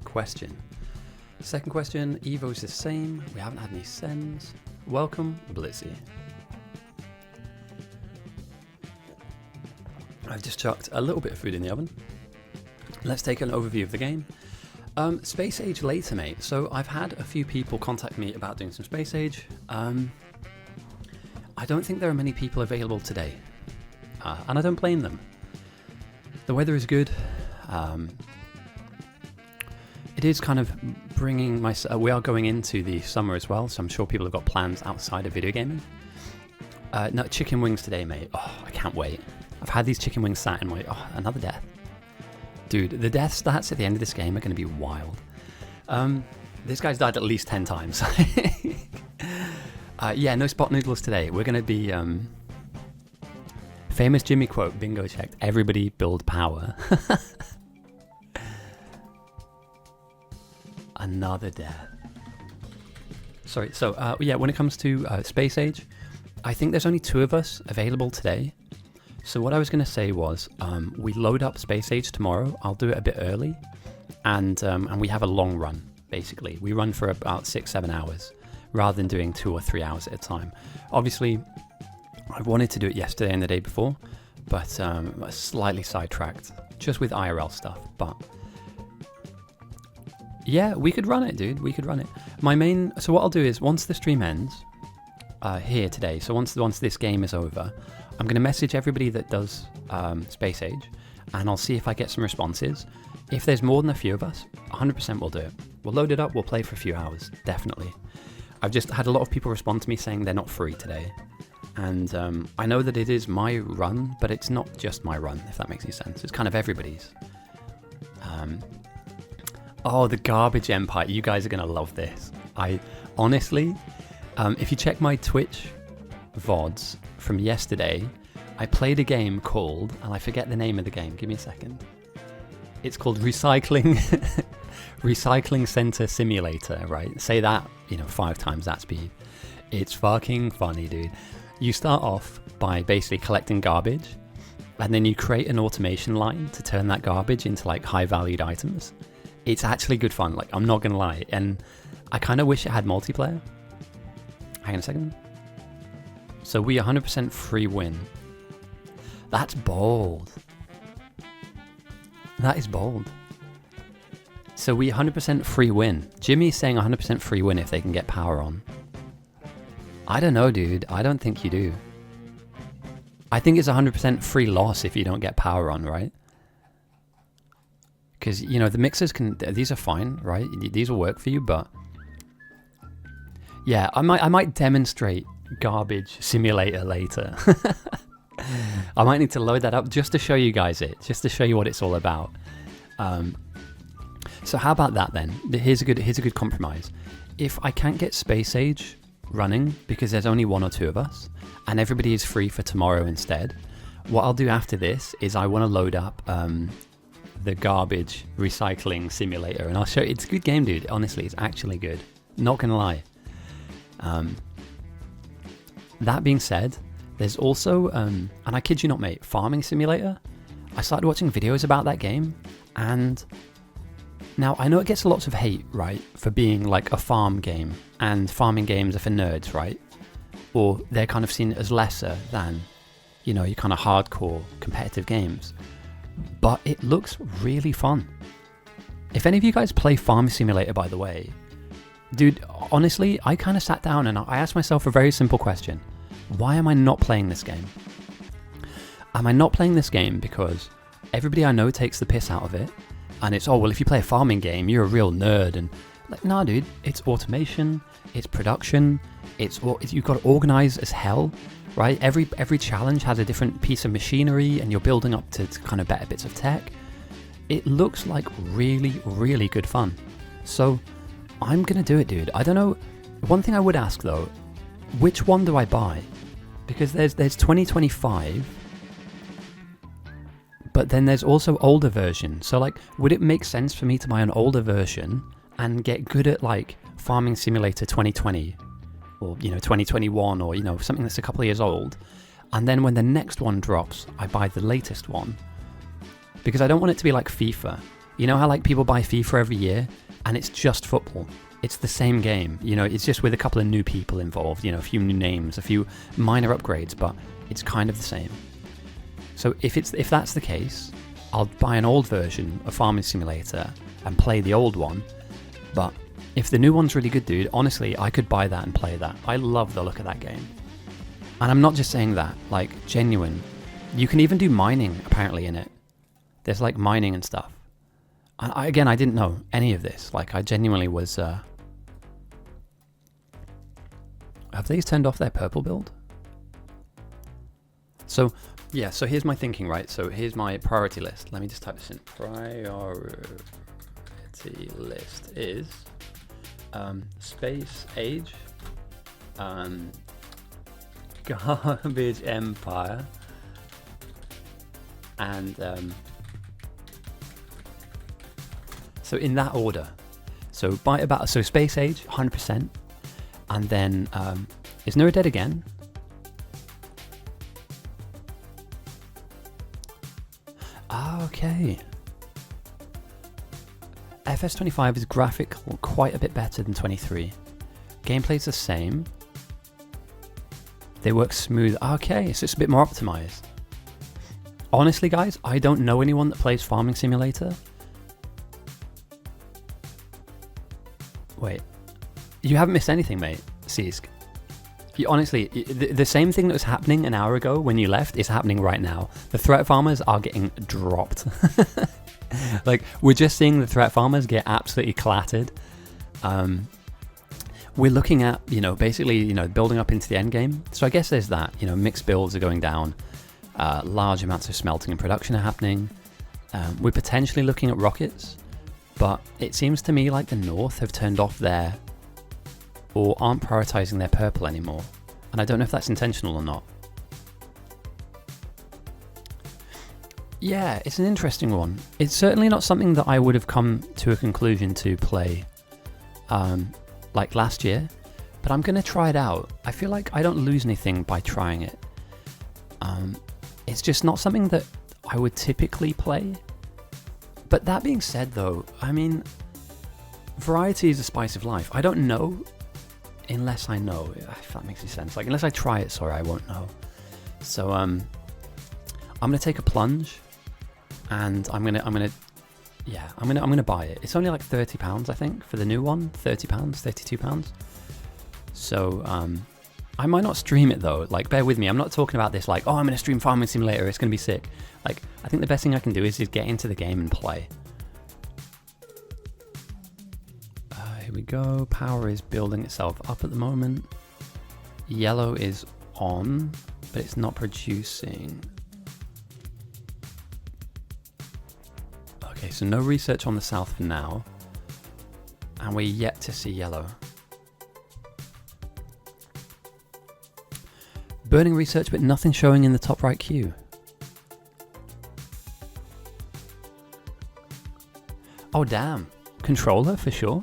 Question. Second question, Evo's the same. We haven't had any sends. Welcome, Blitzy. I've just chucked a little bit of food in the oven. Let's take an overview of the game. Space Age later, mate. So I've had a few people contact me about doing some Space Age. I don't think there are many people available today. And I don't blame them. The weather is good. It is kind of bringing my... we are going into the summer as well, so I'm sure people have got plans outside of video gaming. No, chicken wings today, mate. Oh, I can't wait. I've had these chicken wings sat in my... Oh, another death. Dude, the death stats at the end of this game are going to be wild. This guy's died at least 10 times. Yeah, no spot noodles today. We're going to be... famous Jimmy quote, bingo checked. Everybody build power. Another death. Sorry, so yeah, when it comes to Space Age, I think there's only 2 of us available today. So what I was going to say was, we load up Space Age tomorrow. I'll do it a bit early, and we have a long run, basically. We run for about 6-7 hours, rather than doing 2 or 3 hours at a time. Obviously, I wanted to do it yesterday and the day before, but slightly sidetracked, just with IRL stuff, but... yeah, we could run it, dude. We could run it. So what I'll do is, once the stream ends, here today, so once this game is over, I'm going to message everybody that does Space Age, and I'll see if I get some responses. If there's more than a few of us, 100% we'll do it. We'll load it up, we'll play for a few hours, definitely. I've just had a lot of people respond to me saying they're not free today. And I know that it is my run, but it's not just my run, if that makes any sense. It's kind of everybody's. Oh, the Garbage Empire. You guys are going to love this. I honestly, if you check my Twitch VODs from yesterday, I played a game called, and I forget the name of the game. Give me a second. It's called Recycling Center Simulator, right? Say that, 5 times that speed. It's fucking funny, dude. You start off by basically collecting garbage, and then you create an automation line to turn that garbage into like high valued items. It's actually good fun, like, I'm not gonna lie, and I kind of wish it had multiplayer. Hang on a second. So we 100% free win. That's bold. That is bold. So we 100% free win. Jimmy's saying 100% free win if they can get power on. I don't know, dude. I don't think you do. I think it's 100% free loss if you don't get power on, right? Because, the mixers these are fine, right? These will work for you, but... yeah, I might demonstrate Garbage Simulator later. I might need to load that up just to show you guys it, just to show you what it's all about. So how about that then? Here's a good compromise. If I can't get Space Age running because there's only 1 or 2 of us, and everybody is free for tomorrow instead, what I'll do after this is I want to load up the Garbage Recycling Simulator, and I'll show you. It's a good game, dude. Honestly, it's actually good. Not gonna lie. That being said, there's also, and I kid you not, mate, Farming Simulator. I started watching videos about that game, and now I know it gets lots of hate, right, for being like a farm game, and farming games are for nerds, right? Or they're kind of seen as lesser than, your kind of hardcore competitive games. But it looks really fun. If any of you guys play Farming Simulator, by the way, dude, honestly, I kind of sat down and I asked myself a very simple question. Why am I not playing this game? Am I not playing this game because everybody I know takes the piss out of it, and it's, oh, well, if you play a farming game, you're a real nerd, and like, nah, dude, it's automation, it's production, you've got to organize as hell, right? Every challenge has a different piece of machinery, and you're building up to kind of better bits of tech. It looks like really, really good fun. So I'm gonna do it, dude. I don't know. One thing I would ask though, which one do I buy? Because there's 2025, but then there's also older version. So like, would it make sense for me to buy an older version and get good at like Farming Simulator 2020 or 2021 or something that's a couple of years old, and then when the next one drops, I buy the latest one? because I don't want it to be like FIFA. You know how like people buy FIFA every year and it's just football. It's the same game, you know, it's just with a couple of new people involved, you know, a few new names, a few minor upgrades, but it's kind of the same. So if that's the case, I'll buy an old version of Farming Simulator and play the old one. But if the new one's really good, dude, honestly, I could buy that and play that. I love the look of that game. And I'm not just saying that, like, genuine. You can even do mining, apparently, in it. There's, like, mining and stuff. And again, I didn't know any of this. Like, I genuinely was... Have they turned off their purple build? So, yeah, so here's my thinking, right? So here's my priority list. Let me just type this in. Priority list is Space Age, Garbage Empire, and so in that order. So Space Age, 100%. And then, is Neuro dead again? Ah, okay. FS25 is graphical quite a bit better than 23. Gameplay's the same. They work smooth. Okay, so it's a bit more optimized. Honestly, guys, I don't know anyone that plays Farming Simulator. Wait. You haven't missed anything, mate, Seask. Honestly, the same thing that was happening an hour ago when you left is happening right now. The threat farmers are getting dropped. Like, we're just seeing the threat farmers get absolutely clattered. We're looking at, you know, basically, you know, building up into the end game. So I guess there's that, you know, mixed builds are going down. Large amounts of smelting and production are happening. We're potentially looking at rockets. But it seems to me like the North have turned off their... or aren't prioritizing their purple anymore. And I don't know if that's intentional or not. Yeah, it's an interesting one. It's certainly not something that I would have come to a conclusion to play like last year, but I'm going to try it out. I feel like I don't lose anything by trying it. It's just not something that I would typically play. But that being said though, I mean, variety is the spice of life. I don't know unless I know, if that makes any sense. Like, unless I try it, sorry, I won't know. So I'm gonna take a plunge, and I'm gonna buy it. It's only like £30, I think, for the new one. £30, £32. So I might not stream it though. Like, bear with me. I'm not talking about this like, oh, I'm gonna stream Farming Simulator. It's gonna be sick. Like, I think the best thing I can do is just get into the game and play. Here we go. Power is building itself up at the moment. Yellow is on, but it's not producing. Okay, so no research on the south for now. And we're yet to see yellow. Burning research, but nothing showing in the top right queue. Oh, damn. Controller, for sure.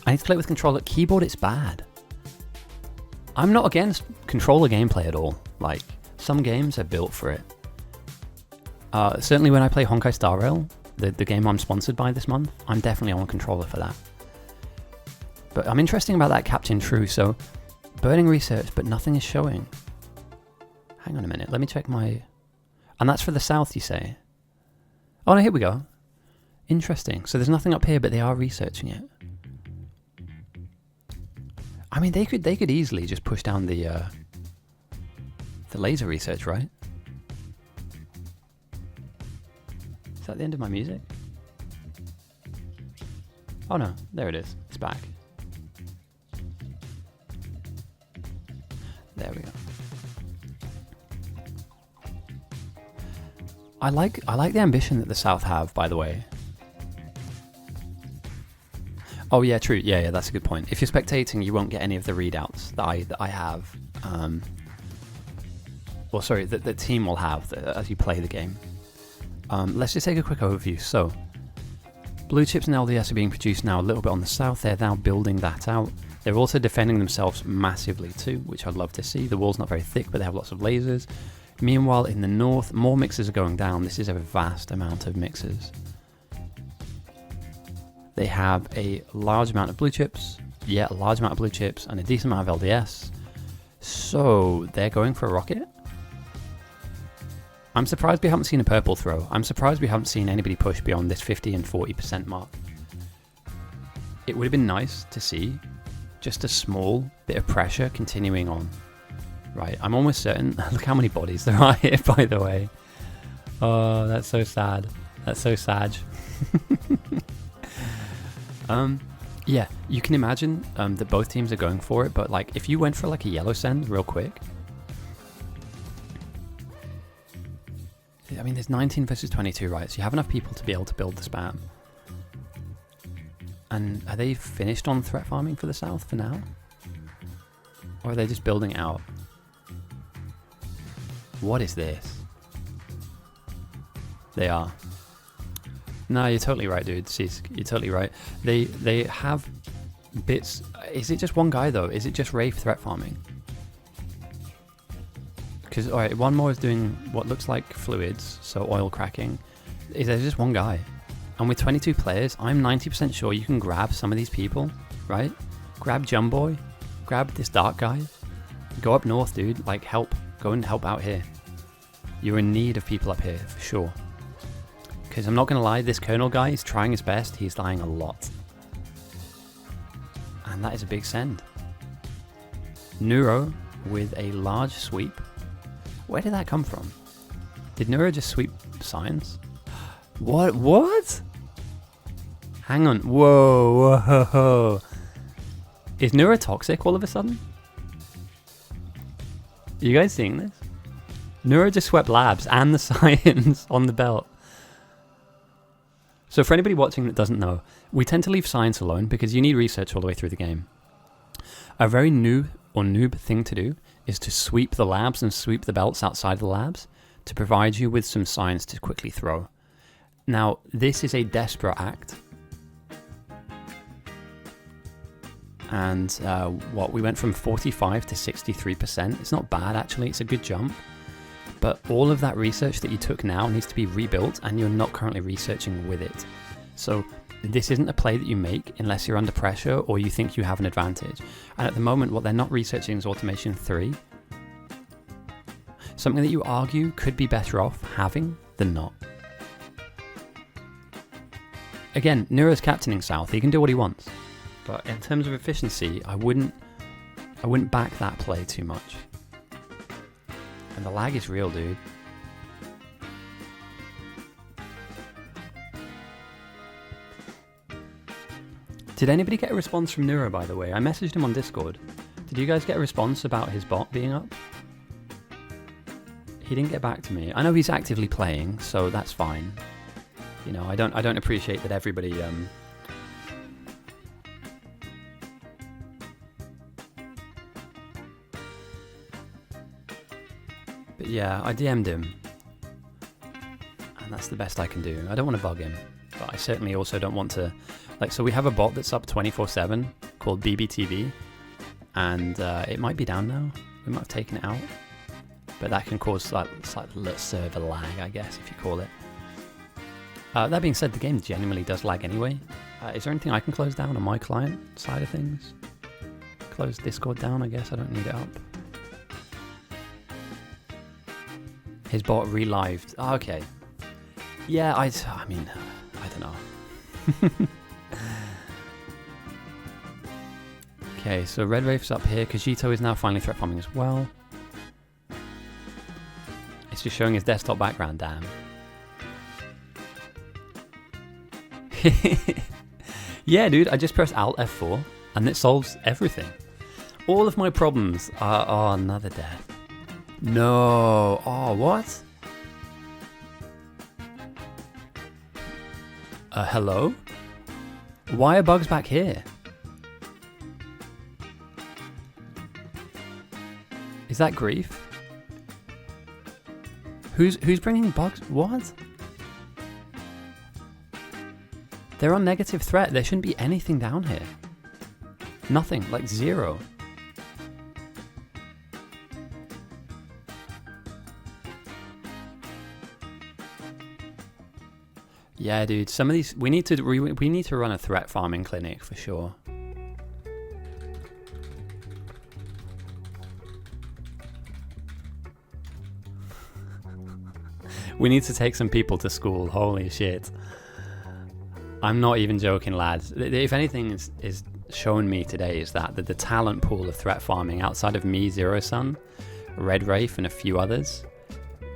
I need to play with controller. Keyboard, it's bad. I'm not against controller gameplay at all. Like, some games are built for it. Certainly when I play Honkai Star Rail, the game I'm sponsored by this month, I'm definitely on a controller for that. But I'm interested about that Captain True. So, burning research, but nothing is showing. Hang on a minute. Let me check my... And that's for the south, you say? Oh, no, here we go. Interesting. So there's nothing up here, but they are researching it. I mean, they could easily just push down the laser research, right? Is that the end of my music? Oh no, there it is. It's back. There we go. I like the ambition that the South have, by the way. Oh yeah, true. Yeah, that's a good point. If you're spectating, you won't get any of the readouts that I have. Well, sorry, that the team will have as you play the game. Let's just take a quick overview. So, blue chips and LDS are being produced now a little bit on the south. They're now building that out. They're also defending themselves massively too, which I'd love to see. The wall's not very thick, but they have lots of lasers. Meanwhile, in the north, more mixers are going down. This is a vast amount of mixers. They have a large amount of blue chips. Yeah, a large amount of blue chips and a decent amount of LDS. So they're going for a rocket. I'm surprised we haven't seen a purple throw. I'm surprised we haven't seen anybody push beyond this 50 and 40% mark. It would have been nice to see just a small bit of pressure continuing on. Right, I'm almost certain. Look how many bodies there are here, by the way. Oh, that's so sad. That's so sad. Yeah, you can imagine that both teams are going for it, but like if you went for like a yellow send real quick. I mean, there's 19 versus 22, right? So you have enough people to be able to build the spam. And are they finished on threat farming for the south for now? Or are they just building out? What is this? They are. No, you're totally right, dude. Sisk, you're totally right. They have bits. Is it just one guy though? Is it just Wraith threat farming? Because alright, one more is doing what looks like fluids, so oil cracking. Is there just one guy? And with 22 players, I'm 90% sure you can grab some of these people, right? Grab Jumboy, grab this dark guy, go up north, dude. Like help. Go and help out here. You're in need of people up here, for sure. Because I'm not going to lie, this Colonel guy is trying his best. He's dying a lot. And that is a big send. Neuro with a large sweep. Where did that come from? Did Neuro just sweep signs? What? What? Hang on. Whoa, whoa. Is Neuro toxic all of a sudden? Are you guys seeing this? Neuro just swept labs and the science on the belt. So for anybody watching that doesn't know, we tend to leave science alone because you need research all the way through the game. A very new or noob thing to do is to sweep the labs and sweep the belts outside the labs to provide you with some science to quickly throw. Now, this is a desperate act. And we went from 45 to 63%. It's not bad, actually. It's a good jump. But all of that research that you took now needs to be rebuilt, and you're not currently researching with it. So this isn't a play that you make unless you're under pressure or you think you have an advantage. And at the moment, what they're not researching is Automation 3. Something that you argue could be better off having than not. Again, Neuro's captaining South. He can do what he wants. But in terms of efficiency, I wouldn't back that play too much. And the lag is real, dude. Did anybody get a response from Neuro, by the way? I messaged him on Discord. Did you guys get a response about his bot being up? He didn't get back to me. I know he's actively playing, so that's fine. You know, I don't appreciate that everybody But yeah, I DM'd him. And that's the best I can do. I don't want to bug him. But I certainly also don't want to... Like, so we have a bot that's up 24/7 called BBTV. And it might be down now. We might have taken it out. But that can cause slight server lag, I guess, if you call it. That being said, the game genuinely does lag anyway. Is there anything I can close down on my client side of things? Close Discord down, I guess. I don't need it up. His bot relived. Oh, okay. Yeah, I mean, I don't know. Okay, so Red Wraith's up here. Cojito is now finally threat farming as well. It's just showing his desktop background, damn. Yeah, dude, I just pressed Alt F4 and it solves everything. All of my problems are... Oh, another death. No. Oh, what? Hello? Why are bugs back here? Is that grief? Who's bringing bugs? What? They're on negative threat. There shouldn't be anything down here. Nothing, like zero. Yeah, dude. Some of these we need to run a threat farming clinic for sure. We need to take some people to school. Holy shit. I'm not even joking, lads. If anything is shown me today is that the talent pool of threat farming outside of me, Zero Sun, Red Wraith, and a few others,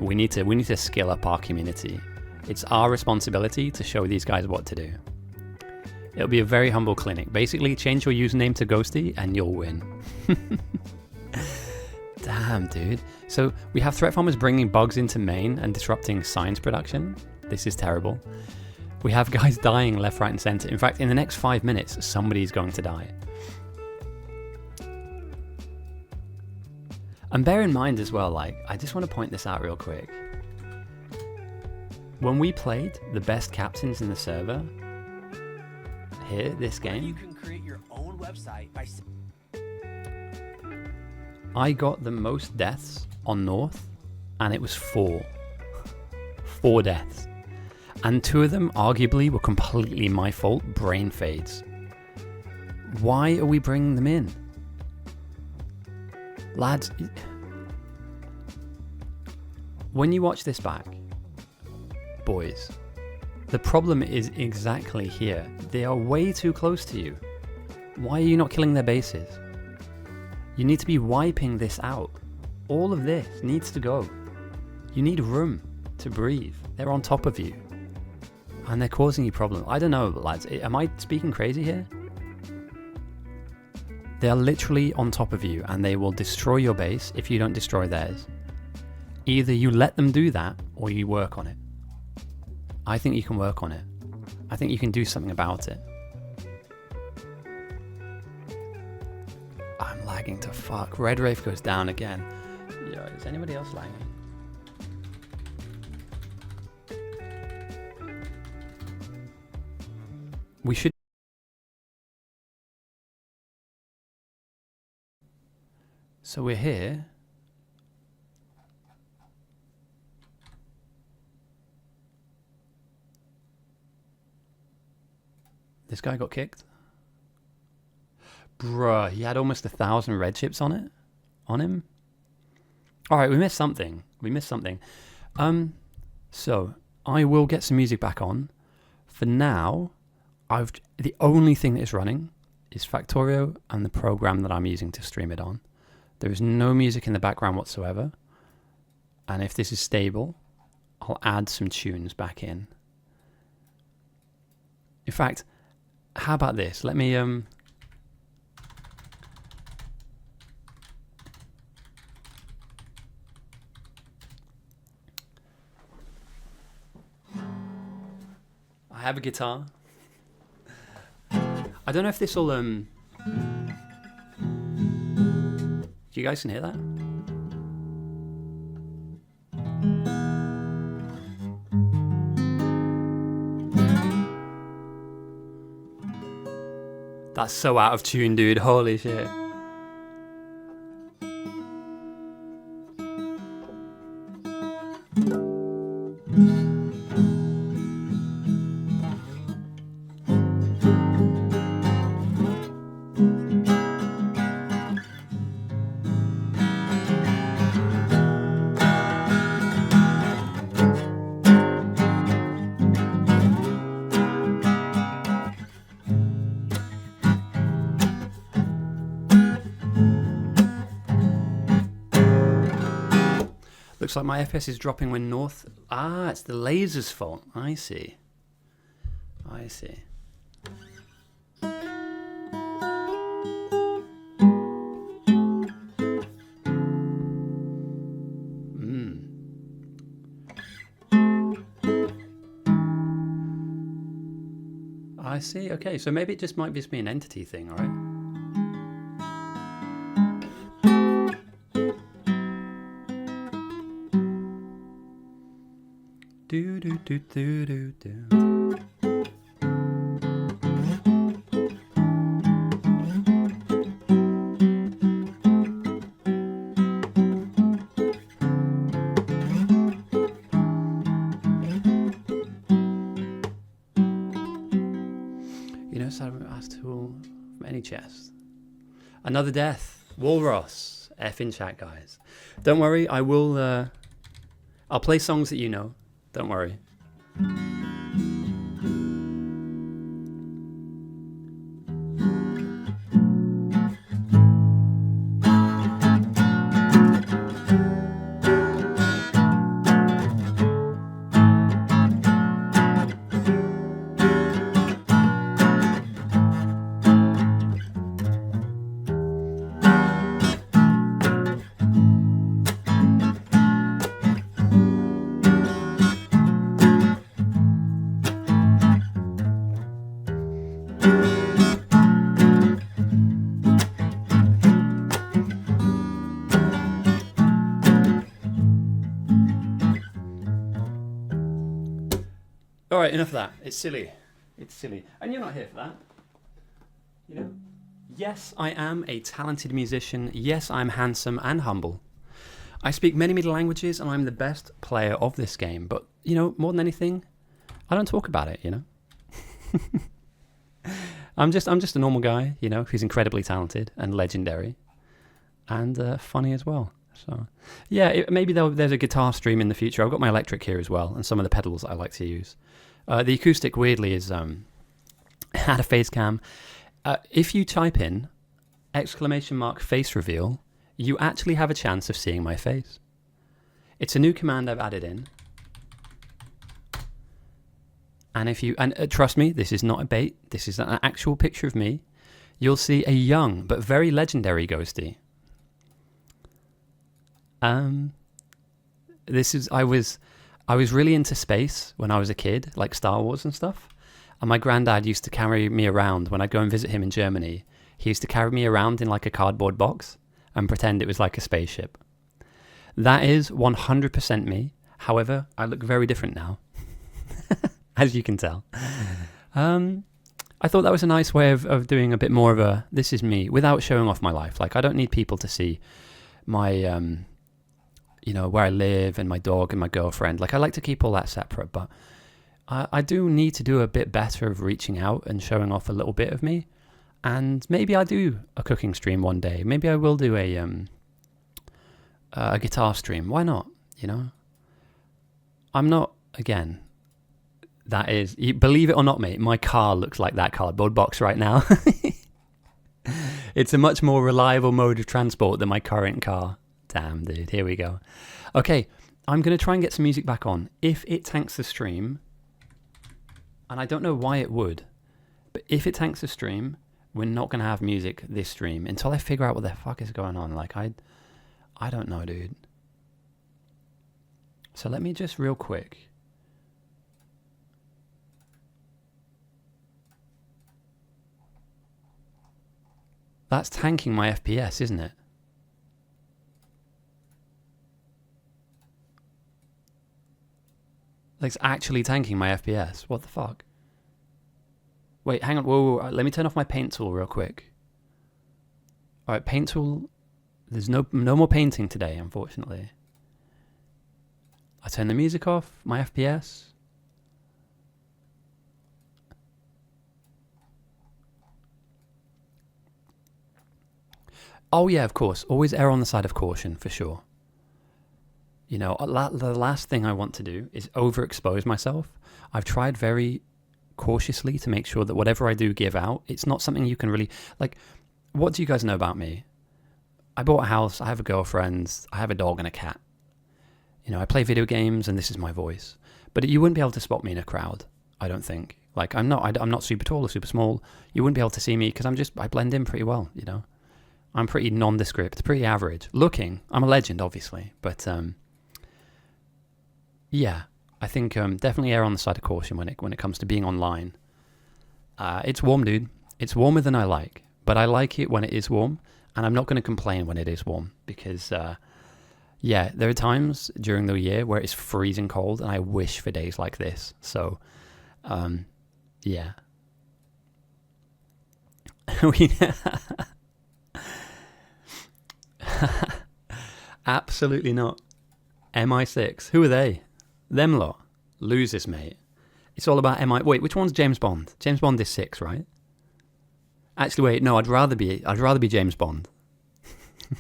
we need to skill up our community. It's our responsibility to show these guys what to do. It'll be a very humble clinic. Basically, change your username to Ghosty and you'll win. Damn, dude. So we have threat farmers bringing bugs into main and disrupting science production. This is terrible. We have guys dying left, right, and center. In fact, in the next 5 minutes, somebody's going to die. And bear in mind as well, like, I just want to point this out real quick. When we played the best captains in the server, here, this game, you can create your own website by... I got the most deaths on North, and it was 4. 4 deaths. And 2 of them, arguably, were completely my fault, brain fades. Why are we bringing them in? Lads, when you watch this back, boys, the problem is exactly here. They are way too close to you. Why are you not killing their bases? You need to be wiping this out. All of this needs to go. You need room to breathe. They're on top of you. And they're causing you problems. I don't know, lads. Am I speaking crazy here? They are literally on top of you and they will destroy your base if you don't destroy theirs. Either you let them do that or you work on it. I think you can work on it. I think you can do something about it. I'm lagging to fuck. Red Wraith goes down again. Yo, is anybody else lagging? We should... So we're here. This guy got kicked. Bruh, he had almost 1,000 red chips on it. On him. Alright, we missed something. So, I will get some music back on. For now, the only thing that is running is Factorio and the program that I'm using to stream it on. There is no music in the background whatsoever. And if this is stable, I'll add some tunes back in. In fact, how about this? Let me I have a guitar. I don't know if this will you guys can hear that? That's so out of tune, dude. Holy shit. Looks like my FPS is dropping when North... Ah, it's the laser's fault. I see. I see. I see. Okay, so maybe it just might just be an entity thing, all right? Do do do do do do. Another death. Walrus. F in chat, guys. Don't worry, I will... I'll play songs that you know. Don't worry. Alright, enough of that. It's silly. It's silly. And you're not here for that. You know? Yes, I am a talented musician. Yes, I'm handsome and humble. I speak many languages and I'm the best player of this game. But, you know, more than anything, I don't talk about it, you know? I'm just a normal guy, you know, who's incredibly talented and legendary. And funny as well. So, yeah, maybe there's a guitar stream in the future. I've got my electric here as well, and some of the pedals I like to use. The acoustic, weirdly, is had a face cam. If you type in !face reveal, you actually have a chance of seeing my face. It's a new command I've added in. And if you trust me, this is not a bait. This is an actual picture of me. You'll see a young but very legendary ghosty. I was really into space when I was a kid, like Star Wars and stuff. And my granddad used to carry me around when I'd go and visit him in Germany. He used to carry me around in like a cardboard box and pretend it was like a spaceship. That is 100% me. However, I look very different now, as you can tell. I thought that was a nice way of doing a bit more of a, this is me, without showing off my life. Like, I don't need people to see my, you know, where I live and my dog and my girlfriend. Like, I like to keep all that separate, but I do need to do a bit better of reaching out and showing off a little bit of me. And maybe I'll do a cooking stream one day. Maybe I will do a guitar stream. Why not? You know? I'm not, again, that is, believe it or not, mate, my car looks like that cardboard box right now. It's a much more reliable mode of transport than my current car. Damn, dude, here we go. Okay, I'm going to try and get some music back on. If it tanks the stream, and I don't know why it would, but if it tanks the stream, we're not going to have music this stream until I figure out what the fuck is going on. Like, I don't know, dude. So let me just real quick. That's tanking my FPS, isn't it? Like, it's actually tanking my FPS. What the fuck? Wait, hang on. Whoa. Let me turn off my paint tool real quick. All right, paint tool. There's no more painting today, unfortunately. I turn the music off. My FPS. Oh yeah, of course. Always err on the side of caution, for sure. You know, the last thing I want to do is overexpose myself. I've tried very cautiously to make sure that whatever I do give out, it's not something you can really... Like, what do you guys know about me? I bought a house, I have a girlfriend, I have a dog and a cat. You know, I play video games and this is my voice. But you wouldn't be able to spot me in a crowd, I don't think. Like, I'm not super tall or super small. You wouldn't be able to see me because I blend in pretty well, you know. I'm pretty nondescript, pretty average. Looking, I'm a legend, obviously. But, yeah, I think definitely err on the side of caution when it comes to being online. It's warm, dude. It's warmer than I like. But I like it when it is warm. And I'm not going to complain when it is warm. Because, yeah, there are times during the year where it's freezing cold. And I wish for days like this. So, yeah. Absolutely not. MI6. Who are they? Them lot. Losers, mate. It's all about MI... Wait, which one's James Bond? James Bond is 6, right? Actually, wait, no, I'd rather be James Bond.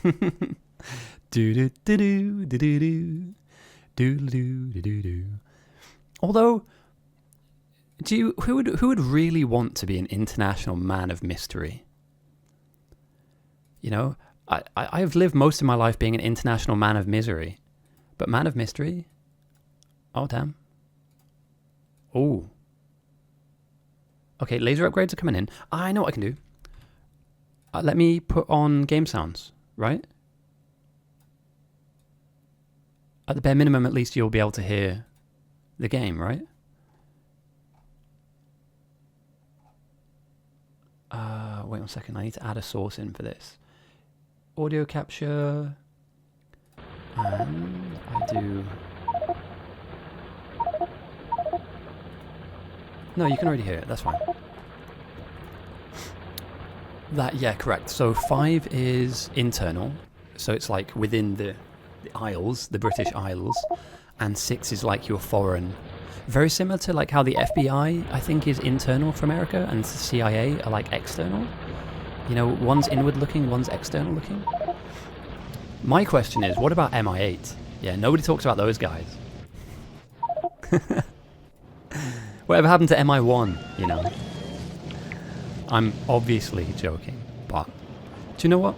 Do do do do do do do do do do do. Although, who would really want to be an international man of mystery? You know, I have lived most of my life being an international man of misery, but man of mystery? Oh damn. Oh. Okay, laser upgrades are coming in. I know what I can do. Let me put on game sounds, right? At the bare minimum, at least you'll be able to hear the game, right? Wait 1 second. I need to add a source in for this. Audio capture. And I do... No, you can already hear it. That's fine. Yeah, correct. So 5 is internal. So it's like within the Isles, the British Isles. And 6 is like your foreign. Very similar to like how the FBI, I think, is internal for America, and the CIA are like external. You know, one's inward looking, one's external looking. My question is, what about MI8? Yeah, nobody talks about those guys. Whatever happened to MI1, you know? I'm obviously joking, but do you know what?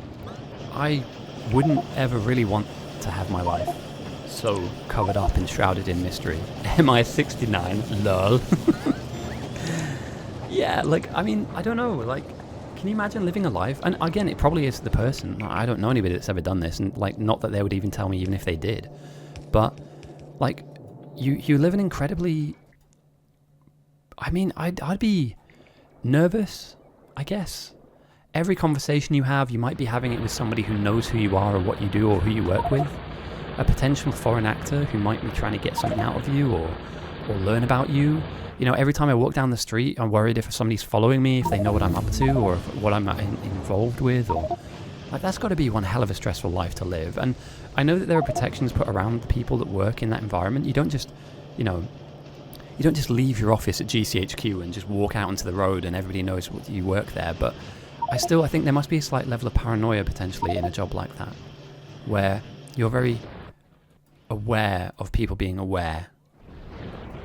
I wouldn't ever really want to have my life so covered up and shrouded in mystery. MI69, lol. Yeah, like, I mean, I don't know, like, can you imagine living a life? And again, it probably is the person. I don't know anybody that's ever done this, and like, not that they would even tell me even if they did. But, like, you live an incredibly... I mean, I'd be nervous, I guess. Every conversation you have, you might be having it with somebody who knows who you are or what you do or who you work with. A potential foreign actor who might be trying to get something out of you or learn about you. You know, every time I walk down the street, I'm worried if somebody's following me, if they know what I'm up to or what I'm involved with. Or like, that's got to be one hell of a stressful life to live. And I know that there are protections put around the people that work in that environment. You don't just, you know... You don't just leave your office at GCHQ and just walk out onto the road and everybody knows what you work there. But I think there must be a slight level of paranoia potentially in a job like that, where you're very aware of people being aware.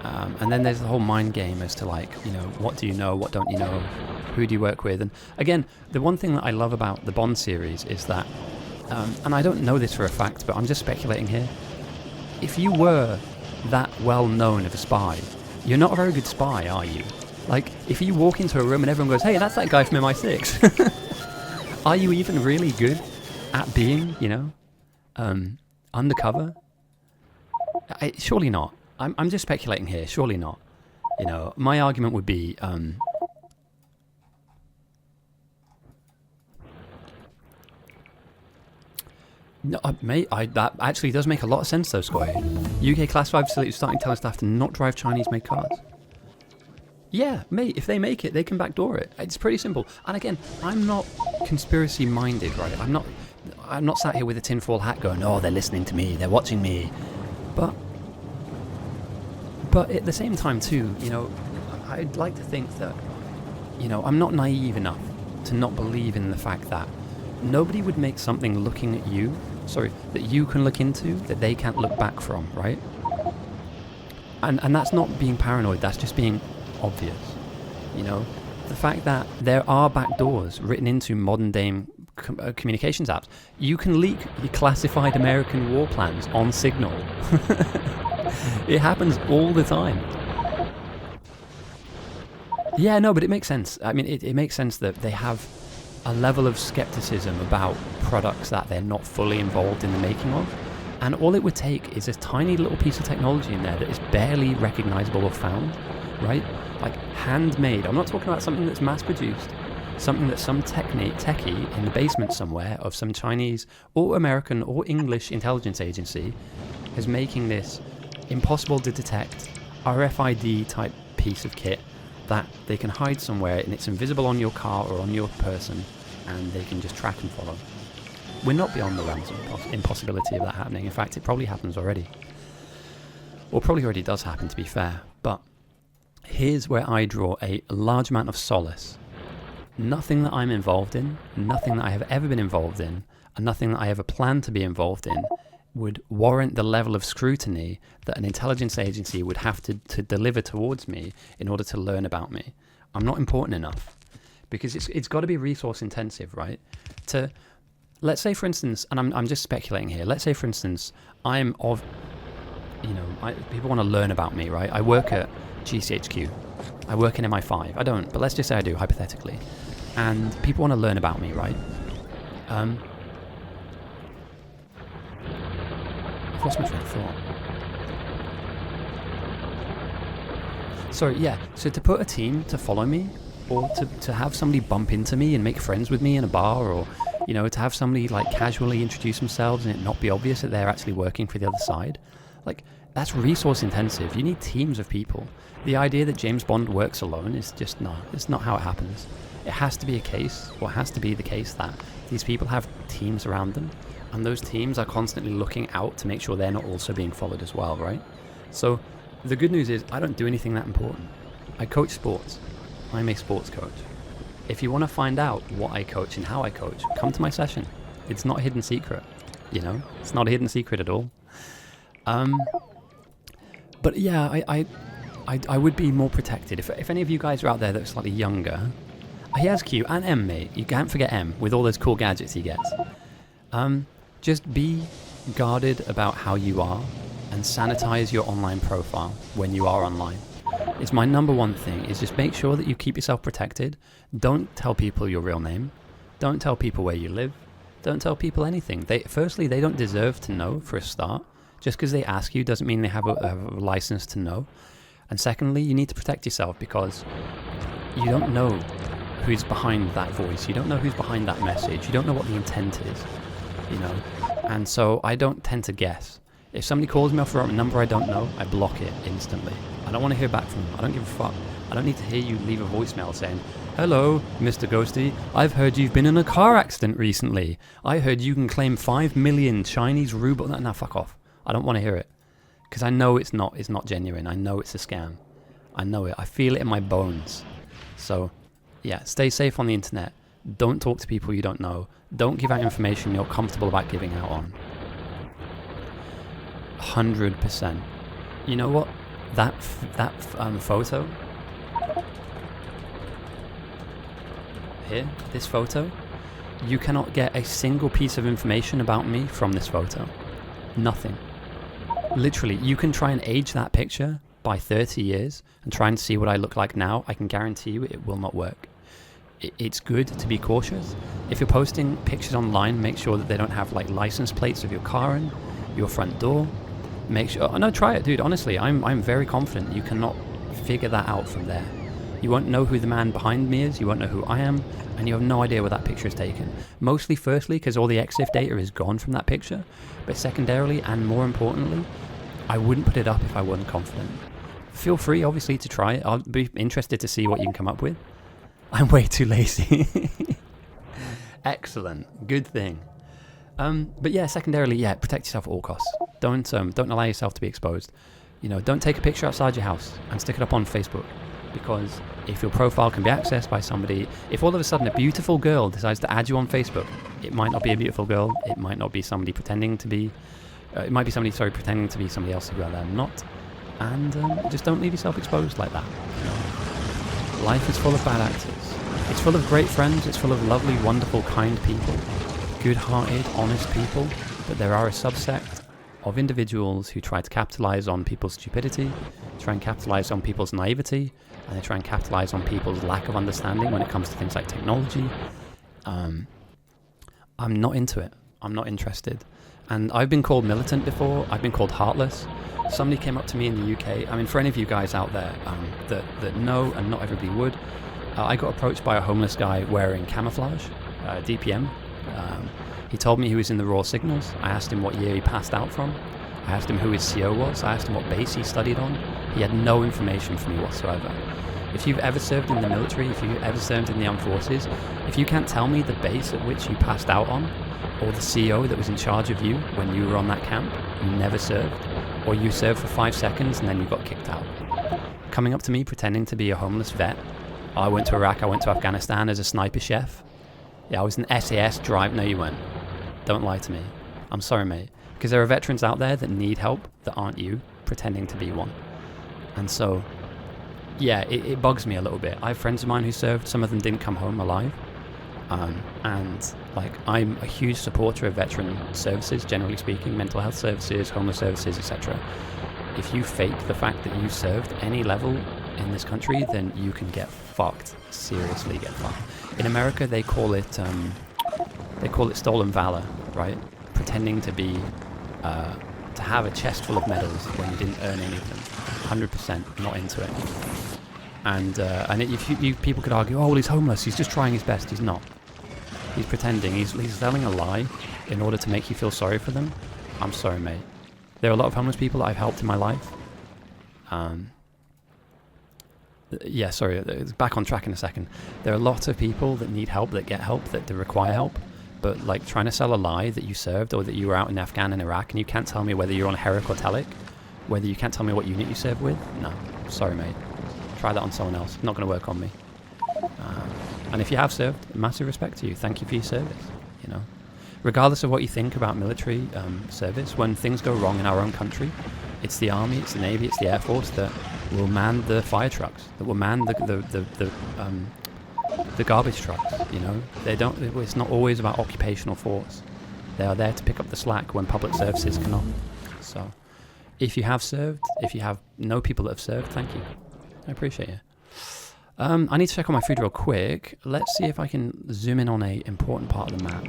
And then there's the whole mind game as to, like, you know, what do you know, what don't you know, who do you work with? And again, the one thing that I love about the Bond series is that, and I don't know this for a fact, but I'm just speculating here, if you were that well known of a spy, you're not a very good spy, are you? Like, if you walk into a room and everyone goes, hey, that's that guy from MI6, are you even really good at being, you know, undercover? Surely not. I'm just speculating here. Surely not. You know, my argument would be, no, mate, that actually does make a lot of sense though, Squire. UK classified facilities starting to tell staff to not drive Chinese-made cars. Yeah, mate, if they make it, they can backdoor it. It's pretty simple. And again, I'm not conspiracy-minded, right? I'm not sat here with a tinfoil hat going, oh, they're listening to me, they're watching me. But at the same time too, you know, I'd like to think that, you know, I'm not naive enough to not believe in the fact that nobody would make something looking at you, that you can look into, that they can't look back from, right? And that's not being paranoid, that's just being obvious, you know? The fact that there are backdoors written into modern day communications apps. You can leak your classified American war plans on Signal. It happens all the time. Yeah, no, but it makes sense. I mean, it makes sense that they have a level of skepticism about products that they're not fully involved in the making of. And all it would take is a tiny little piece of technology in there that is barely recognizable or found, right? Like handmade. I'm not talking about something that's mass-produced. Something that some techie in the basement somewhere of some Chinese or American or English intelligence agency is making this impossible to detect RFID type piece of kit that they can hide somewhere and it's invisible on your car or on your person and they can just track and follow. We're not beyond the realms of impossibility of that happening. In fact, it probably happens already. Or probably already does happen, to be fair. But here's where I draw a large amount of solace nothing that I'm involved in, nothing that I have ever been involved in, and nothing that I ever plan to be involved in would warrant the level of scrutiny that an intelligence agency would have to deliver towards me in order to learn about me. I'm not important enough, because it's got to be resource intensive, right? Let's say, for instance, and I'm just speculating here, let's say, for instance, people want to learn about me, right? I work at GCHQ. I work in MI5. I don't, but let's just say I do, hypothetically. And people want to learn about me, right? I've lost my train of thought. Sorry, yeah. So to put a team to follow me, or to have somebody bump into me and make friends with me in a bar, or, to have somebody like casually introduce themselves and it not be obvious that they're actually working for the other side, like, that's resource intensive. You need teams of people. The idea that James Bond works alone is just it's not how it happens. It has to be the case that these people have teams around them, and those teams are constantly looking out to make sure they're not also being followed as well, right? So the good news is I don't do anything that important. I coach sports. I'm a sports coach. If you want to find out what I coach and how I coach, come to my session. It's not a hidden secret, It's not a hidden secret at all. But yeah, I would be more protected. If any of you guys are out there that are slightly younger, he has Q and M, mate. You can't forget M with all those cool gadgets he gets. Just be guarded about how you are and sanitize your online profile when you are online. It's my number one thing, is just make sure that you keep yourself protected. Don't tell people your real name. Don't tell people where you live. Don't tell people anything. Firstly, they don't deserve to know for a start. Just because they ask you doesn't mean they have a license to know. And secondly, you need to protect yourself, because you don't know who's behind that voice. You don't know who's behind that message. You don't know what the intent is, And so I don't tend to guess. If somebody calls me off a number I don't know, I block it instantly. I don't want to hear back from them. I don't give a fuck. I don't need to hear you leave a voicemail saying, "Hello, Mr. Ghosty, I've heard you've been in a car accident recently. I heard you can claim 5 million Chinese ruble." No, fuck off. I don't want to hear it. Because I know it's not genuine. I know it's a scam. I know it. I feel it in my bones. So, yeah, stay safe on the internet. Don't talk to people you don't know. Don't give out information you're comfortable about giving out on. 100%. You know what? That photo here, this photo, you cannot get a single piece of information about me from this photo. Nothing. Literally, you can try and age that picture by 30 years and try and see what I look like now. I can guarantee you it will not work. It's good to be cautious. If you're posting pictures online, make sure that they don't have like license plates of your car in your front door. Make sure. Oh, no, try it, dude. Honestly, I'm very confident you cannot figure that out from there. You won't know who the man behind me is. You won't know who I am, and you have no idea where that picture is taken. Mostly, firstly, because all the EXIF data is gone from that picture. But secondarily, and more importantly, I wouldn't put it up if I wasn't confident. Feel free, obviously, to try it. I'll be interested to see what you can come up with. I'm way too lazy. Excellent. Good thing. But yeah, secondarily, yeah, protect yourself at all costs. Don't allow yourself to be exposed. Don't take a picture outside your house and stick it up on Facebook, because if your profile can be accessed by somebody, if all of a sudden a beautiful girl decides to add you on Facebook, it might not be a beautiful girl. It might not be somebody pretending to be. It might be somebody, pretending to be somebody else who they're not. And just don't leave yourself exposed like that. Life is full of bad actors. It's full of great friends. It's full of lovely, wonderful, kind people. Good-hearted, honest people. But there are a subsect of individuals who try to capitalize on people's stupidity, try and capitalize on people's naivety, and they try and capitalize on people's lack of understanding when it comes to things like technology. I'm not into it. I'm not interested. And I've been called militant before. I've been called heartless. Somebody came up to me in the UK. I mean, for any of you guys out there that know, and not everybody would, I got approached by a homeless guy wearing camouflage, DPM. He told me he was in the Raw Signals. I asked him what year he passed out from. I asked him who his CO was. I asked him what base he studied on. He had no information for me whatsoever. If you've ever served in the military, if you've ever served in the armed forces, if you can't tell me the base at which you passed out on, or the CO that was in charge of you when you were on that camp, you never served, or you served for 5 seconds and then you got kicked out. Coming up to me pretending to be a homeless vet I went to Iraq, I went to Afghanistan as a sniper chef. Yeah, I was an SAS drive. No, you weren't. Don't lie to me. I'm sorry, mate. Because there are veterans out there that need help that aren't you, pretending to be one. And so, yeah, it bugs me a little bit. I have friends of mine who served. Some of them didn't come home alive. And, like, I'm a huge supporter of veteran services, generally speaking, mental health services, homeless services, etc. If you fake the fact that you served any level in this country, then you can get fucked. Seriously get fucked. In America, they call it stolen valor, right? Pretending to be, to have a chest full of medals when you didn't earn any of them. 100% not into it. And if people could argue, oh, well, he's homeless, he's just trying his best. He's not. He's pretending. He's telling a lie in order to make you feel sorry for them. I'm sorry, mate. There are a lot of homeless people that I've helped in my life. Yeah, sorry, back on track in a second. There are lots of people that need help, that get help, that require help. But, like, trying to sell a lie that you served or that you were out in Afghan and Iraq and you can't tell me whether you're on Herrick or Telic, whether you can't tell me what unit you served with, no. Sorry, mate. Try that on someone else. Not going to work on me. And if you have served, massive respect to you. Thank you for your service, you know. Regardless of what you think about military service, when things go wrong in our own country, it's the Army, it's the Navy, it's the Air Force that will man the fire trucks, that will man the garbage trucks, you know. It's not always about occupational force. They are there to pick up the slack when public services cannot. So, if you have served, if you know people that have served, thank you. I appreciate you. I need to check on my food real quick. Let's see if I can zoom in on a important part of the map.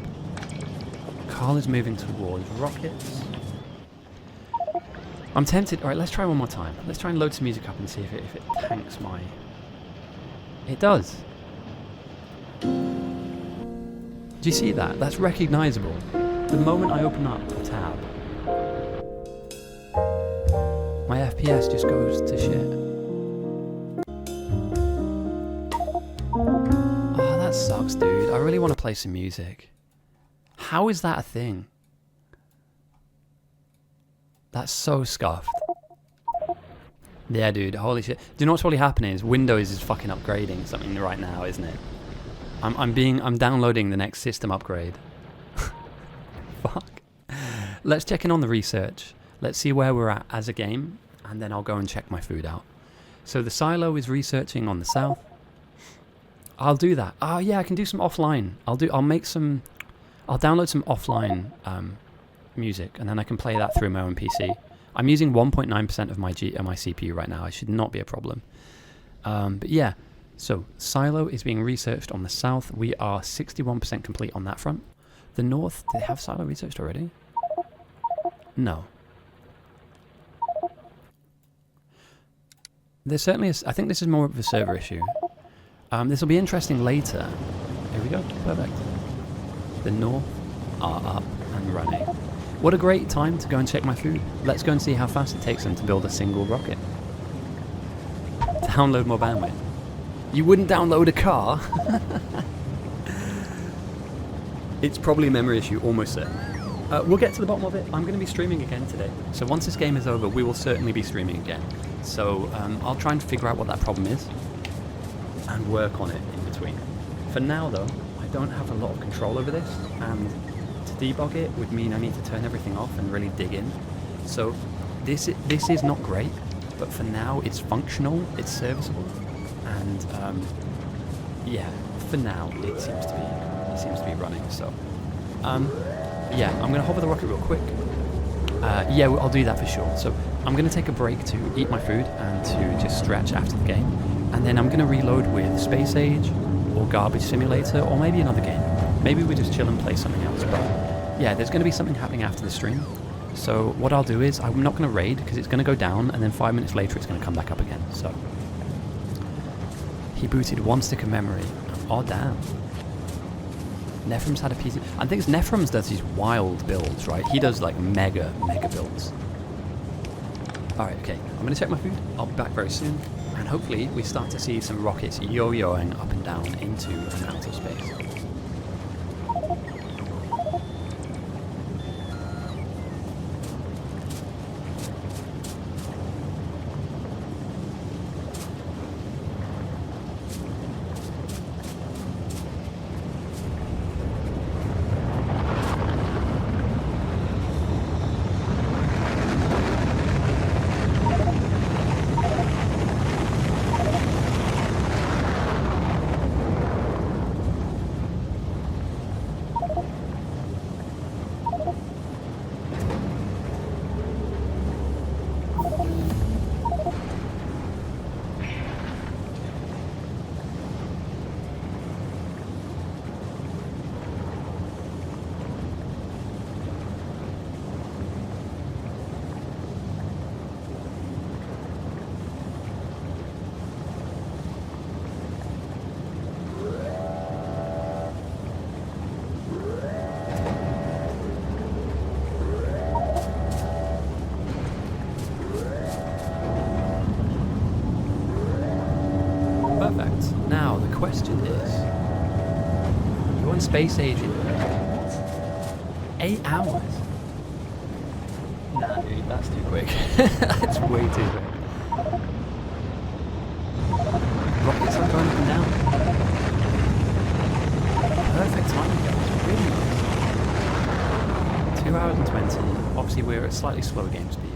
Carl is moving towards rockets. I'm tempted. All right, let's try one more time. Let's try and load some music up and see if it tanks my... It does. Do you see that? That's recognizable. The moment I open up a tab, my FPS just goes to shit. Oh, that sucks, dude. I really want to play some music. How is that a thing? That's so scuffed. Yeah, dude, holy shit. Do you know what's probably happening is Windows is fucking upgrading something right now, isn't it? I'm downloading the next system upgrade. Fuck. Let's check in on the research. Let's see where we're at as a game, and then I'll go and check my food out. So the silo is researching on the south. I'll do that. Oh yeah, I can do some offline. I'll download some offline music, and then I can play that through my own PC. I'm using 1.9% of my CPU right now. It should not be a problem. But yeah, so silo is being researched on the south. We are 61% complete on that front. The north, do they have silo researched already? No. There certainly is. I think this is more of a server issue. This will be interesting later. Here we go. Perfect. The north are up and running. What a great time to go and check my food. Let's go and see how fast it takes them to build a single rocket. Download more bandwidth. You wouldn't download a car? It's probably a memory issue, almost certainly. We'll get to the bottom of it. I'm going to be streaming again today. So once this game is over, we will certainly be streaming again. So I'll try and figure out what that problem is and work on it in between. For now, though, I don't have a lot of control over this, and to debug it would mean I need to turn everything off and really dig in. So this is not great, but for now it's functional, it's serviceable, and yeah, for now it seems to be running. So yeah, I'm gonna hover the rocket real quick. Yeah, I'll do that for sure. So I'm gonna take a break to eat my food and to just stretch after the game, and then I'm gonna reload with Space Age or Garbage Simulator or maybe another game. Maybe we just chill and play something else. But yeah, there's going to be something happening after the stream. So what I'll do is I'm not going to raid because it's going to go down, and then 5 minutes later it's going to come back up again. So he booted 1 stick of memory. Oh damn. Nephrum's had a PC. I think it's Nephrum's does these wild builds, right? He does like mega builds. Alright, okay. I'm going to check my food. I'll be back very soon. And hopefully we start to see some rockets yo-yoing up and down into and out of space. question is, you're on space age in 8 hours? Nah, dude, that's too quick. That's way too quick. Rockets are going up and down. Perfect timing, guys. Really nice. 2 hours and 20. Obviously, we're at slightly slower game speed.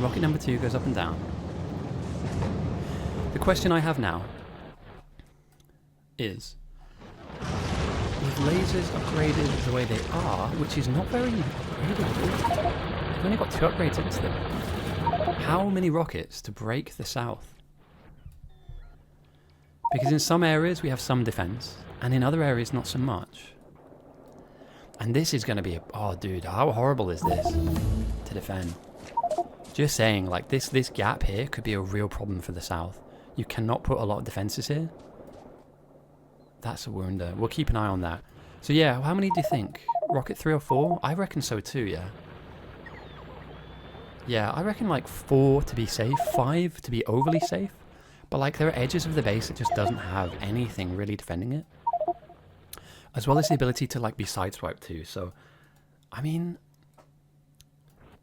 Rocket number 2 goes up and down. The question I have now is, with lasers upgraded the way they are, which is not very upgraded, they've only got 2 upgrades into them, how many rockets to break the south? Because in some areas we have some defense, and in other areas not so much. And this is going to be oh dude, how horrible is this to defend? Just saying, like this gap here could be a real problem for the south. You cannot put a lot of defenses here. That's a wonder. We'll keep an eye on that. So yeah, how many do you think? Rocket 3 or 4? I reckon so too, yeah. Yeah, I reckon like 4 to be safe, 5 to be overly safe. But like there are edges of the base that just doesn't have anything really defending it. As well as the ability to like be sideswiped too. So, I mean,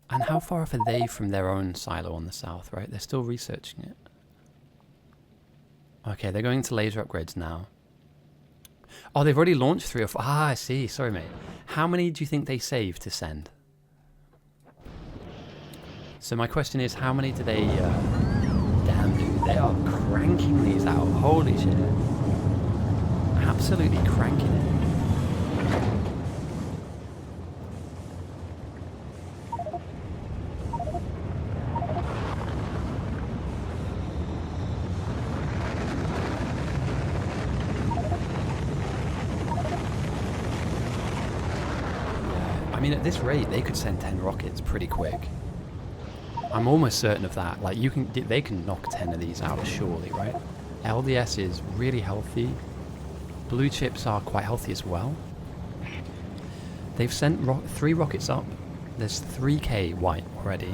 and how far off are they from their own silo on the south, right? They're still researching it. Okay, they're going to laser upgrades now. Oh, they've already launched 3 or 4. Ah, I see. Sorry, mate. How many do you think they saved to send? So my question is, how many do they... damn, dude. They are cranking these out. Holy shit. Absolutely cranking it. I mean, at this rate, they could send 10 rockets pretty quick. I'm almost certain of that. Like, they can knock 10 of these out, surely, right? LDS is really healthy. Blue chips are quite healthy as well. They've sent 3 rockets up. There's 3k white already.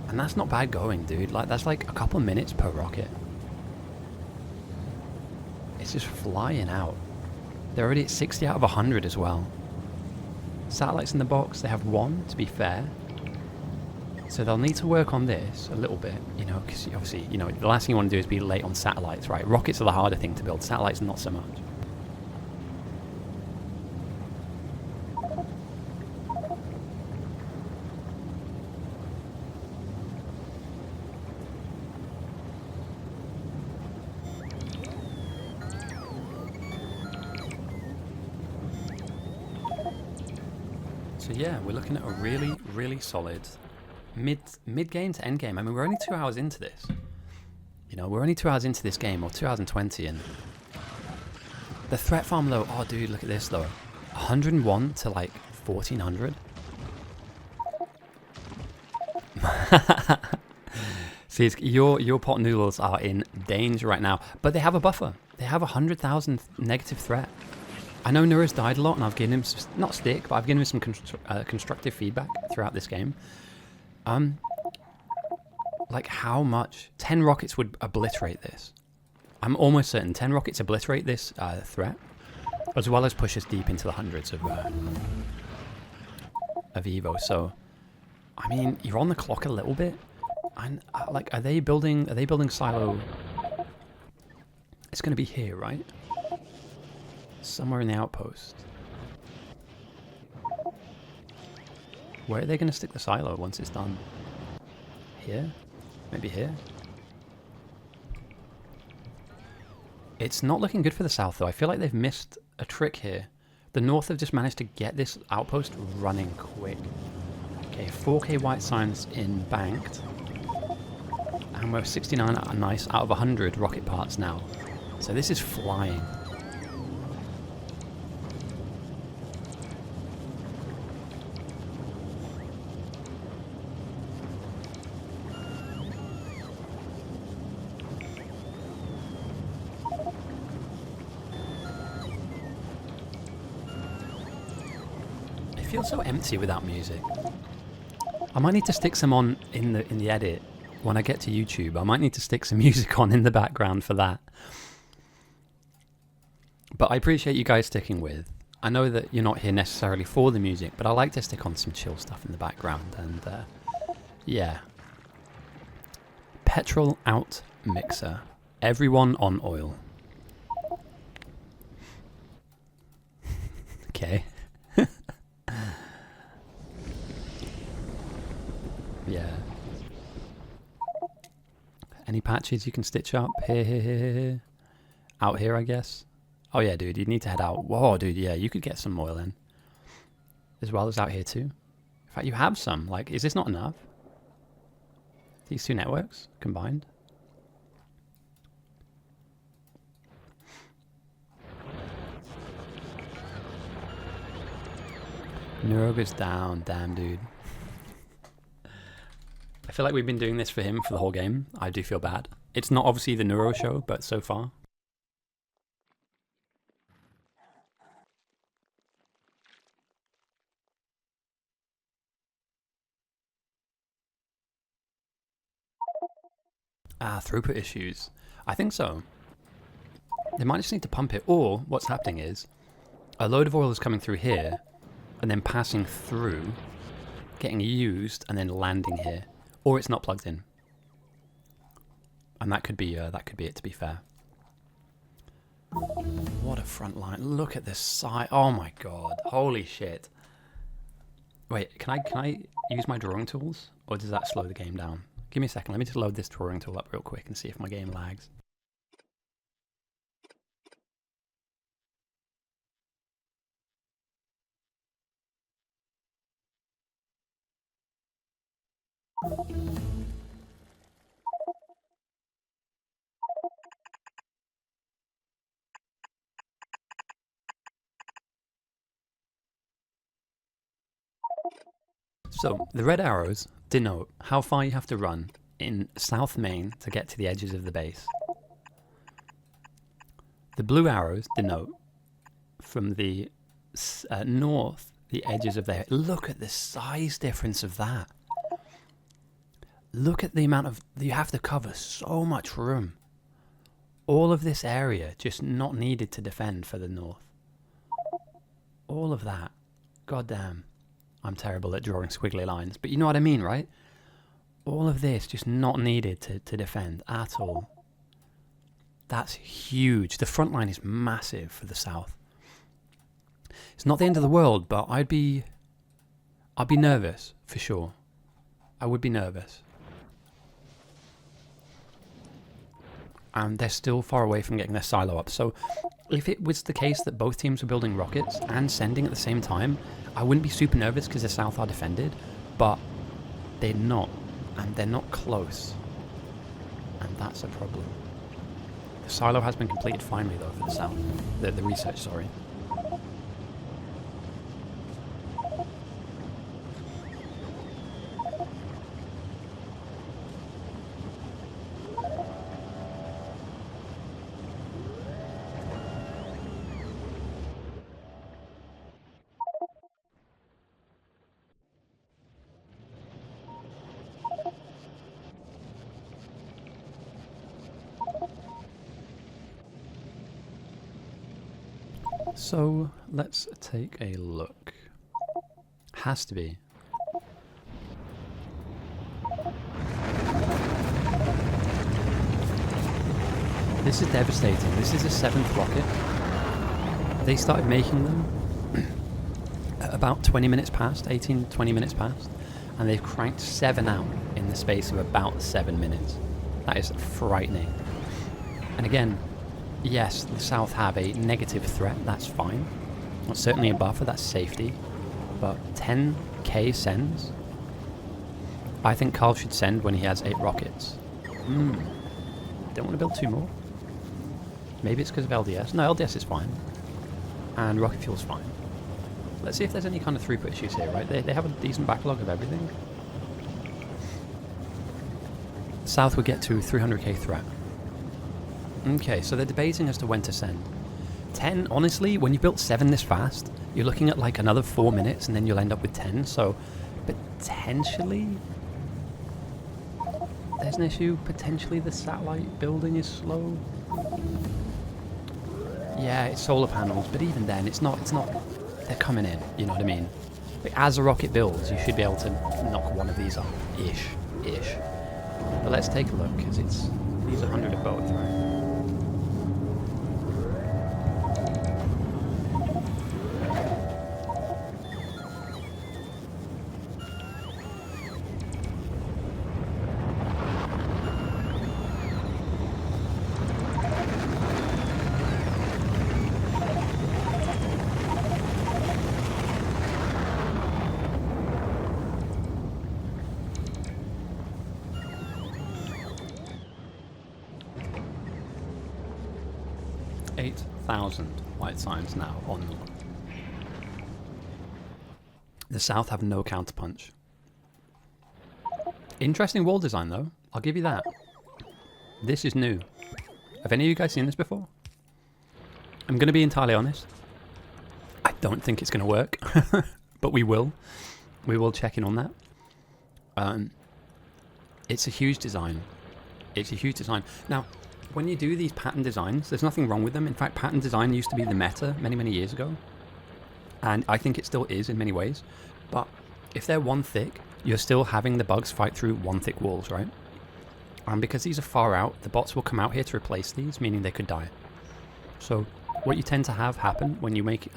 And that's not bad going, dude. Like, that's like a couple of minutes per rocket. It's just flying out. They're already at 60 out of 100 as well. Satellites in the box, they have 1, to be fair. So they'll need to work on this a little bit, you know, because obviously, you know, the last thing you want to do is be late on satellites, right? Rockets are the harder thing to build, satellites not so much. So yeah, we're looking at a really, really solid mid-game to end game. I mean, we're only 2 hours into this. You know, we're only 2 hours into this game, or 2 hours and 20, and the threat farm though, oh dude, look at this though. 101 to like 1400. See, your pot noodles are in danger right now, but they have a buffer. They have 100,000 negative threat. I know Neuro's died a lot, and I've given him, not stick, but I've given him some constructive feedback throughout this game. Like how much? 10 rockets would obliterate this. I'm almost certain 10 rockets obliterate this threat, as well as push us deep into the hundreds of Evo. So, I mean, you're on the clock a little bit. And like, are they building silo? It's going to be here, right? Somewhere in the outpost. Where are they going to stick the silo once it's done? Here? Maybe here? It's not looking good for the south though. I feel like they've missed a trick here. The north have just managed to get this outpost running quick. Okay, 4k white signs in banked. And we're 69 nice out of 100 rocket parts now. So this is flying. It feels so empty without music. I might need to stick some on in the edit when I get to YouTube. I might need to stick some music on in the background for that. But I appreciate you guys sticking with. I know that you're not here necessarily for the music, but I like to stick on some chill stuff in the background. And yeah. Petrol out mixer. Everyone on oil. Okay. Yeah. Any patches you can stitch up? Here. Out here, I guess. Oh yeah, dude, you'd need to head out. Whoa, dude, yeah, you could get some oil in. As well as out here too. In fact, you have some. Like, is this not enough? These two networks combined? Neuro goes down. Damn, dude. I feel like we've been doing this for him for the whole game. I do feel bad. It's not obviously the Neuro show, but so far. Throughput issues. I think so. They might just need to pump it, or what's happening is a load of oil is coming through here and then passing through, getting used, and then landing here. Or it's not plugged in. And that could be it, to be fair. What a front line. Look at this side. Oh my god. Holy shit. Wait, can I use my drawing tools? Or does that slow the game down? Give me a second. Let me just load this drawing tool up real quick and see if my game lags. So, the red arrows denote how far you have to run in South Main to get to the edges of the base. The blue arrows denote from the north, the edges of the... Look at the size difference of that. Look at the amount of... You have to cover so much room. All of this area just not needed to defend for the north. All of that. God damn. I'm terrible at drawing squiggly lines, but you know what I mean, right? All of this just not needed to defend at all. That's huge. The front line is massive for the south. It's not the end of the world, but I'd be nervous for sure. I would be nervous. And they're still far away from getting their silo up. So if it was the case that both teams were building rockets and sending at the same time, I wouldn't be super nervous because the south are defended, but they're not, and they're not close, and that's a problem. The silo has been completed finally though for the south, the research, sorry. So let's take a look. Has to be. This is devastating. This is the 7th rocket. They started making them at about 20 minutes past, 18, 20 minutes past, and they've cranked 7 out in the space of about 7 minutes. That is frightening. And again, yes, the South have a negative threat, that's fine. That's certainly a buffer, that's safety. But 10k sends? I think Carl should send when he has 8 rockets. Don't want to build 2 more. Maybe it's because of LDS. No, LDS is fine. And rocket fuel's fine. Let's see if there's any kind of throughput issues here, right? They have a decent backlog of everything. South would get to 300k threat. Okay, so they're debating as to when to send. 10, honestly, when you built 7 this fast, you're looking at like another 4 minutes and then you'll end up with 10, so potentially there's an issue. Potentially the satellite building is slow. Yeah, it's solar panels, but even then, it's not, they're coming in, you know what I mean? Like, as a rocket builds, you should be able to knock one of these up, ish. But let's take a look, because these are 100 of both, right? White signs now on the wall. The south have no counterpunch. Interesting wall design though, I'll give you that. This is new. Have any of you guys seen this before? I'm going to be entirely honest. I don't think it's going to work, but we will. We will check in on that. It's a huge design. It's a huge design. Now, when you do these pattern designs, there's nothing wrong with them. In fact, pattern design used to be the meta many, many years ago. And I think it still is in many ways. But if they're one thick, you're still having the bugs fight through one thick walls, right? And because these are far out, the bots will come out here to replace these, meaning they could die. So what you tend to have happen when you make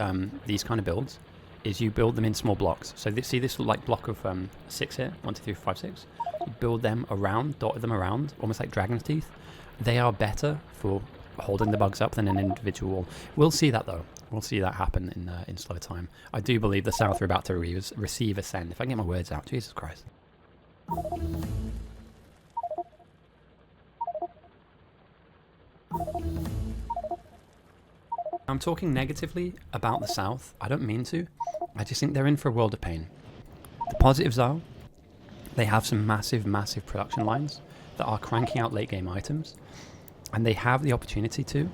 these kind of builds is you build them in small blocks. So see this like block of 6 here, 1, 2, 3, 4, 5, 6. You build them around, dot them around, almost like dragon's teeth. They are better for holding the bugs up than an individual wall. We'll see that though. We'll see that happen in slow time. I do believe the south are about to receive a send. If I can get my words out, Jesus Christ. I'm talking negatively about the south. I don't mean to. I just think they're in for a world of pain. The positives are they have some massive, massive production lines that are cranking out late game items. And they have the opportunity to,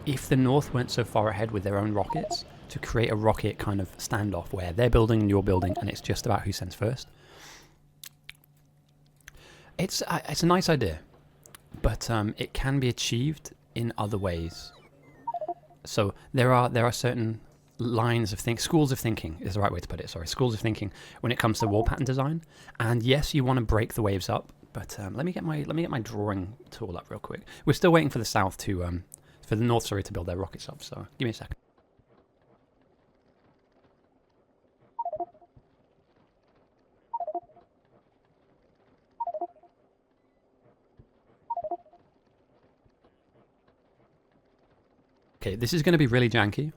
if the north weren't so far ahead with their own rockets, to create a rocket kind of standoff where they're building and you're building and it's just about who sends first. It's a nice idea, but it can be achieved in other ways. So there are certain lines of schools of thinking is the right way to put it, sorry, schools of thinking when it comes to wall pattern design. And yes, you want to break the waves up, but let me get my drawing tool up real quick. We're still waiting for the south to for the north, sorry, to build their rockets up, so give me a second. Okay, this is going to be really janky.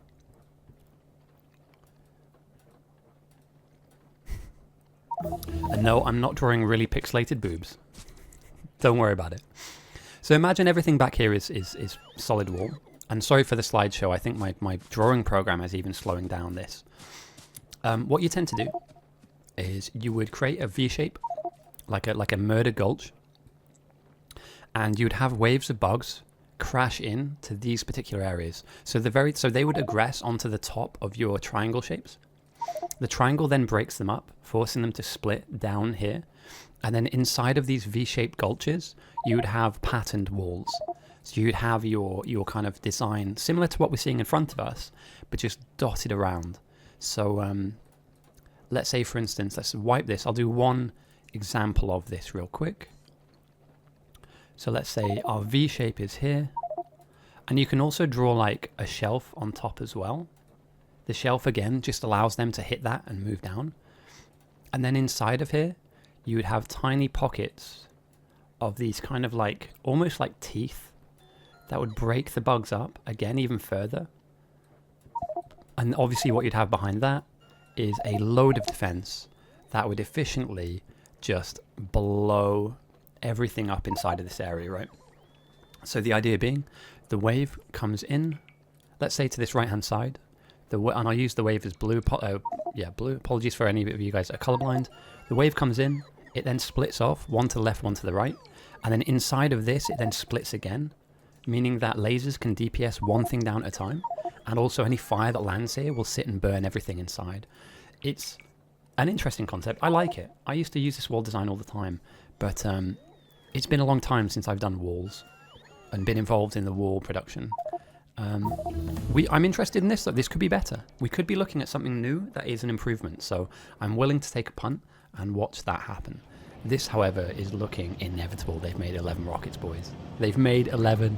And no, I'm not drawing really pixelated boobs. Don't worry about it. So imagine everything back here is solid wall. And sorry for the slideshow, I think my drawing program is even slowing down this. What you tend to do is you would create a V shape, like a murder gulch. And you'd have waves of bugs crash in to these particular areas. So they would aggress onto the top of your triangle shapes. The triangle then breaks them up, forcing them to split down here. And then inside of these V-shaped gulches, you would have patterned walls. So you'd have your kind of design similar to what we're seeing in front of us, but just dotted around. So let's say, for instance, let's wipe this. I'll do one example of this real quick. So let's say our V shape is here. And you can also draw like a shelf on top as well. The shelf, again, just allows them to hit that and move down. And then inside of here, you would have tiny pockets of these kind of like, almost like teeth that would break the bugs up, again, even further. And obviously what you'd have behind that is a load of defense that would efficiently just blow everything up inside of this area, right? So the idea being, the wave comes in, let's say to this right-hand side, and I'll use the wave as blue. Blue. Apologies for any of you guys that are colorblind. The wave comes in, it then splits off, one to the left, one to the right, and then inside of this, it then splits again, meaning that lasers can DPS one thing down at a time, and also any fire that lands here will sit and burn everything inside. It's an interesting concept. I like it. I used to use this wall design all the time, but it's been a long time since I've done walls and been involved in the wall production. I'm interested in this, though. This could be better. We could be looking at something new that is an improvement. So I'm willing to take a punt and watch that happen. This, however, is looking inevitable. They've made 11 rockets, boys. They've made 11.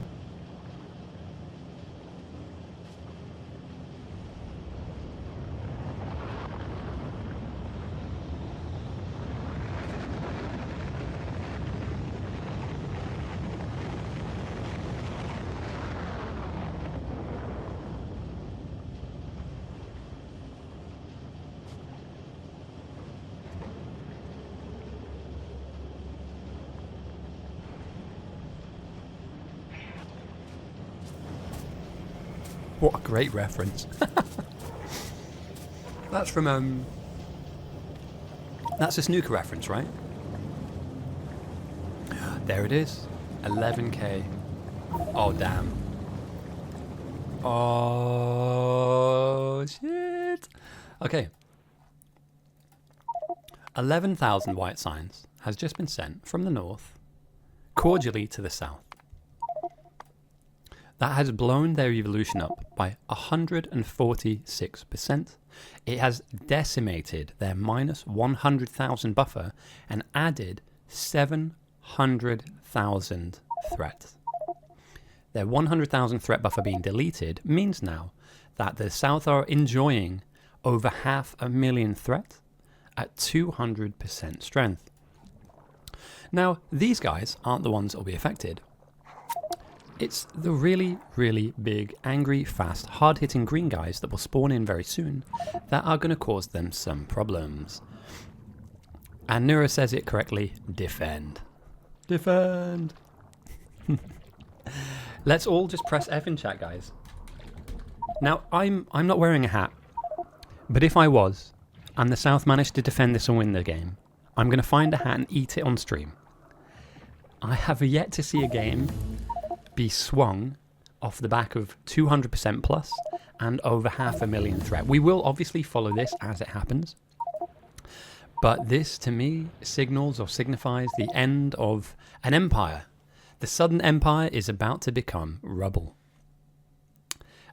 What a great reference. That's from, that's a snooker reference, right? There it is. 11k. Oh, damn. Oh, shit. Okay. 11,000 white signs has just been sent from the north, cordially to the south. That has blown their evolution up by 146%. It has decimated their minus 100,000 buffer and added 700,000 threats. Their 100,000 threat buffer being deleted means now that the South are enjoying over 500,000 threat at 200% strength. Now, these guys aren't the ones that will be affected. It's the really, really big, angry, fast, hard-hitting green guys that will spawn in very soon that are going to cause them some problems. And Neuro says it correctly, defend. Defend! Let's all just press F in chat, guys. Now, I'm not wearing a hat, but if I was, and the South managed to defend this and win the game, I'm going to find a hat and eat it on stream. I have yet to see a game be swung off the back of 200% plus and over 500,000 threat. We will obviously follow this as it happens, but this to me signals or signifies the end of an empire. The Southern Empire is about to become rubble.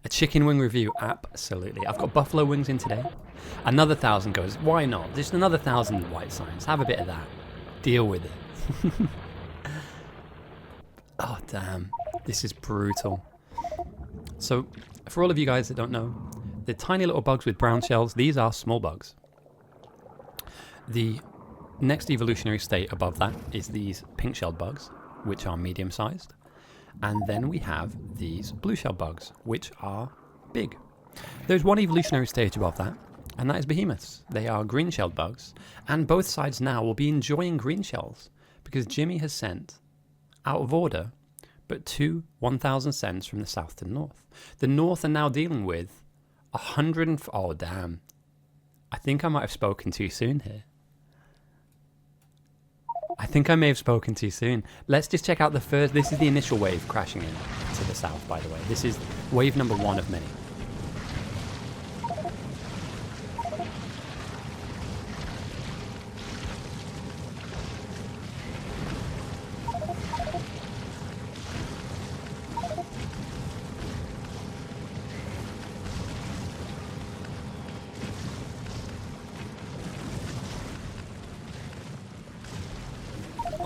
A chicken wing review, absolutely. I've got buffalo wings in today. Another 1,000 goes, why not? Just another 1,000 white signs. Have a bit of that. Deal with it. Oh, damn. This is brutal. So, for all of you guys that don't know, the tiny little bugs with brown shells, these are small bugs. The next evolutionary state above that is these pink-shelled bugs, which are medium-sized. And then we have these blue-shelled bugs, which are big. There's one evolutionary stage above that, and that is behemoths. They are green-shelled bugs, and both sides now will be enjoying green shells, because Jimmy has sent, out of order, but 2 1,000 cents from the south to the north. The north are now dealing with 100 oh damn. I think I might have spoken too soon here. I think I may have spoken too soon. Let's just check out the first. This is the initial wave crashing in to the south, by the way. This is wave number 1 of many.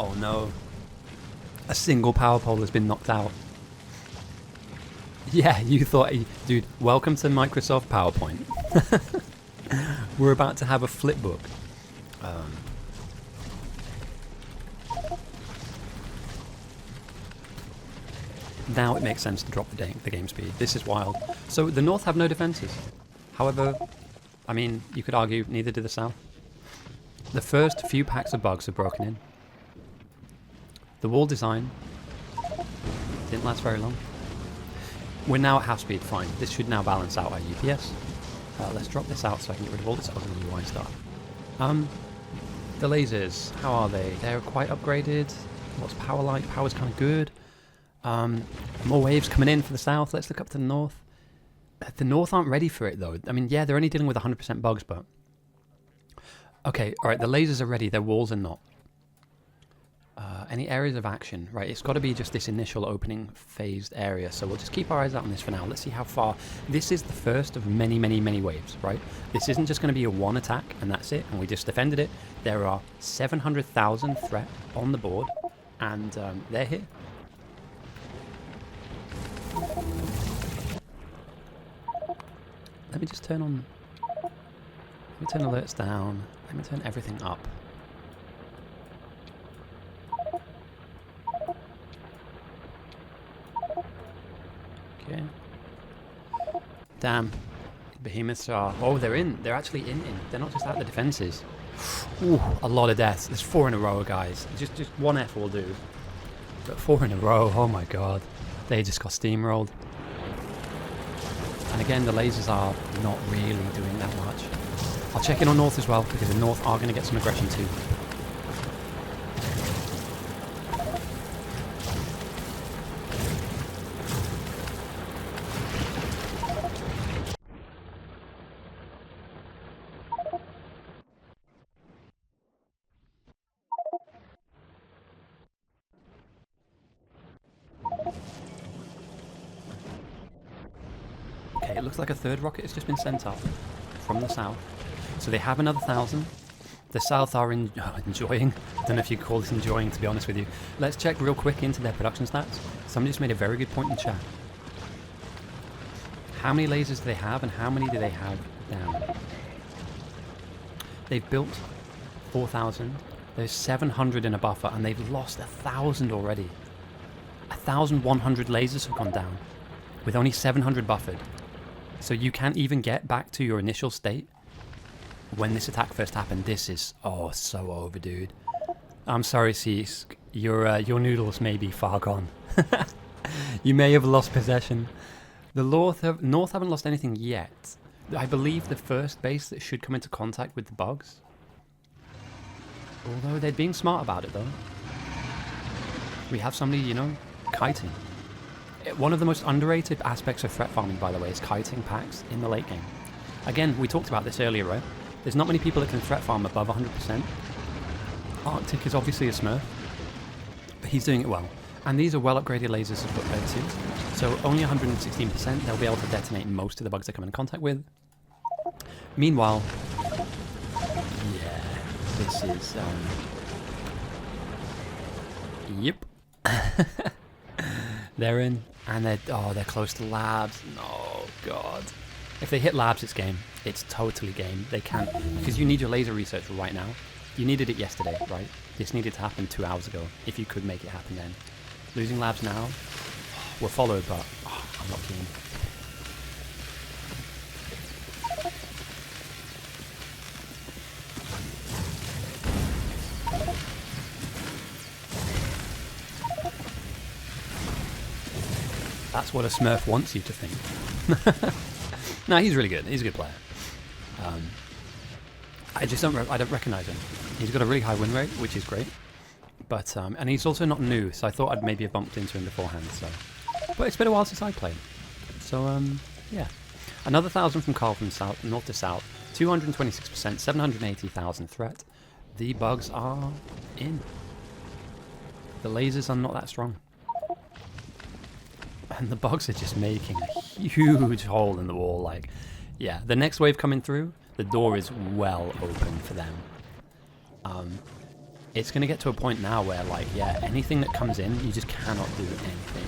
Oh no. A single power pole has been knocked out. Yeah, you thought... Dude, welcome to Microsoft PowerPoint. We're about to have a flip book. Now it makes sense to drop the game speed. This is wild. So the North have no defences. However, I mean, you could argue neither do the South. The first few packs of bugs have broken in. The wall design didn't last very long. We're now at half speed, fine. This should now balance out our UPS. Let's drop this out so I can get rid of all this other UI stuff. The lasers, how are they? They're quite upgraded. What's power like? Power's kind of good. More waves coming in for the south. Let's look up to the north. The north aren't ready for it though. I mean, yeah, they're only dealing with 100% bugs, but... Okay, alright, the lasers are ready. Their walls are not. Any areas of action, right? It's got to be just this initial opening phased area. So we'll just keep our eyes out on this for now. Let's see how far. This is the first of many, many, many waves, right? This isn't just going to be a one attack and that's it, and we just defended it. There are 700,000 threat on the board, and they're here. Let me just turn on. Let me turn alerts down. Let me turn everything up. Okay. Damn. Behemoths are... Oh, they're in. They're actually in. They're not just at the defenses. Ooh, a lot of deaths. There's 4 in a row, guys. Just one F will do. But 4 in a row, oh my god. They just got steamrolled. And again, the lasers are not really doing that much. I'll check in on North as well, because the North are going to get some aggression too. Okay, it looks like a third rocket has just been sent up from the south. So they have another 1,000. The south are enjoying. I don't know if you call this enjoying, to be honest with you. Let's check real quick into their production stats. Somebody just made a very good point in chat. How many lasers do they have, and how many do they have down? They've built 4,000. There's 700 in a buffer, and they've lost 1,000 already. 1,100 lasers have gone down, with only 700 buffered. So you can't even get back to your initial state when this attack first happened. This is, oh, so over, dude. I'm sorry, Cease. Your noodles may be far gone. You may have lost possession. The North haven't lost anything yet. I believe the first base that should come into contact with the bugs. Although they're being smart about it, though. We have somebody, you know, kiting. One of the most underrated aspects of threat farming, by the way, is kiting packs in the late game. Again, we talked about this earlier, right? There's not many people that can threat farm above 100%. Arctic is obviously a smurf, but he's doing it well. And these are well upgraded lasers too. So only 116%, they'll be able to detonate most of the bugs they come in contact with. Meanwhile, yeah, this is, yep. They're in, and they're close to labs. Oh god. If they hit labs, it's game. It's totally game. They can't, because you need your laser research right now. You needed it yesterday, right? This needed to happen 2 hours ago, if you could make it happen then. Losing labs now, we're followed, but I'm not keen. That's what a smurf wants you to think. No, he's really good. He's a good player. I don't recognize him. He's got a really high win rate, which is great. But and he's also not new, so I thought I'd maybe have bumped into him beforehand. So, but it's been a while since I played. So yeah, another 1,000 from Carl from south, north to south, 226%, 780,000 threat. The bugs are in. The lasers are not that strong. And the bugs are just making a huge hole in the wall. Like, yeah, the next wave coming through, the door is well open for them. It's going to get to a point now where, like, yeah, anything that comes in, you just cannot do anything.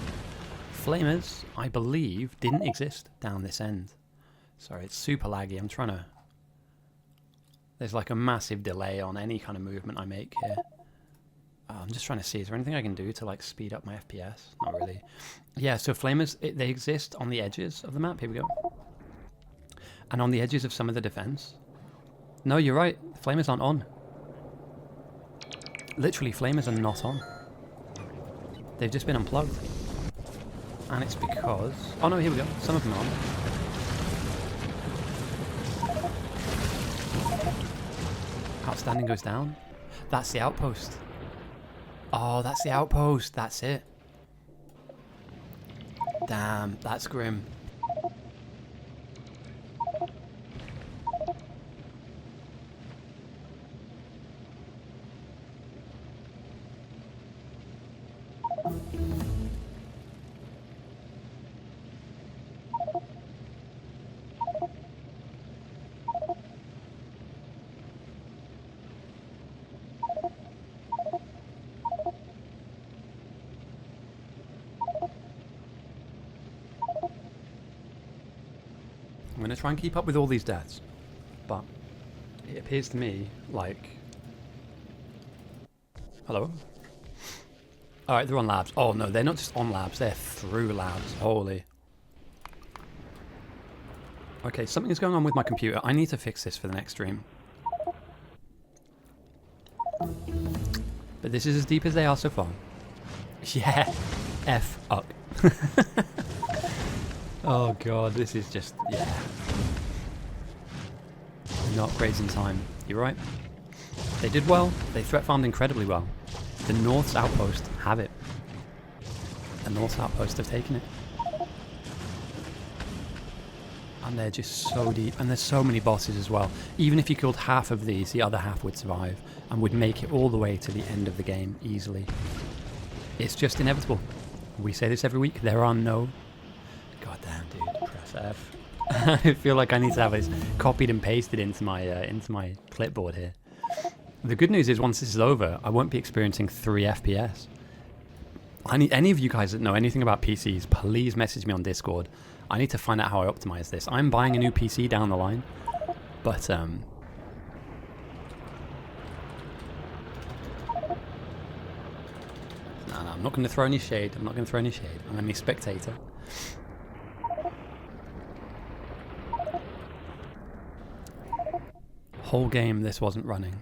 Flamers, I believe, didn't exist down this end. Sorry, it's super laggy. I'm trying to... There's like a massive delay on any kind of movement I make here. I'm just trying to see, is there anything I can do to like speed up my FPS? Not really. Yeah, so flamers, they exist on the edges of the map. Here we go. And on the edges of some of the defense. No, you're right. Flamers aren't on. Literally, flamers are not on. They've just been unplugged. And it's because... Oh no, here we go. Some of them are on. Outstanding goes down. That's the outpost. Oh, that's the outpost. That's it. Damn, that's grim. going to try and keep up with all these deaths. But it appears to me like... Hello? Alright, they're on labs. Oh no, they're not just on labs, they're through labs. Holy. Okay, something is going on with my computer. I need to fix this for the next stream. But this is as deep as they are so far. Yeah. F up. Oh god, this is just... yeah. Not grazing time. You're right. They did well. They threat farmed incredibly well. The North's outpost have it. The North's outpost have taken it. And they're just so deep. And there's so many bosses as well. Even if you killed half of these, the other half would survive. And would make it all the way to the end of the game easily. It's just inevitable. We say this every week. There are no... God damn, dude. Press F. I feel like I need to have this copied and pasted into my clipboard here. The good news is once this is over, I won't be experiencing 3 FPS. I need any of you guys that know anything about PCs, please message me on Discord. I need to find out how I optimize this. I'm buying a new PC down the line, but no, I'm not going to throw any shade. I'm not going to throw any shade. I'm only a spectator. Whole game this wasn't running.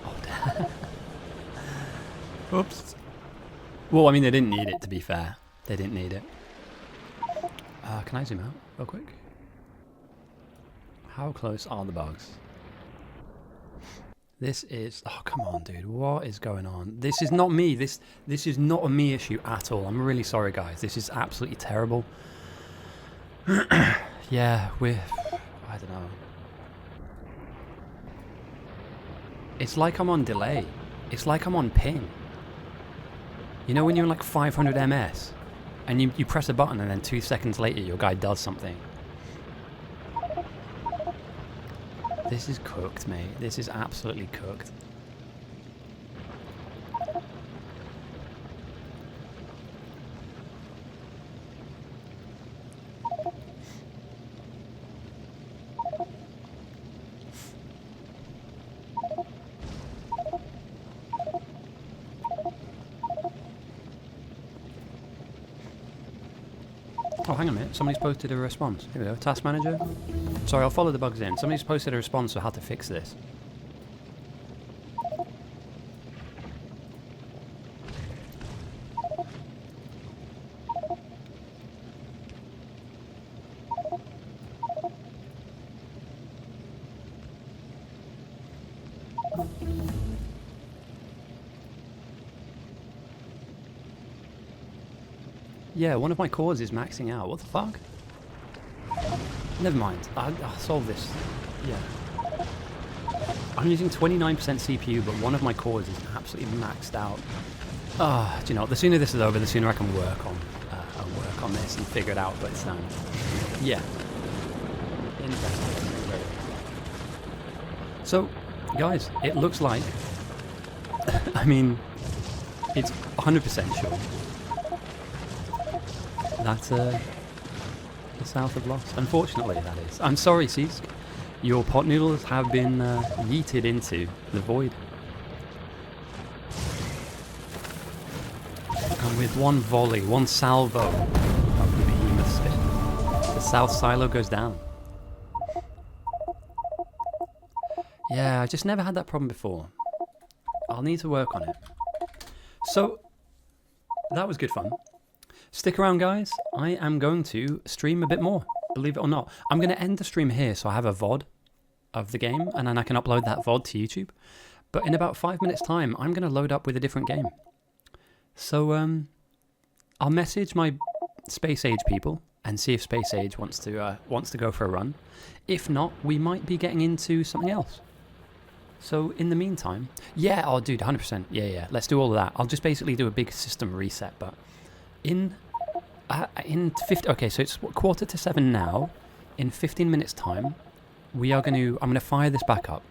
Oh damn. Oops. Well, I mean they didn't need it, to be fair. They didn't need it. Can I zoom out real quick? How close are the bugs? This is... oh, come on, dude. What is going on? This is not me. This is not a me issue at all. I'm really sorry, guys. This is absolutely terrible. Yeah, we're... I don't know. It's like I'm on delay. It's like I'm on ping. You know when you're in like 500 ms? And you press a button and then 2 seconds later your guy does something. This is cooked, mate. This is absolutely cooked. Oh, hang on a minute. Somebody's posted a response. Here we go. Task manager. Sorry, I'll follow the bugs in. Somebody's posted a response on how to fix this. Yeah, one of my cores is maxing out. What the fuck? Never mind. I'll solve this. Yeah. I'm using 29% CPU, but one of my cores is absolutely maxed out. Ah, do you know, the sooner this is over, the sooner I can work on this and figure it out. But yeah. Interesting. So, guys, it looks like. I mean, it's 100% sure that the South have lost. Unfortunately, that is. I'm sorry, Seask. Your pot noodles have been yeeted into the void. And with one volley, one salvo of the behemoth spin, the South silo goes down. Yeah, I've just never had that problem before. I'll need to work on it. So, that was good fun. Stick around, guys. I am going to stream a bit more, believe it or not. I'm going to end the stream here so I have a VOD of the game and then I can upload that VOD to YouTube. But in about 5 minutes time, I'm going to load up with a different game. So I'll message my Space Age people and see if Space Age wants to go for a run. If not, we might be getting into something else. So in the meantime, yeah, oh dude, 100%. Yeah, let's do all of that. I'll just basically do a big system reset, but in 50, okay, so it's 6:45 now. In 15 minutes time, I'm going to fire this back up.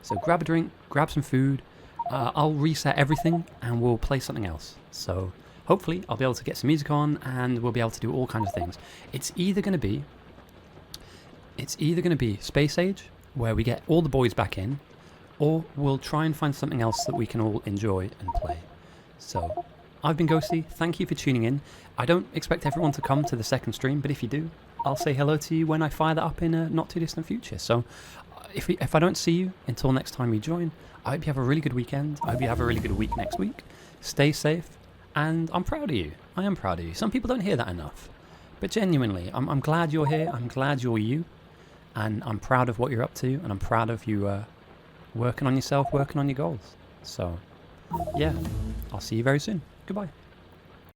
So grab a drink, grab some food, I'll reset everything and we'll play something else. So hopefully I'll be able to get some music on and we'll be able to do all kinds of things. It's either going to be Space Age, where we get all the boys back in, or we'll try and find something else that we can all enjoy and play. So I've been Ghosty, thank you for tuning in. I don't expect everyone to come to the second stream, but if you do, I'll say hello to you when I fire that up in a not too distant future. So if I don't see you until next time you join, I hope you have a really good weekend. I hope you have a really good week next week. Stay safe, and I'm proud of you. I am proud of you. Some people don't hear that enough, but genuinely, I'm glad you're here. I'm glad you're you, and I'm proud of what you're up to, and I'm proud of you working on yourself, working on your goals. So, yeah, I'll see you very soon. Goodbye.